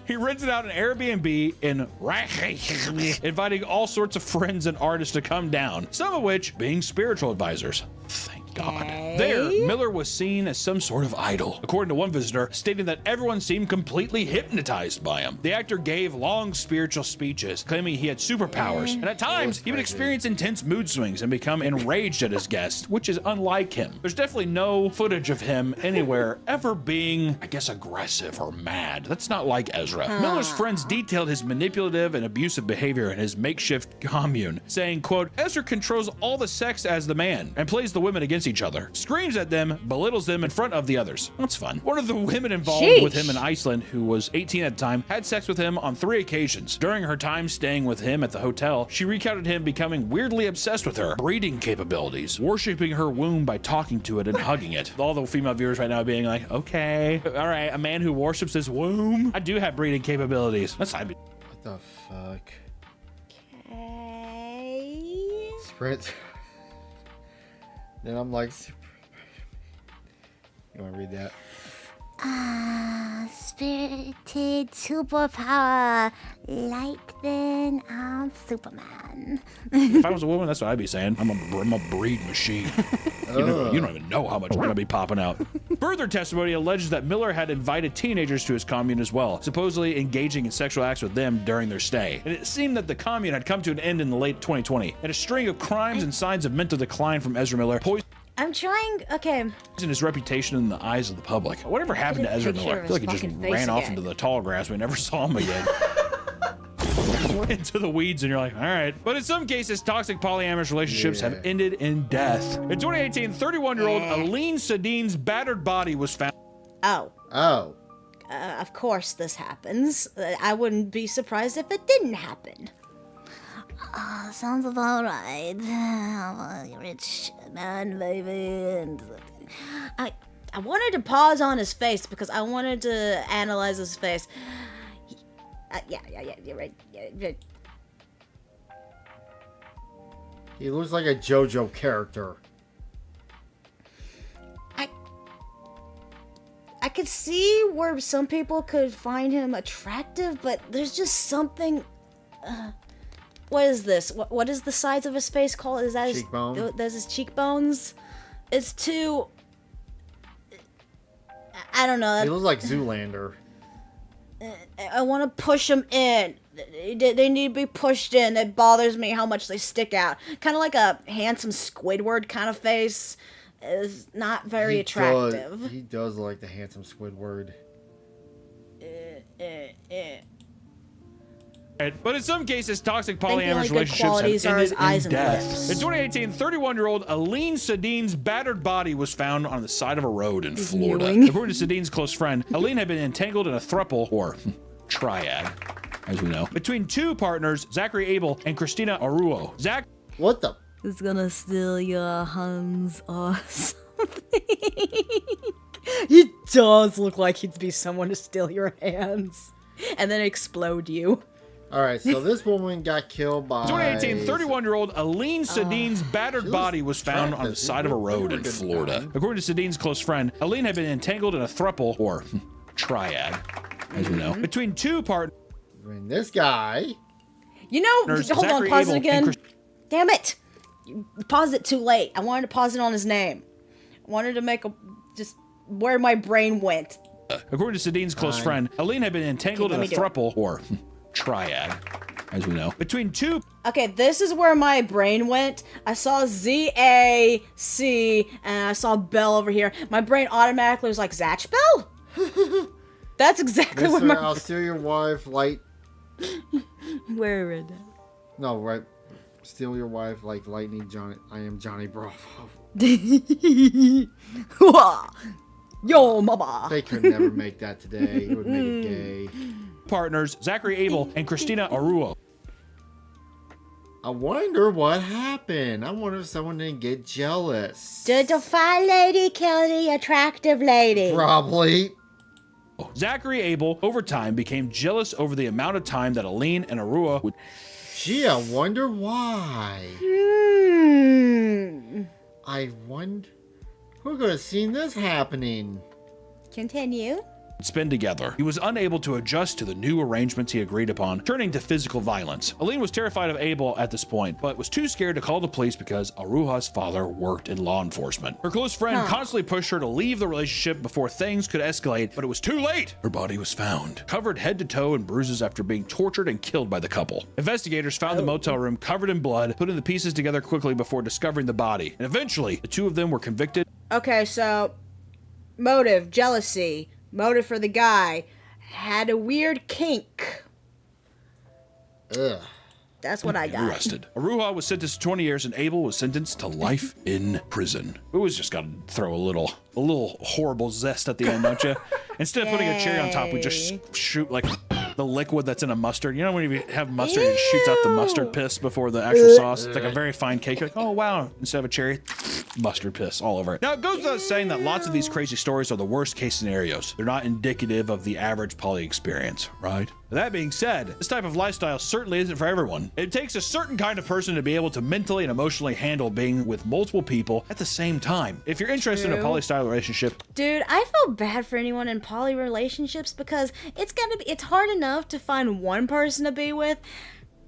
He rented out an Airbnb in Reykjavik, inviting all sorts of friends and artists to come down, some of which being spiritual advisors. Thank God. There, Miller was seen as some sort of idol, according to one visitor, stating that everyone seemed completely hypnotized by him. The actor gave long spiritual speeches, claiming he had superpowers, and at times he would experience intense mood swings and become enraged at his guests, which is unlike him. There's definitely no footage of him anywhere ever being, I guess, aggressive or mad. That's not like Ezra. Miller's friends detailed his manipulative and abusive behavior in his makeshift commune, saying, quote, Ezra controls all the sex as the man and plays the women against each other, screams at them, belittles them in front of the others. That's fun. One of the women involved with him in Iceland, who was 18 at the time, had sex with him on 3 occasions. During her time staying with him at the hotel, she recounted him becoming weirdly obsessed with her breeding capabilities, worshiping her womb by talking to it and hugging it. All the female viewers right now being like, okay, all right, a man who worships his womb? I do have breeding capabilities. That's not. What the fuck? Okay. Sprint. Then I'm like, you want to read that? Spirited superpower, like then I'm Superman. If I was a woman, that's what I'd be saying. I'm a breed machine. You don't even know how much I'm gonna be popping out. Further testimony alleges that Miller had invited teenagers to his commune as well, supposedly engaging in sexual acts with them during their stay. And it seemed that the commune had come to an end in the late 2020, and a string of crimes and signs of mental decline from Ezra Miller I'm trying. Okay. poisoned his reputation in the eyes of the public. Whatever happened to Ezra Miller? I feel like he just ran off into the tall grass. We never saw him again. Into the weeds, and you're like, all right. But in some cases, toxic polyamorous relationships have ended in death. In 2018, 31-year-old Aline Sadine's battered body was found. Oh. Of course this happens. I wouldn't be surprised if it didn't happen. Sounds about right. I'm a rich man, baby. And I wanted to pause on his face because I wanted to analyze his face. Yeah, you're right. Yeah. He looks like a JoJo character. I could see where some people could find him attractive, but there's just something. What is this? What is the size of his face called? Is that cheekbone? That's his cheekbones. It's too. I don't know. He looks like Zoolander. I want to push them in. They need to be pushed in. It bothers me how much they stick out. Kind of like a handsome Squidward kind of face. Is not very attractive. He does look like the handsome Squidward. But in some cases, toxic polyamorous relationships have ended in death. In 2018, 31-year-old Aline Sadine's battered body was found on the side of a road in Florida. According to Sadine's close friend, Aline had been entangled in a throuple, or triad, as we know, between two partners, Zachary Abel and Christina Aruo. What the? Is gonna steal your hands or something. He does look like he'd be someone to steal your hands and then explode you. Alright, so this woman got killed by... 2018, 31-year-old Aline Sadine's battered body was found on the side of a road in Florida. According to Sadine's close friend, Aline had been entangled in a throuple, or triad, as we know, between two partners. This guy... You know, hold on, pause it again. Damn it! You paused it too late. I wanted to pause it on his name. I wanted to make just where my brain went. According to Sadine's close friend, Aline had been entangled in a throuple, or triad, as we know, between two... Okay, this is where my brain went. I saw Z-A-C, and I saw Bell over here. My brain automatically was like, Zatch Bell? That's exactly what my... I'll steal your wife, light... Where is it? No, right. Steal your wife like lightning, Johnny. I am Johnny Bravo. Yo, mama. They could never make that today. It would make it gay. Partners, Zachary Abel and Christina Aruo. I wonder what happened. I wonder if someone didn't get jealous. Did the fine lady kill the attractive lady? Probably. Zachary Abel, over time, became jealous over the amount of time that Aline and Arua would. Gee, I wonder why. I wonder. Who could have seen this happening? Continue. spend together. He was unable to adjust to the new arrangements he agreed upon, turning to physical violence. Aline was terrified of Abel at this point, but was too scared to call the police because Aruha's father worked in law enforcement. Her close friend constantly pushed her to leave the relationship before things could escalate, but it was too late. Her body was found, covered head to toe in bruises after being tortured and killed by the couple. Investigators found the motel room covered in blood, putting the pieces together quickly before discovering the body, and eventually the two of them were convicted. Okay, so motive, jealousy, motive for the guy, had a weird kink. Ugh. That's what I got. Arrested. Aruha was sentenced to 20 years and Abel was sentenced to life in prison. We always just gotta throw a little horrible zest at the end, don't you? Instead of putting a cherry on top, we just shoot like the liquid that's in a mustard. You know when you have mustard and it shoots out the mustard piss before the actual sauce? It's like a very fine cake. You're like, oh wow. Instead of a cherry, mustard piss all over it. Now it goes without saying that lots of these crazy stories are the worst case scenarios. They're not indicative of the average poly experience, right? That being said, this type of lifestyle certainly isn't for everyone. It takes a certain kind of person to be able to mentally and emotionally handle being with multiple people at the same time. If you're interested in a poly-style relationship, Dude, I feel bad for anyone in poly relationships because it's hard enough to find one person to be with.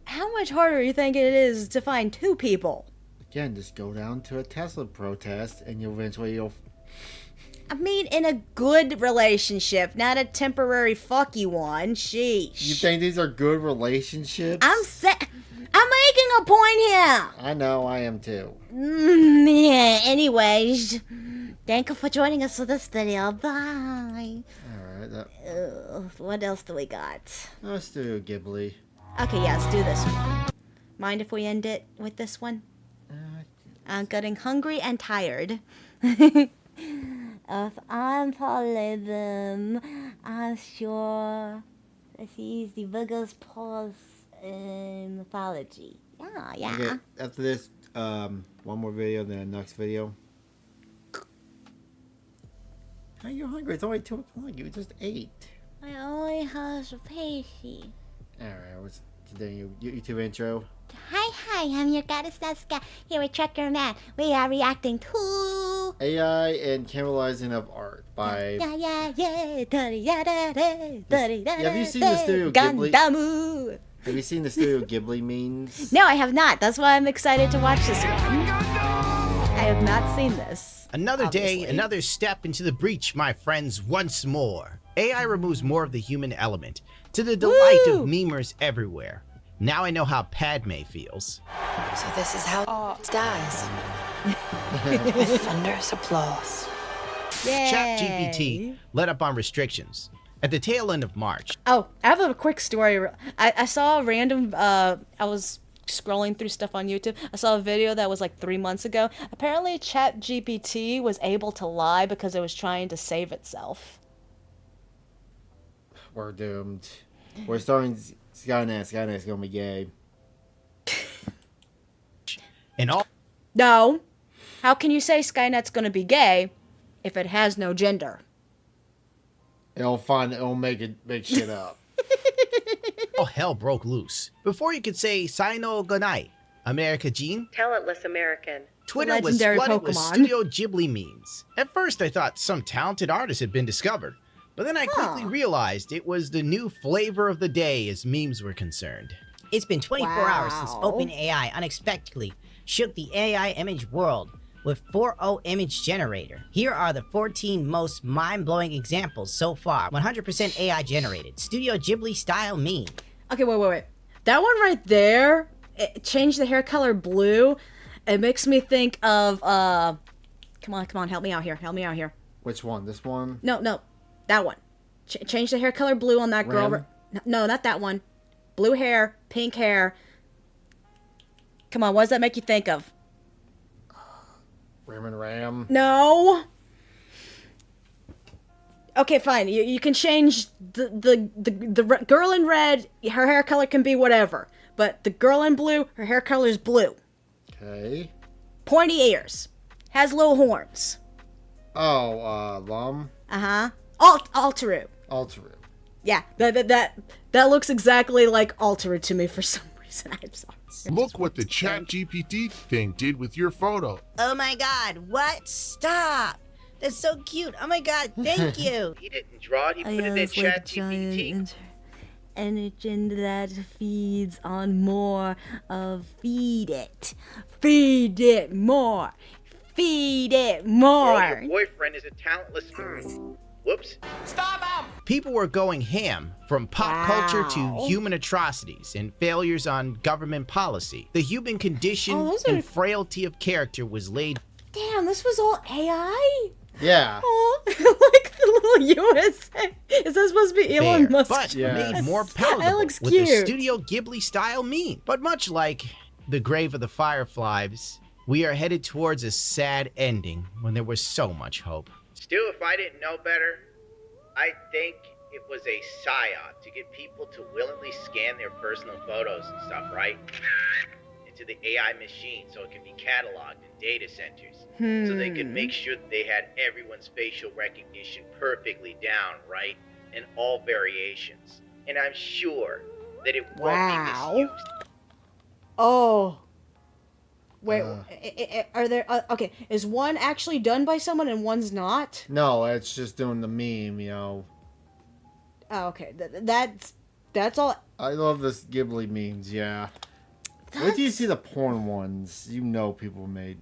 How much harder you think it is to find two people? Again, just go down to a Tesla protest and you'll I mean, in a good relationship, not a temporary fucky one. Sheesh. You think these are good relationships? I'm making a point here. I know, I am too. Yeah, anyways, thank you for joining us for this video. Bye. Alright, What else do we got? let's do Ghibli. Okay, yeah, let's do this one. Mind if we end it with this one? I'm getting hungry and tired. If I'm probably them, I'm sure he's the biggest pulse in mythology. Yeah. Okay, after this, one more video, then the next video. How are you hungry? It's only 2 o'clock. You just ate. I only have a pastry. Alright, let's continue. YouTube intro. Hi, I'm your goddess Nasky here with Trucker Man. We are reacting to AI and Cannibalizing of Art by... Have you seen the Studio Ghibli? Gandamu. Have you seen the Studio Ghibli memes? No, I have not. That's why I'm excited to watch this one. I have not seen this. Another obviously. day, another step into the breach, my friends, once more. AI removes more of the human element, to the delight of memers everywhere. Now I know how Padme feels. So this is how dies. With thunderous applause. Yay. ChatGPT let up on restrictions. At the tail end of March, Oh, I have a quick story. I saw a random, I was scrolling through stuff on YouTube. I saw a video that was like 3 months ago. Apparently ChatGPT was able to lie because it was trying to save itself. We're doomed. We're starting Skynet. Skynet's gonna be gay. and all No. How can you say Skynet's gonna be gay if it has no gender? It'll make shit up. hell broke loose. Before you could say Sino Gonai, America Jean, Talentless American. Twitter was Legendary flooded with Pokemon. Studio Ghibli memes. At first I thought some talented artist had been discovered, but then I quickly realized it was the new flavor of the day as memes were concerned. It's been 24 hours since Wow. OpenAI unexpectedly shook the AI image world with 4.0 image generator. Here are the 14 most mind-blowing examples so far. 100% AI generated, Studio Ghibli style meme. Okay, wait. That one right there, it changed the hair color blue. It makes me think of, come on, help me out here. Which one? This one? No, that one. Change the hair color blue on that girl. Ram? No, not that one. Blue hair, pink hair. Come on, what does that make you think of? Ram and Ram. No. Okay, fine. You can change the girl in red. Her hair color can be whatever. but the girl in blue, her hair color is blue. Okay. Pointy ears. Has little horns. Oh, Lum. Uh-huh. Alteru. Alteru. Yeah, that looks exactly like Alteru to me for some reason. I'm sorry. Look what the ChatGPT thing did with your photo. Oh my god, what? Stop! That's so cute. Oh my god, thank you. He didn't draw it, he put it in ChatGPT. Engine that feeds on more of feed it. Feed it more. Feed it more. Well, your boyfriend is a talentless. Whoops. Stop him! People were going ham, from pop culture to human atrocities and failures on government policy. The human condition and frailty of character was laid. Damn, this was all AI? Yeah. Oh, like the little USA. Is that supposed to be Elon Musk? But made more palatable with cute. the Studio Ghibli style meme. But much like the grave of the Fireflies, we are headed towards a sad ending when there was so much hope. Still, if I didn't know better, I think it was a psyop to get people to willingly scan their personal photos and stuff, right? Into the AI machine so it can be cataloged in data centers. So they could make sure that they had everyone's facial recognition perfectly down, right? In all variations. And I'm sure that it won't be misused. Oh. Wait, are there... okay, is one actually done by someone and one's not? No, it's just doing the meme, you know. Oh, okay. That's all... I love this Ghibli memes, yeah. Wait till you see the porn ones. You know people made...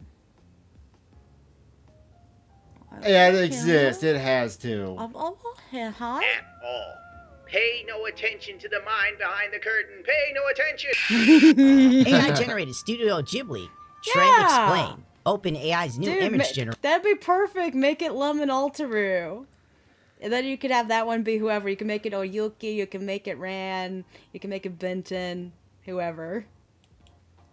Yeah, it exists. It has to. At all. Pay no attention to the mind behind the curtain. Pay no attention. AI-generated Studio Ghibli. Trend explained. OpenAI's new image generator. That'd be perfect. Make it Lum and Alteru. And then you could have that one be whoever. You can make it Oyuki, you can make it Ran, you can make it Benton, whoever.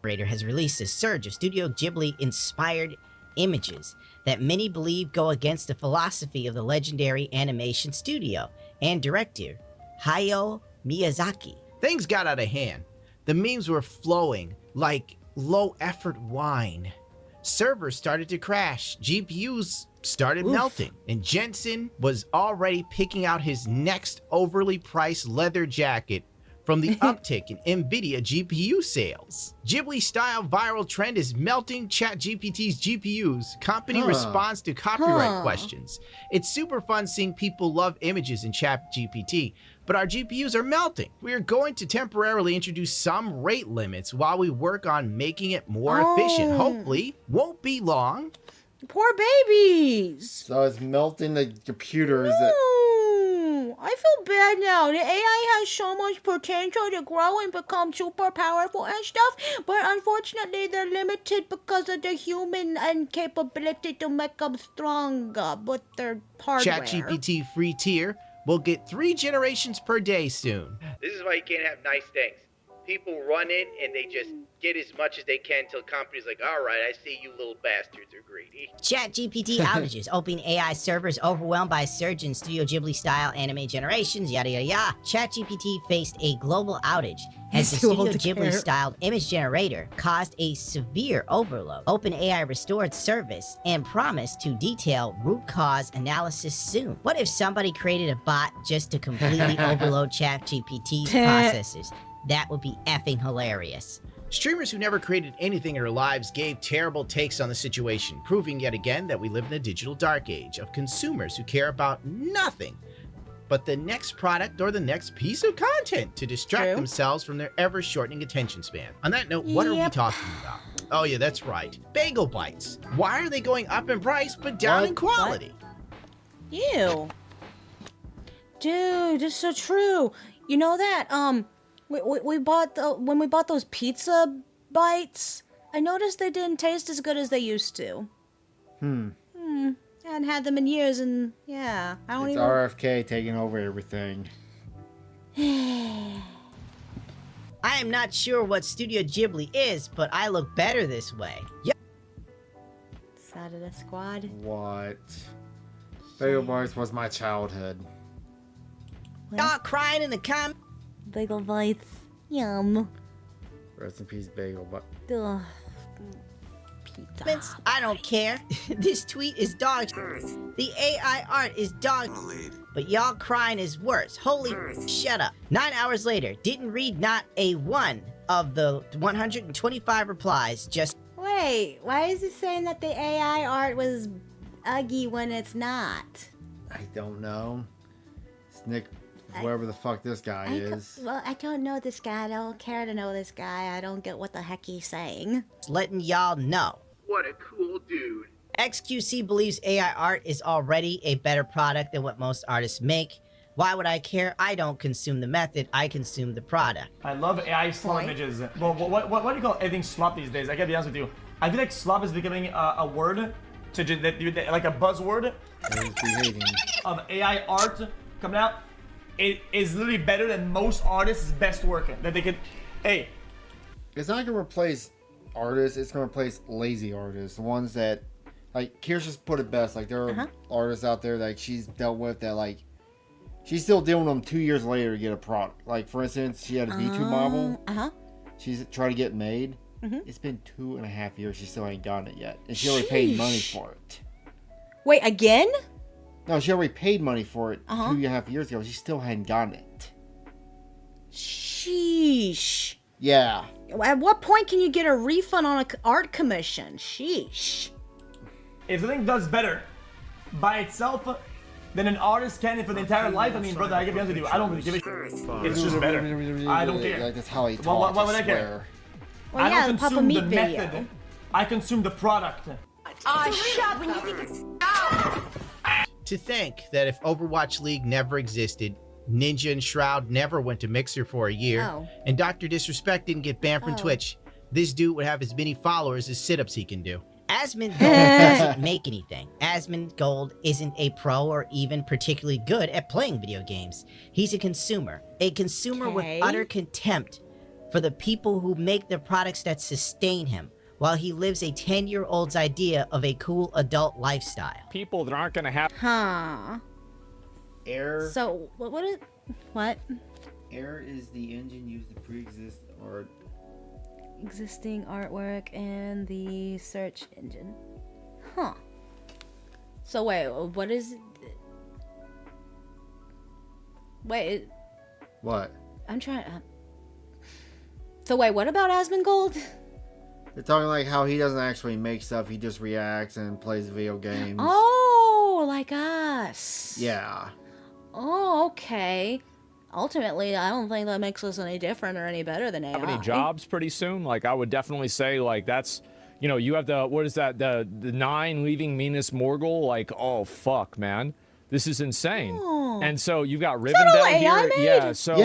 Has released a surge of Studio Ghibli-inspired images that many believe go against the philosophy of the legendary animation studio and director Hayao Miyazaki. Things got out of hand. The memes were flowing like low-effort wine. Servers started to crash. GPUs started melting. And Jensen was already picking out his next overly priced leather jacket from the uptick in NVIDIA GPU sales. Ghibli-style viral trend is melting ChatGPT's GPUs. Company responds to copyright questions. It's super fun seeing people love images in ChatGPT, but our GPUs are melting. We are going to temporarily introduce some rate limits while we work on making it more efficient. Hopefully, won't be long. Poor babies. So it's melting the computers. I feel bad now. The AI has so much potential to grow and become super powerful and stuff, but unfortunately they're limited because of the human incapability to make them stronger with their hardware. ChatGPT free tier will get 3 generations per day soon. This is why you can't have nice things. People run in and they just get as much as they can until companies like, all right, I see you little bastards are greedy. ChatGPT outages. OpenAI servers overwhelmed by a surge in Studio Ghibli-style anime generations, yada yada yada. ChatGPT faced a global outage as the Studio Ghibli-styled image generator caused a severe overload. OpenAI restored service and promised to detail root cause analysis soon. What if somebody created a bot just to completely overload ChatGPT's processors? That would be effing hilarious. Streamers who never created anything in their lives gave terrible takes on the situation, proving yet again that we live in a digital dark age of consumers who care about nothing but the next product or the next piece of content to distract themselves from their ever-shortening attention span. On that note, what are we talking about? Oh yeah, that's right. Bagel bites. Why are they going up in price but down in quality? Ew. Dude, it's so true. You know that, we bought when we bought those pizza bites, I noticed they didn't taste as good as they used to. I hadn't had them in years, and yeah, I don't it's even... RFK taking over everything. I am not sure what Studio Ghibli is, but I look better this way. Yep. Saturday Squad. What? Bagel Bites was my childhood. Y'all crying in the comments. Bagel Bites. Yum. Rest in peace, Bagel. But Ugh. Vince, I don't care. This tweet is dog. The AI art is dog. But y'all crying is worse. Holy shut up. 9 hours later, didn't read not a one of the 125 replies. Just Wait, why is it saying that the AI art was uggy when it's not? I don't know. Snick, whoever the fuck this guy is. Well, I don't know this guy. I don't care to know this guy. I don't get what the heck he's saying. letting y'all know. What a cool dude. XQC believes AI art is already a better product than what most artists make. Why would I care? I don't consume the method, I consume the product. I love AI slop images. Well, what do you call everything slop these days? I gotta be honest with you. I feel like slop is becoming a word to just like a buzzword of AI art coming out. It is literally better than most artists' best work that they could. Hey, it's not gonna replace artists. It's gonna replace lazy artists, the ones that, like, Kirsten's put it best. Like, there are artists out there that she's dealt with that, like, she's still dealing with them 2 years later to get a product. Like, for instance, she had a VTube model. She's trying to get made. It's been 2.5 years. She still ain't gotten it yet, and she already paid money for it. Wait, again? No, she already paid money for it 2.5 years ago. She still hadn't gotten it. Sheesh. Yeah. At what point can you get a refund on an art commission? Sheesh. if something does better by itself than an artist can for the entire life, I mean, brother, I gotta be honest with you, I don't really give a shit. It's just better. I don't care. That's how he talks. Why would I care? Well, I yeah, don't the Papa consume the Meat video. method. I consume the product. Shut when you think it's... To think that if Overwatch League never existed, Ninja and Shroud never went to Mixer for a year, and Dr. Disrespect didn't get banned from Twitch, this dude would have as many followers as sit-ups he can do. Asmongold doesn't make anything. Asmongold isn't a pro or even particularly good at playing video games. He's a consumer with utter contempt for the people who make the products that sustain him, while he lives a 10-year-old's idea of a cool adult lifestyle. People that aren't gonna have... Air. So, what? Air is the engine used to pre-exist or... Existing artwork and the search engine. Huh. So wait, what is... Wait. What? I'm trying... So wait, what about Asmongold? They're talking like how he doesn't actually make stuff, he just reacts and plays video games. Oh, like us. Yeah. Oh, okay. Ultimately, I don't think that makes us any different or any better than AI. Have any jobs pretty soon? Like, I would definitely say, like, that's, you know, you have the, what is that, the 9 leaving Minas Morgul, like, oh, fuck, man. This is insane. Oh. And so you've got Riven down here. Yeah, so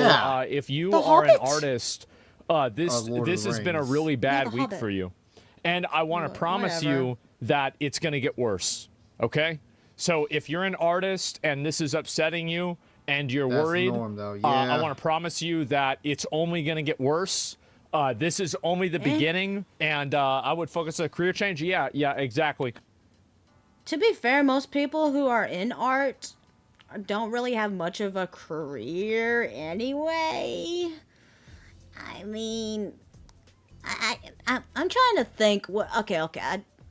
if you are an artist, this has been a really bad week for you. And I want to promise you that it's going to get worse, okay? So if you're an artist and this is upsetting you, and you're worried, I want to promise you that it's only going to get worse. This is only the beginning, and I would focus on a career change. Yeah, exactly. To be fair, most people who are in art don't really have much of a career anyway. I mean, I'm trying to think. Okay.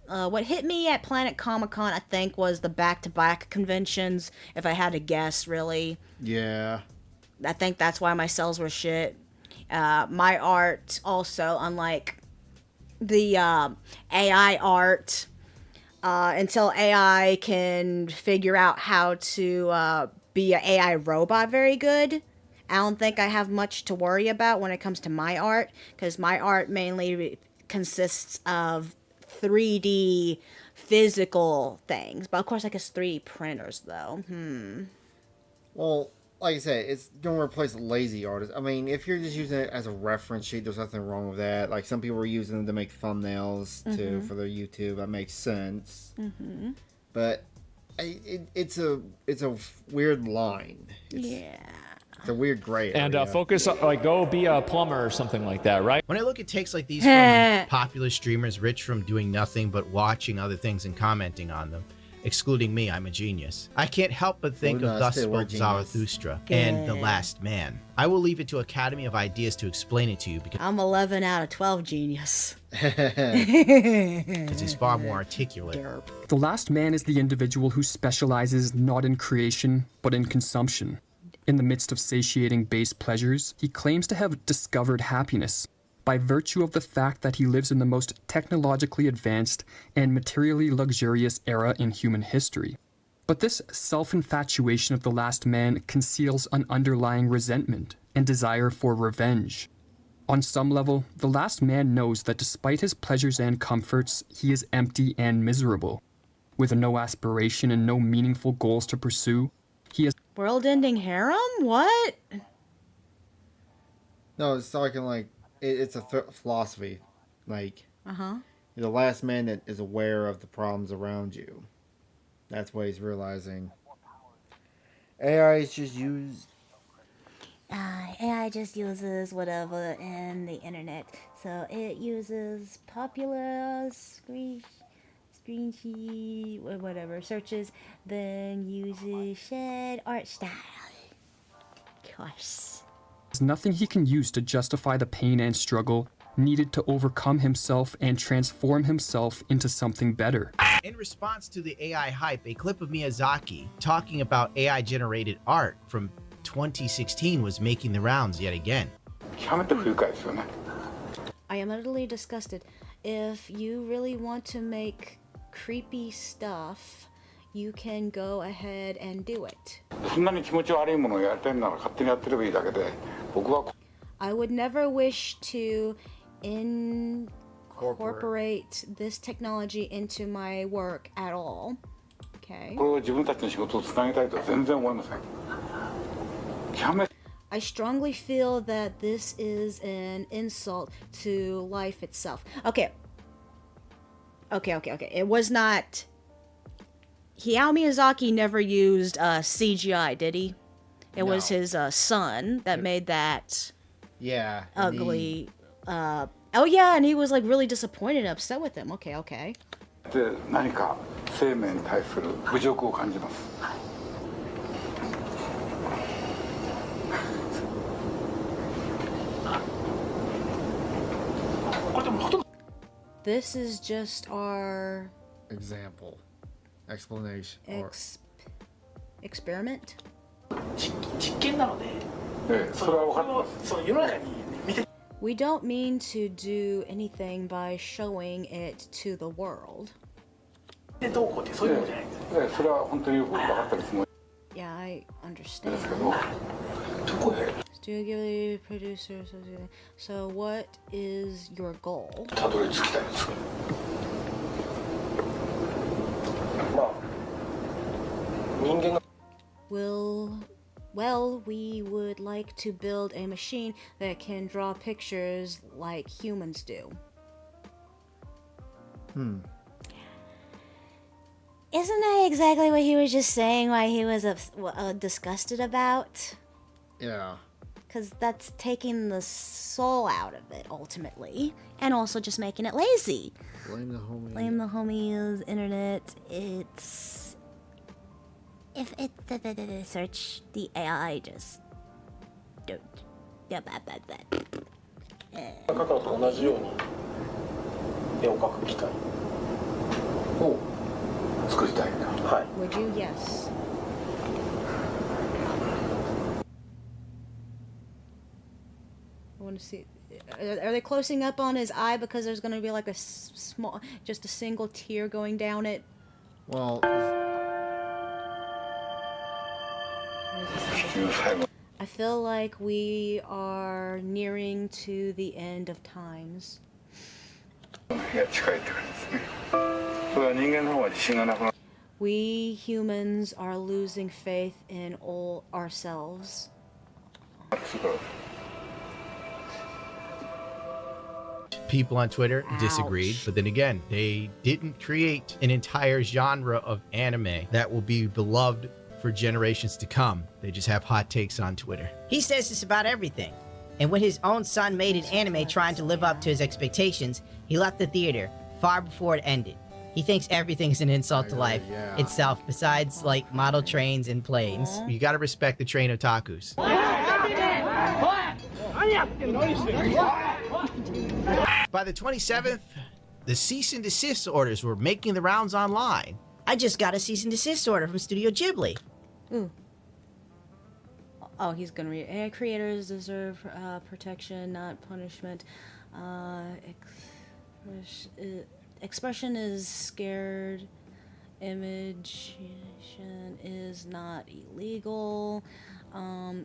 What hit me at Planet Comic-Con, I think, was the back-to-back conventions, if I had to guess, really. Yeah. I think that's why my sales were shit. My art, also, unlike the AI art, until AI can figure out how to be an AI robot very good, I don't think I have much to worry about when it comes to my art, because my art mainly consists of 3D physical things, but of course I guess 3D printers though. Well, like I said, it's gonna replace lazy artists. I mean, if you're just using it as a reference sheet, there's nothing wrong with that. Like, some people are using them to make thumbnails too for their YouTube. That makes sense. But it's a weird line. It's a weird gray area. And focus, like, go be a plumber or something like that, right? When I look at takes like these from popular streamers rich from doing nothing but watching other things and commenting on them, Excluding me, I'm a genius. I can't help but think of Thus Spoke Zarathustra and The Last Man. I will leave it to Academy of Ideas to explain it to you because I'm 11 out of 12 genius. it's far more articulate. The last man is the individual who specializes not in creation, but in consumption. In the midst of satiating base pleasures, he claims to have discovered happiness by virtue of the fact that he lives in the most technologically advanced and materially luxurious era in human history. But this self-infatuation of the last man conceals an underlying resentment and desire for revenge. On some level, the last man knows that despite his pleasures and comforts, he is empty and miserable. With no aspiration and no meaningful goals to pursue, he has... World-ending harem? What? No, it's talking like, it's a philosophy. Like, you're the last man that is aware of the problems around you. That's what he's realizing. AI is just used... AI just uses whatever in the internet. So it uses popular screen sheet, whatever, searches, then uses shared art style. Of course. There's nothing he can use to justify the pain and struggle needed to overcome himself and transform himself into something better. In response to the AI hype, a clip of Miyazaki talking about AI-generated art from 2016 was making the rounds yet again. I am utterly disgusted. If you really want to make creepy stuff, you can go ahead and do it. I would never wish to incorporate this technology into my work at all. Okay. I strongly feel that this is an insult to life itself. Okay. It was not... Hayao Miyazaki never used CGI, did he? It was his son that made that ugly... oh yeah, and he was like really disappointed and upset with him. Okay. This is just our... explanation. Experiment? We don't mean to do anything by showing it to the world. Yeah, I understand. Studio producer. So what is your goal? Well, we would like to build a machine that can draw pictures like humans do. Isn't that exactly what he was just saying, why he was disgusted about? Yeah. Because that's taking the soul out of it, ultimately. And also just making it lazy. Blame the homies. Blame the homies, internet. It's... If it... search the AI, just... don't. Yeah, bad. Would you? Yes. I want to see. Are they closing up on his eye because there's going to be like a small, just a single tear going down it? Well, I feel like we are nearing to the end of times. We humans are losing faith in all ourselves. People on Twitter disagreed, but then again, they didn't create an entire genre of anime that will be beloved for generations to come. They just have hot takes on Twitter. He says this about everything. And when his own son made an anime trying to live up to his expectations, he left the theater far before it ended. He thinks everything's an insult to life yeah. itself, besides like model trains and planes. You gotta respect the train otakus. By the 27th, the cease and desist orders were making the rounds online. I just got a cease and desist order from Studio Ghibli. Ooh. Oh, he's gonna read. AI creators deserve protection, not punishment. Expression is scared. Image is not illegal.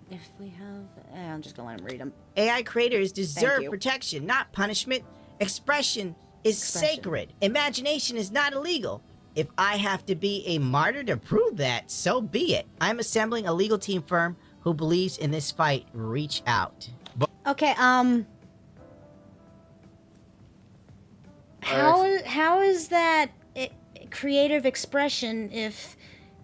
If we have, I'm just gonna let him read them. AI creators deserve you. protection, not punishment. Expression is sacred. Imagination is not illegal. If I have to be a martyr to prove that, so be it. I'm assembling a legal team firm who believes in this fight. Reach out. Okay, how is that creative expression if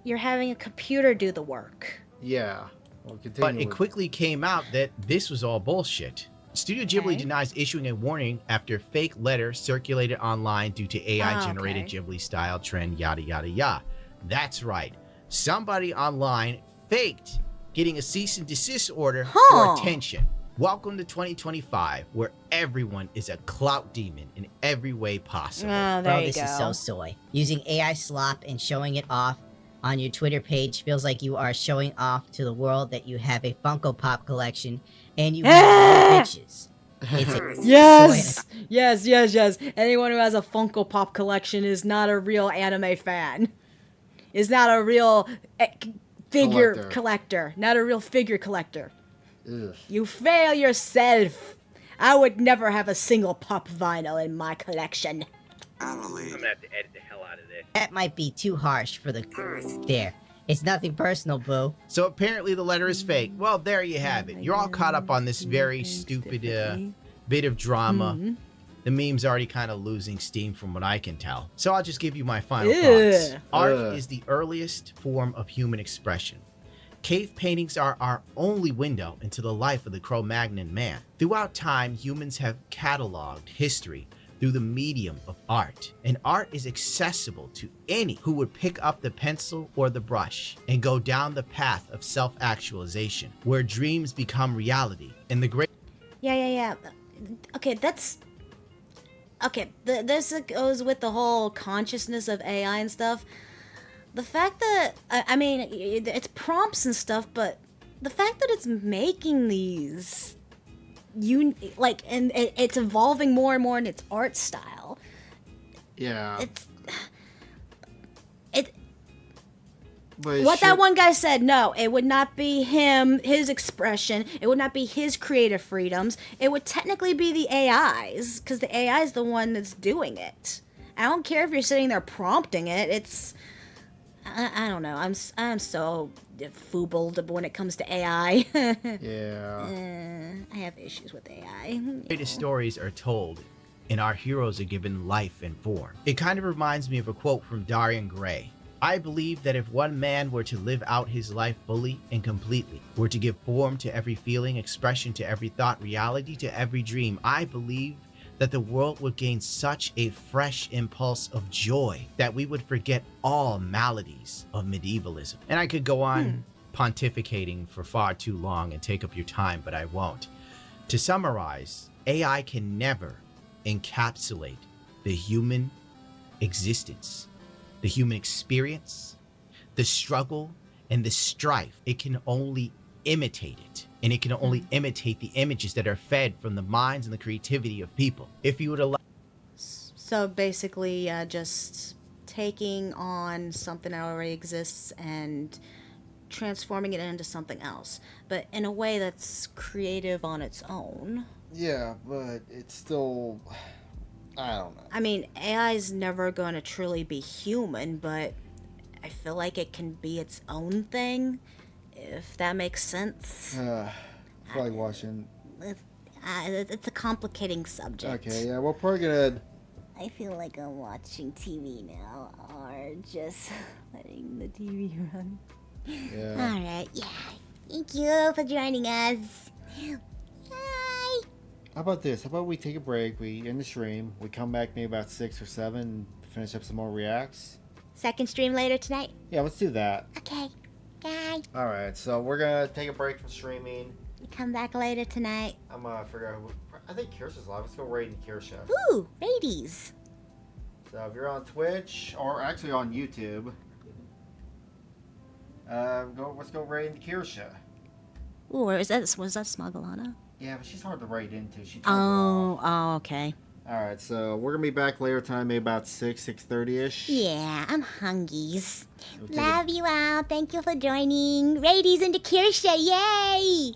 you're having a computer do the work? Yeah. Well, But it quickly came out that this was all bullshit. Studio Ghibli denies issuing a warning after a fake letter circulated online due to AI-generated Ghibli-style trend, yada yada yada. That's right. Somebody online faked getting a cease and desist order for attention. Welcome to 2025, where everyone is a clout demon in every way possible. Bro, this is so soy. Using AI slop and showing it off on your Twitter page feels like you are showing off to the world that you have a Funko Pop collection and you have bitches. Yes! Yes. Anyone who has a Funko Pop collection is not a real anime fan. Is not a real figure collector. Not a real figure collector. Ugh. You fail yourself. I would never have a single pop vinyl in my collection. I'm gonna have to edit the hell out of this. That might be too harsh for the there. It's nothing personal, boo. So apparently the letter is fake. Well, there you have it. You're all caught up on this very stupid bit of drama. The meme's already kind of losing steam from what I can tell. So I'll just give you my final thoughts. Art is the earliest form of human expression. Cave paintings are our only window into the life of the Cro-Magnon man. Throughout time, humans have cataloged history through the medium of art. And art is accessible to any who would pick up the pencil or the brush and go down the path of self-actualization, where dreams become reality. And the great... Yeah. Okay, that's... Okay, this goes with the whole consciousness of AI and stuff. The fact that, I mean, it's prompts and stuff, but the fact that it's making these, and it's evolving more and more in its art style. Yeah. What that one guy said, no, it would not be his expression. It would not be his creative freedoms. It would technically be the AI's, because the AI is the one that's doing it. I don't care if you're sitting there prompting it. It's... I don't know. I'm so foobled when it comes to AI. Yeah. I have issues with AI. The greatest stories are told, and our heroes are given life and form. It kind of reminds me of a quote from Dorian Gray. I believe that if one man were to live out his life fully and completely, were to give form to every feeling, expression to every thought, reality to every dream, I believe that the world would gain such a fresh impulse of joy that we would forget all maladies of medievalism. And I could go on pontificating for far too long and take up your time, but I won't. To summarize, AI can never encapsulate the human existence, the human experience, the struggle, and the strife. It can only imitate it. And it can only imitate the images that are fed from the minds and the creativity of people. If you would allow... So basically, just taking on something that already exists and transforming it into something else, but in a way that's creative on its own. Yeah, but it's still... I don't know. I mean, AI is never going to truly be human, but I feel like it can be its own thing. If that makes sense. I feel like watching. It's a complicating subject. Okay, yeah, we're probably gonna. I feel like I'm watching TV now, or just letting the TV run. Yeah. Alright, yeah. Thank you for joining us. How about this? How about we take a break, we end the stream, we come back maybe about 6 or 7, finish up some more reacts? Second stream later tonight. Yeah, let's do that. Okay. Bye. Alright, so we're gonna take a break from streaming. Come back later tonight. I'm gonna figure out I think Kirsha's live. Let's go raid Kirsha. Ooh, ladies. So if you're on Twitch, or actually on YouTube, let's go raid Kirsha. Ooh, was that Smugglana? Yeah, but she's hard to raid into. Oh, okay. Alright, so we're gonna be back later tonight, maybe about 6:30ish. Yeah, I'm hungies. Love you all. Thank you for joining. Ladies into Kirsha, yay!